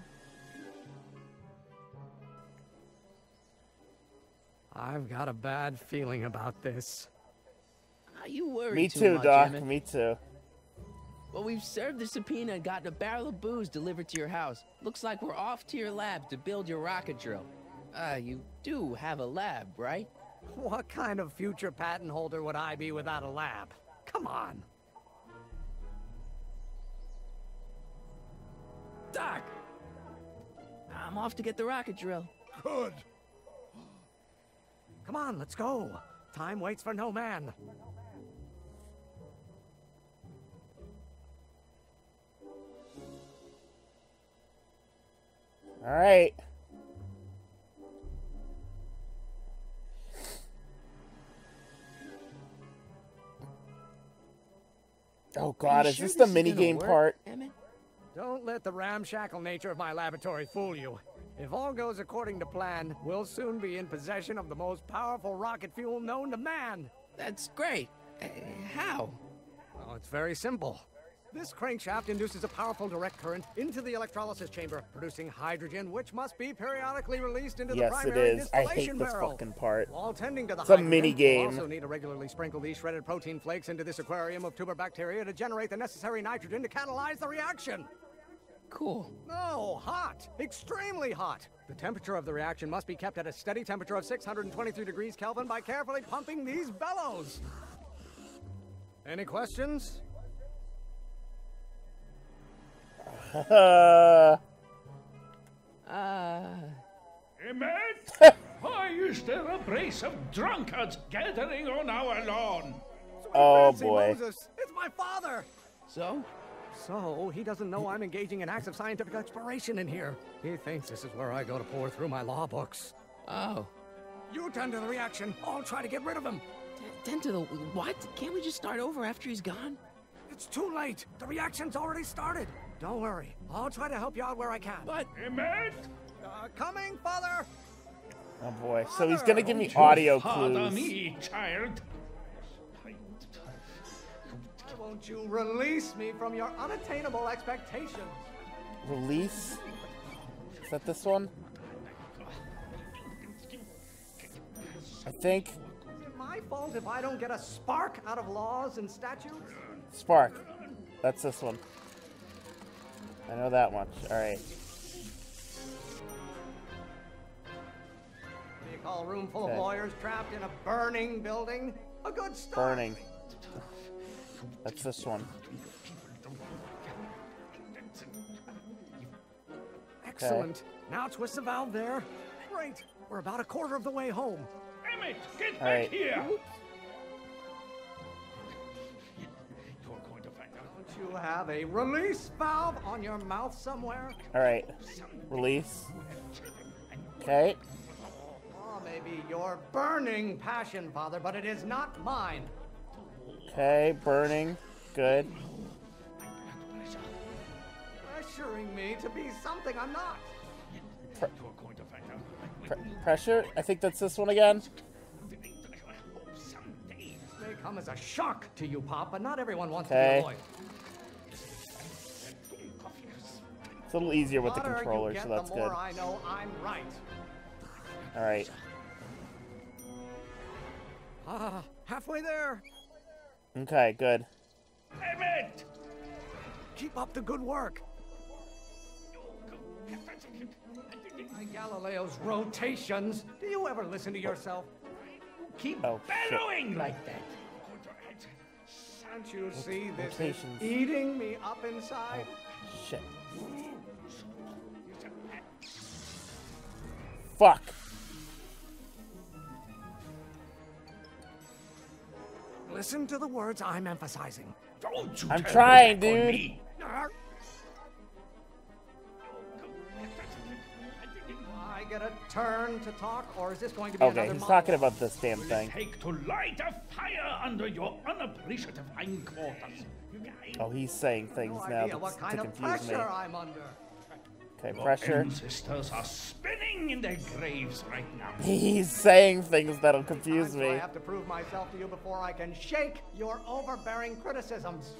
I've got a bad feeling about this. You worry Me too too, much, Doc. Emmett. Me too. Well, we've served the subpoena and gotten a barrel of booze delivered to your house. Looks like we're off to your lab to build your rocket drill. You do have a lab, right? What kind of future patent holder would I be without a lab? Come on. Doc! I'm off to get the rocket drill. Good. Come on, let's go. Time waits for no man. All right. Oh God, is this the minigame part? Don't let the ramshackle nature of my laboratory fool you. If all goes according to plan, we'll soon be in possession of the most powerful rocket fuel known to man. That's great. How? Oh, it's very simple. This crankshaft induces a powerful direct current into the electrolysis chamber, producing hydrogen, which must be periodically released into the primary Yes, it is. I hate distillation this barrel. fucking part. While tending to the It's a hydrogen, minigame. we'll also need to regularly sprinkle these shredded protein flakes into this aquarium of tuber bacteria to generate the necessary nitrogen to catalyze the reaction. Cool. No, hot. Extremely hot. The temperature of the reaction must be kept at a steady temperature of 623 degrees Kelvin by carefully pumping these bellows. Any questions? Emmett? Why is there a brace of drunkards gathering on our lawn? Oh Fancy boy. Moses. It's my father. So? So, he doesn't know I'm engaging in acts of scientific exploration in here. He thinks this is where I go to pour through my law books. Oh. You tend to the reaction. I'll try to get rid of him. Tend to the what? Can't we just start over after he's gone? It's too late. The reaction's already started. Don't worry. I'll try to help you out where I can. But Emmett? Coming, father. Oh boy. So he's gonna give me audio Pardon clues. me, child. Won't you release me from your unattainable expectations? Release? Is that this one? I think. Is it my fault if I don't get a spark out of laws and statutes? Spark. That's this one. I know that much. Alright. What do you call a room full of lawyers trapped in a burning building? A good start. Burning. That's this one. Excellent. Now twist the valve there. Great. We're about a quarter of the way home. Emmett, get All back right. here! Don't you have a release valve on your mouth somewhere? Alright. Release. Okay. Oh, maybe your burning passion, father, but it is not mine. Okay, burning. Good. Pressuring me to be something I'm not. Pressure? I think that's this one again. This may come as a shock to you, Pop, but not everyone wants to Okay. be a lawyer. It's a little easier with the Hotter you controller, get, so that's the good. more I know I'm right. Alright. Halfway there. Okay, good. Emmett! Keep up the good work. My Galileo's rotations. Do you ever listen to yourself? Keep Oh, shit. bellowing like that. Can't you see this is Rotations. eating me up inside? Shit. Fuck. Listen to the words I'm emphasizing. Don't you I'm turn trying, your back on dude. me. I get a turn to talk, or is this going to be Okay, another he's monologue? talking about this damn Will it thing. take to light a fire under your unappreciative hindquarters? You guys. Oh, he's saying things No now idea what kind to of confuse me. pressure I'm under. Okay, Your pressure. ancestors are spinning in their graves right now. He's saying things that'll confuse I me. have to prove myself to you before I can shake your overbearing criticisms.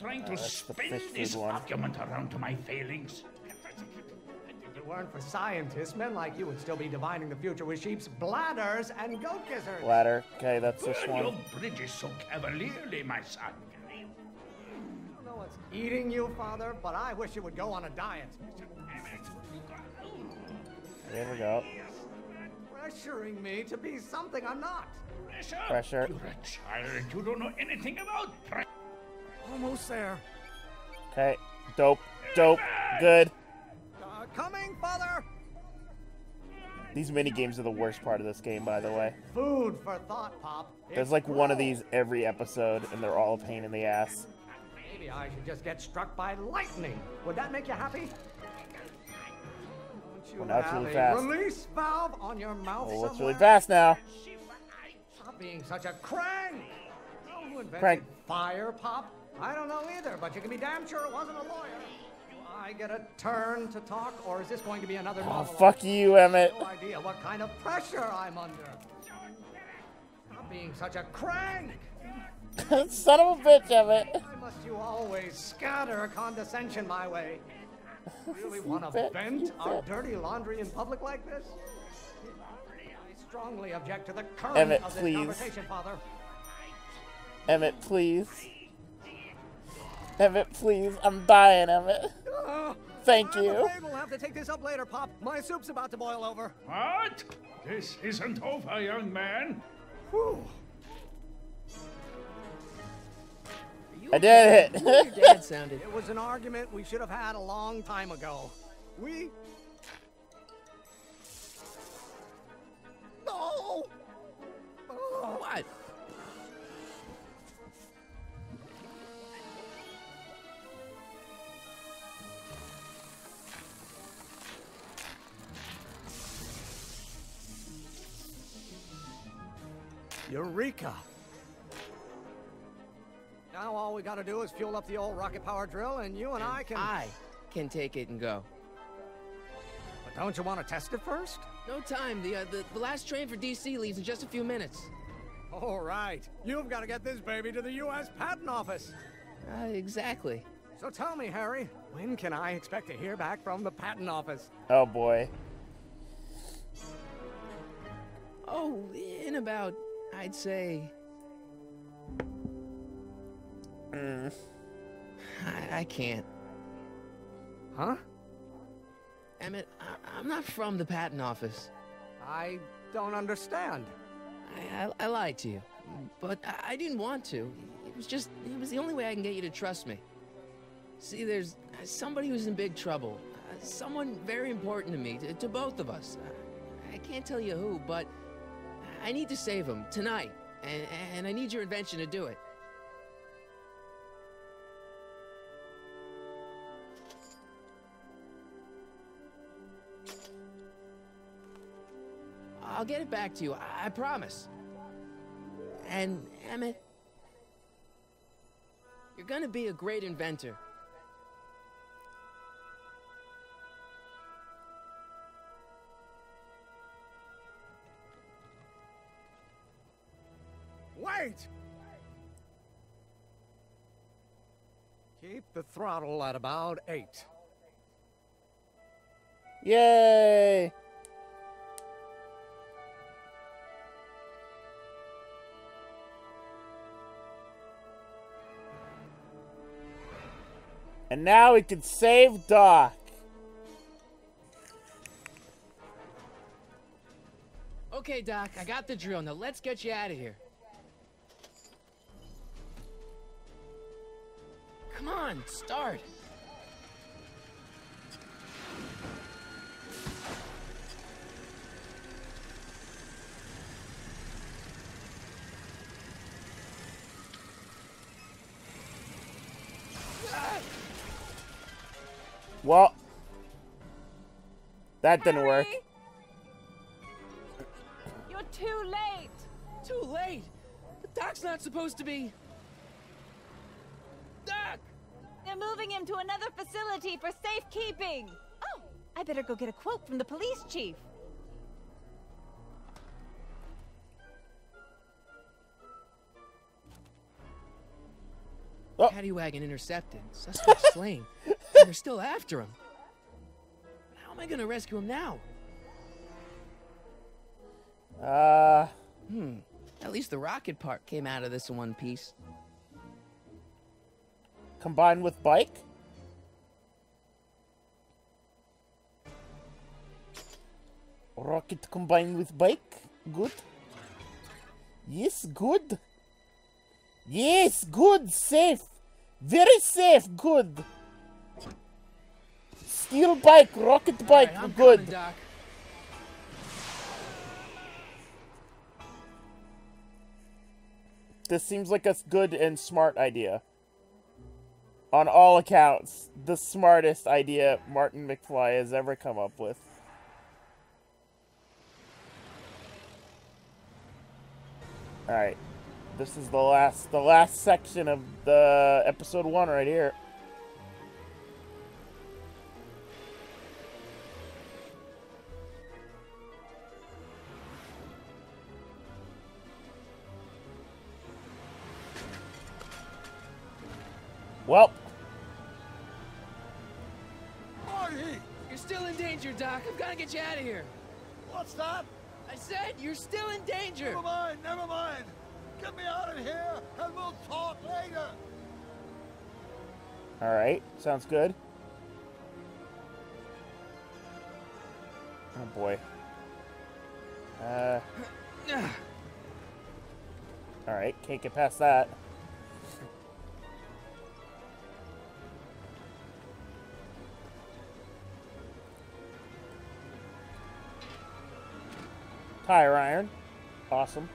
Trying to That's the spin fish this food one. argument around to my failings. If it weren't for scientists, men like you would still be divining the future with sheep's bladders and goat gizzards. Ladder. Okay, that's this Burn your one. bridges so cavalierly, my son. I don't know what's eating you, Father, but I wish you would go on a diet. There we go. Pressuring me to be something I'm not. Pressure. You're a child. You don't know anything about pressure. Almost there. Okay. Dope. Dope. Good. Coming, Father! These mini games are the worst part of this game, by the way. Food for thought, Pop. There's like one of these every episode, and they're all a pain in the ass. Maybe I should just get struck by lightning. Would that make you happy? Don't you Well, now it's have really a fast. release valve on your mouth Oh, it's somewhere? really fast now. Stop being such a crank. Who invented Crank. fire, Pop? I don't know either, but you can be damn sure it wasn't a lawyer. Do I get a turn to talk, or is this going to be another Oh, monologue? fuck you, Emmett. No idea what kind of pressure I'm under. Stop being such a crank. Son of a bitch, Emmett. Why must you always scatter condescension my way? Really want to bet, vent you our bet. dirty laundry in public like this? I strongly object to the current Emmett, of this please. conversation, Father. Emmett, please. Emmett, please. I'm dying, Emmett. Thank I'm you. afraid we'll have to take this up later, Pop. My soup's about to boil over. What? This isn't over, young man. Whew. I did it. Your dad sounded. It was an argument we should have had a long time ago. We... No! Oh. What? Eureka! Now all we gotta do is fuel up the old rocket power drill, and you and I can take it and go. But don't you want to test it first? No time. The last train for DC leaves in just a few minutes. All right. You've got to get this baby to the U.S. Patent Office. Exactly. So tell me, Harry, when can I expect to hear back from the Patent Office? Oh, boy. Oh, in about, I'd say... I can't. Huh? Emmett, I'm not from the patent office. I don't understand. I lied to you, but I didn't want to. It was the only way I can get you to trust me. See, there's somebody who's in big trouble. Someone very important to me, to both of us. I can't tell you who, but I need to save him tonight, and I need your invention to do it. I'll get it back to you, I promise. And, Emmett, you're gonna be a great inventor. Wait! Keep the throttle at about 8. Yay! And now we can save Doc. Okay, Doc, I got the drill. Now let's get you out of here. Come on, start. Well, that didn't work. You're too late. Too late? The Doc's not supposed to be... Doc! They're moving him to another facility for safekeeping. Oh, I better go get a quote from the police chief. Oh. Paddy wagon intercepted. Suspect slain. And they're still after him. How am I gonna rescue him now? At least the rocket part came out of this in one piece. Combined with bike? Rocket combined with bike? Good. Yes, good. Yes, good, safe. Very safe, good. Steel bike, rocket bike, All right, I'm good. coming, Doc. This seems like a good and smart idea. On all accounts, the smartest idea Martin McFly has ever come up with. Alright. This is the last section of the episode 1 right here. Well. Marty! You're still in danger, Doc. I've got to get you out of here. What's that? I said you're still in danger. Never mind, never mind. Get me out of here, and we'll talk later. Alright, sounds good. Oh boy. Alright, can't get past that. Tire iron. Awesome.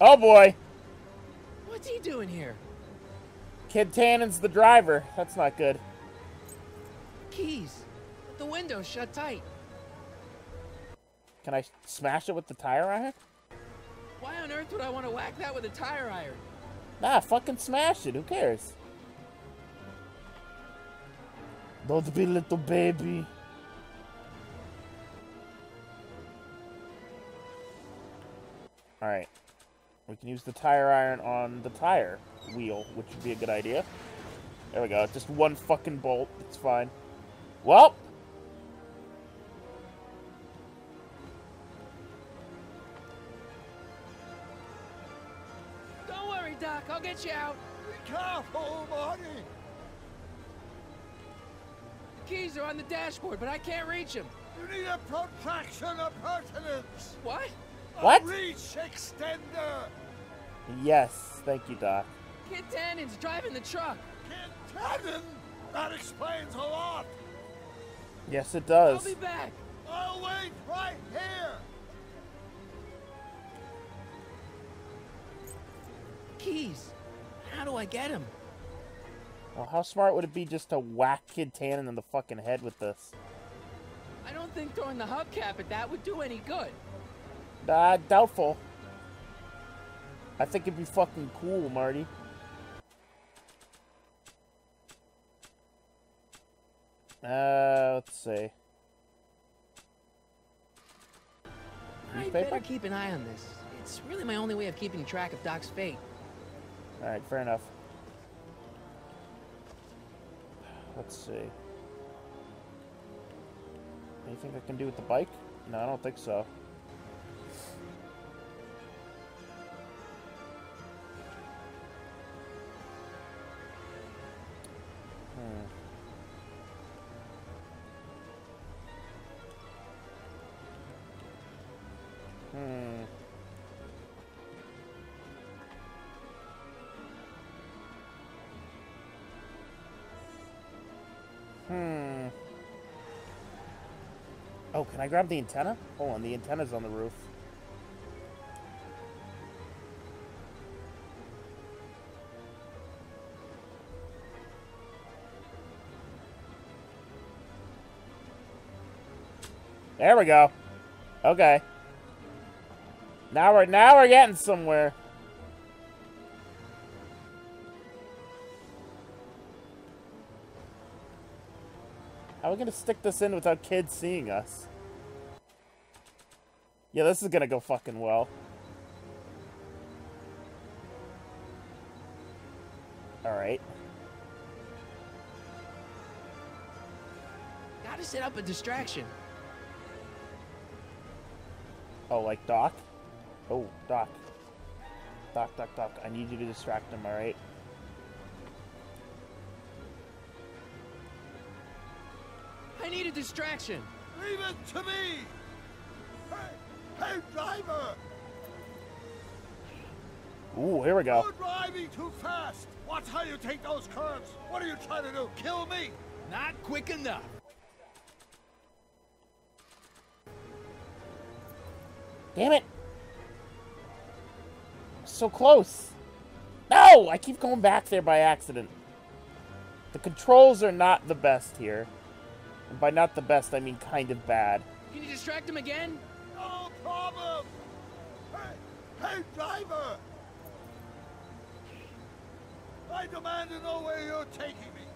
Oh boy! What's he doing here? Kid Tannen's the driver. That's not good. Keys. The window's shut tight. Can I smash it with the tire iron? Why on earth would I want to whack that with a tire iron? Nah, fucking smash it. Who cares? Don't be little baby. Alright. We can use the tire iron on the tire wheel, which would be a good idea. There we go. Just one fucking bolt. It's fine. Well. Don't worry, Doc. I'll get you out. Be careful, Marty. The keys are on the dashboard, but I can't reach them. You need a protraction appurtenance. What? What? A reach extender. Yes. Thank you, Doc. Kid Tannen's driving the truck. Kid Tannen? That explains a lot. Yes, it does. I'll be back. I'll wait right here. Keys. How do I get him? Well, how smart would it be just to whack Kid Tannen in the fucking head with this? I don't think throwing the hubcap at that would do any good. Doubtful. I think it'd be fucking cool, Marty. Let's see. I better keep an eye on this. It's really my only way of keeping track of Doc's fate. Alright, fair enough. Let's see. Anything I can do with the bike? No, I don't think so. Oh, can I grab the antenna? Hold on, the antenna's on the roof. There we go. Okay. Now we're getting somewhere. How are we gonna stick this in without kids seeing us? Yeah, this is gonna go fucking well. Alright. Gotta set up a distraction. Oh, like Doc? Oh, Doc. Doc. I need you to distract him, alright? I need a distraction. Leave it to me! Hey, driver! Ooh, here we go. You're driving too fast! Watch how you take those curves! What are you trying to do? Kill me? Not quick enough. Damn it! So close! No! I keep going back there by accident. The controls are not the best here. And by not the best, I mean kind of bad. Can you distract him again? No problem! Hey, driver! I demand to know where you're taking me.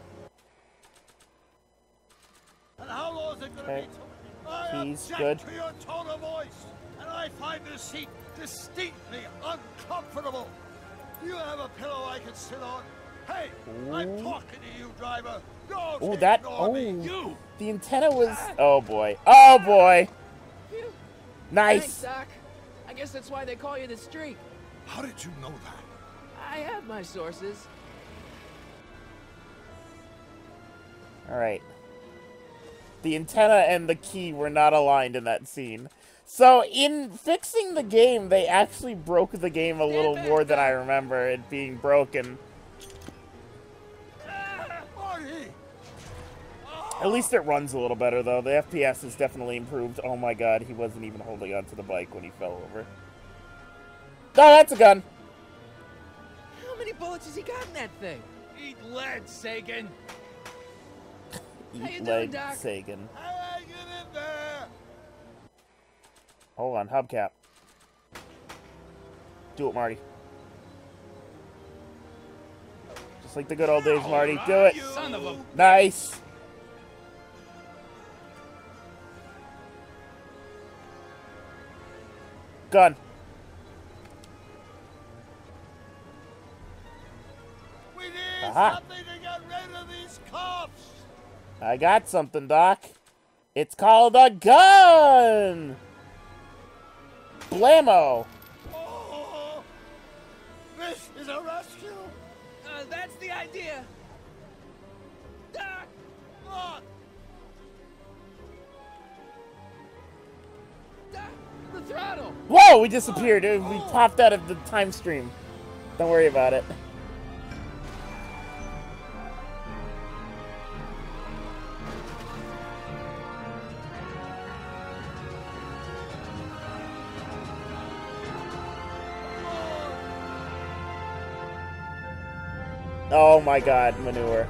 And how long is it going to be till I He's object good. to your tone of voice? And I find this seat distinctly uncomfortable. Do you have a pillow I can sit on? Hey, I'm talking to you, driver. Don't Ooh, that. ignore Oh, me. You. the antenna was. Oh boy. Oh boy. Thanks, Nice. Doc. I guess that's why they call you the Streak. How did you know that? I have my sources. All right. The antenna and the key were not aligned in that scene. So, in fixing the game, they actually broke the game a little more than I remember it being broken. At least it runs a little better, though. The FPS has definitely improved. Oh my god, he wasn't even holding onto the bike when he fell over. No, that's a gun! How many bullets has he got in that thing? Eat lead, Sagan. How you Eat doing, leg, Doc? Sagan. Hang in there. Hold on, hubcap. Do it, Marty. Just like the good old days, Marty. Do it. Son of a... Nice. Gun. We need Aha. something to get rid of these cops. I got something, Doc. It's called a gun! Blammo! Oh, this is a rescue. That's the idea. Doc! Look. Doc! The throttle! Whoa! We disappeared. We popped out of the time stream. Don't worry about it. Oh my god, manure.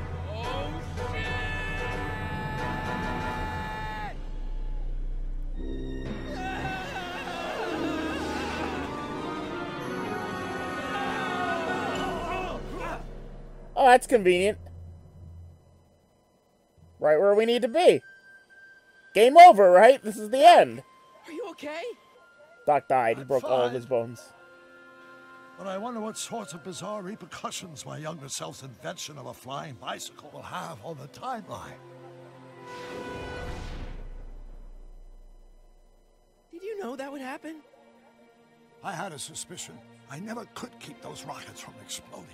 Oh, that's convenient. Right where we need to be. Game over, right? This is the end. Are you okay? Doc died. He broke all of fine. his bones. But I wonder what sorts of bizarre repercussions my younger self's invention of a flying bicycle will have on the timeline. Did you know that would happen? I had a suspicion. I never could keep those rockets from exploding.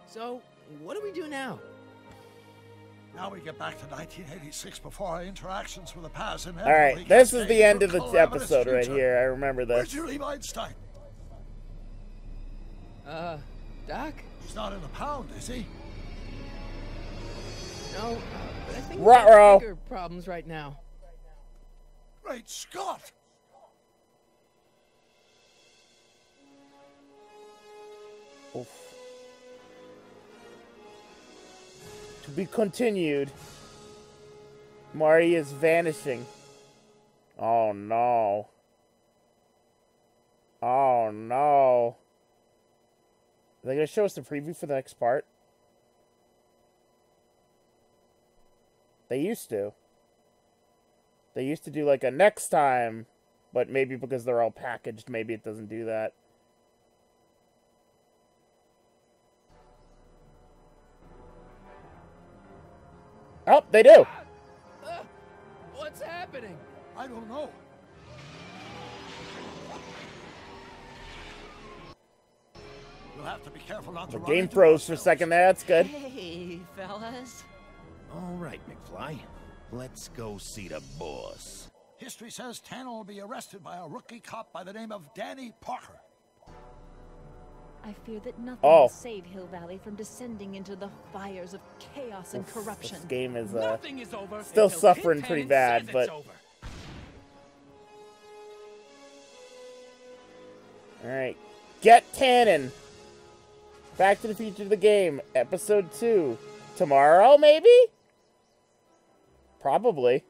So, what do we do now? Now we get back to 1986 before our interactions with the past and Alright, this is the end of the episode right here. I remember Where'd this. you leave Einstein? Doc? He's not in the pound, is he? No, but I think we Ruh-roh. have bigger problems right now. Great Scott! Oof. To be continued. Marty is vanishing. Oh no. Oh no. Are they gonna show us the preview for the next part? They used to. They used to do like a next time, but maybe because they're all packaged, maybe it doesn't do that. Oh, they do. What's happening? I don't know. You'll have to be careful not to The run game into froze for a ourselves. second there. That's good. Hey, fellas. All right, McFly. Let's go see the boss. History says Tanner will be arrested by a rookie cop by the name of Danny Parker. I fear that nothing Oh. will save Hill Valley from descending into the fires of chaos and corruption. This game is, Nothing is over still until suffering Kid pretty Tannen bad, says but... it's over. Alright. Get Tannen! Back to the Future of the Game, Episode 2. Tomorrow, maybe? Probably.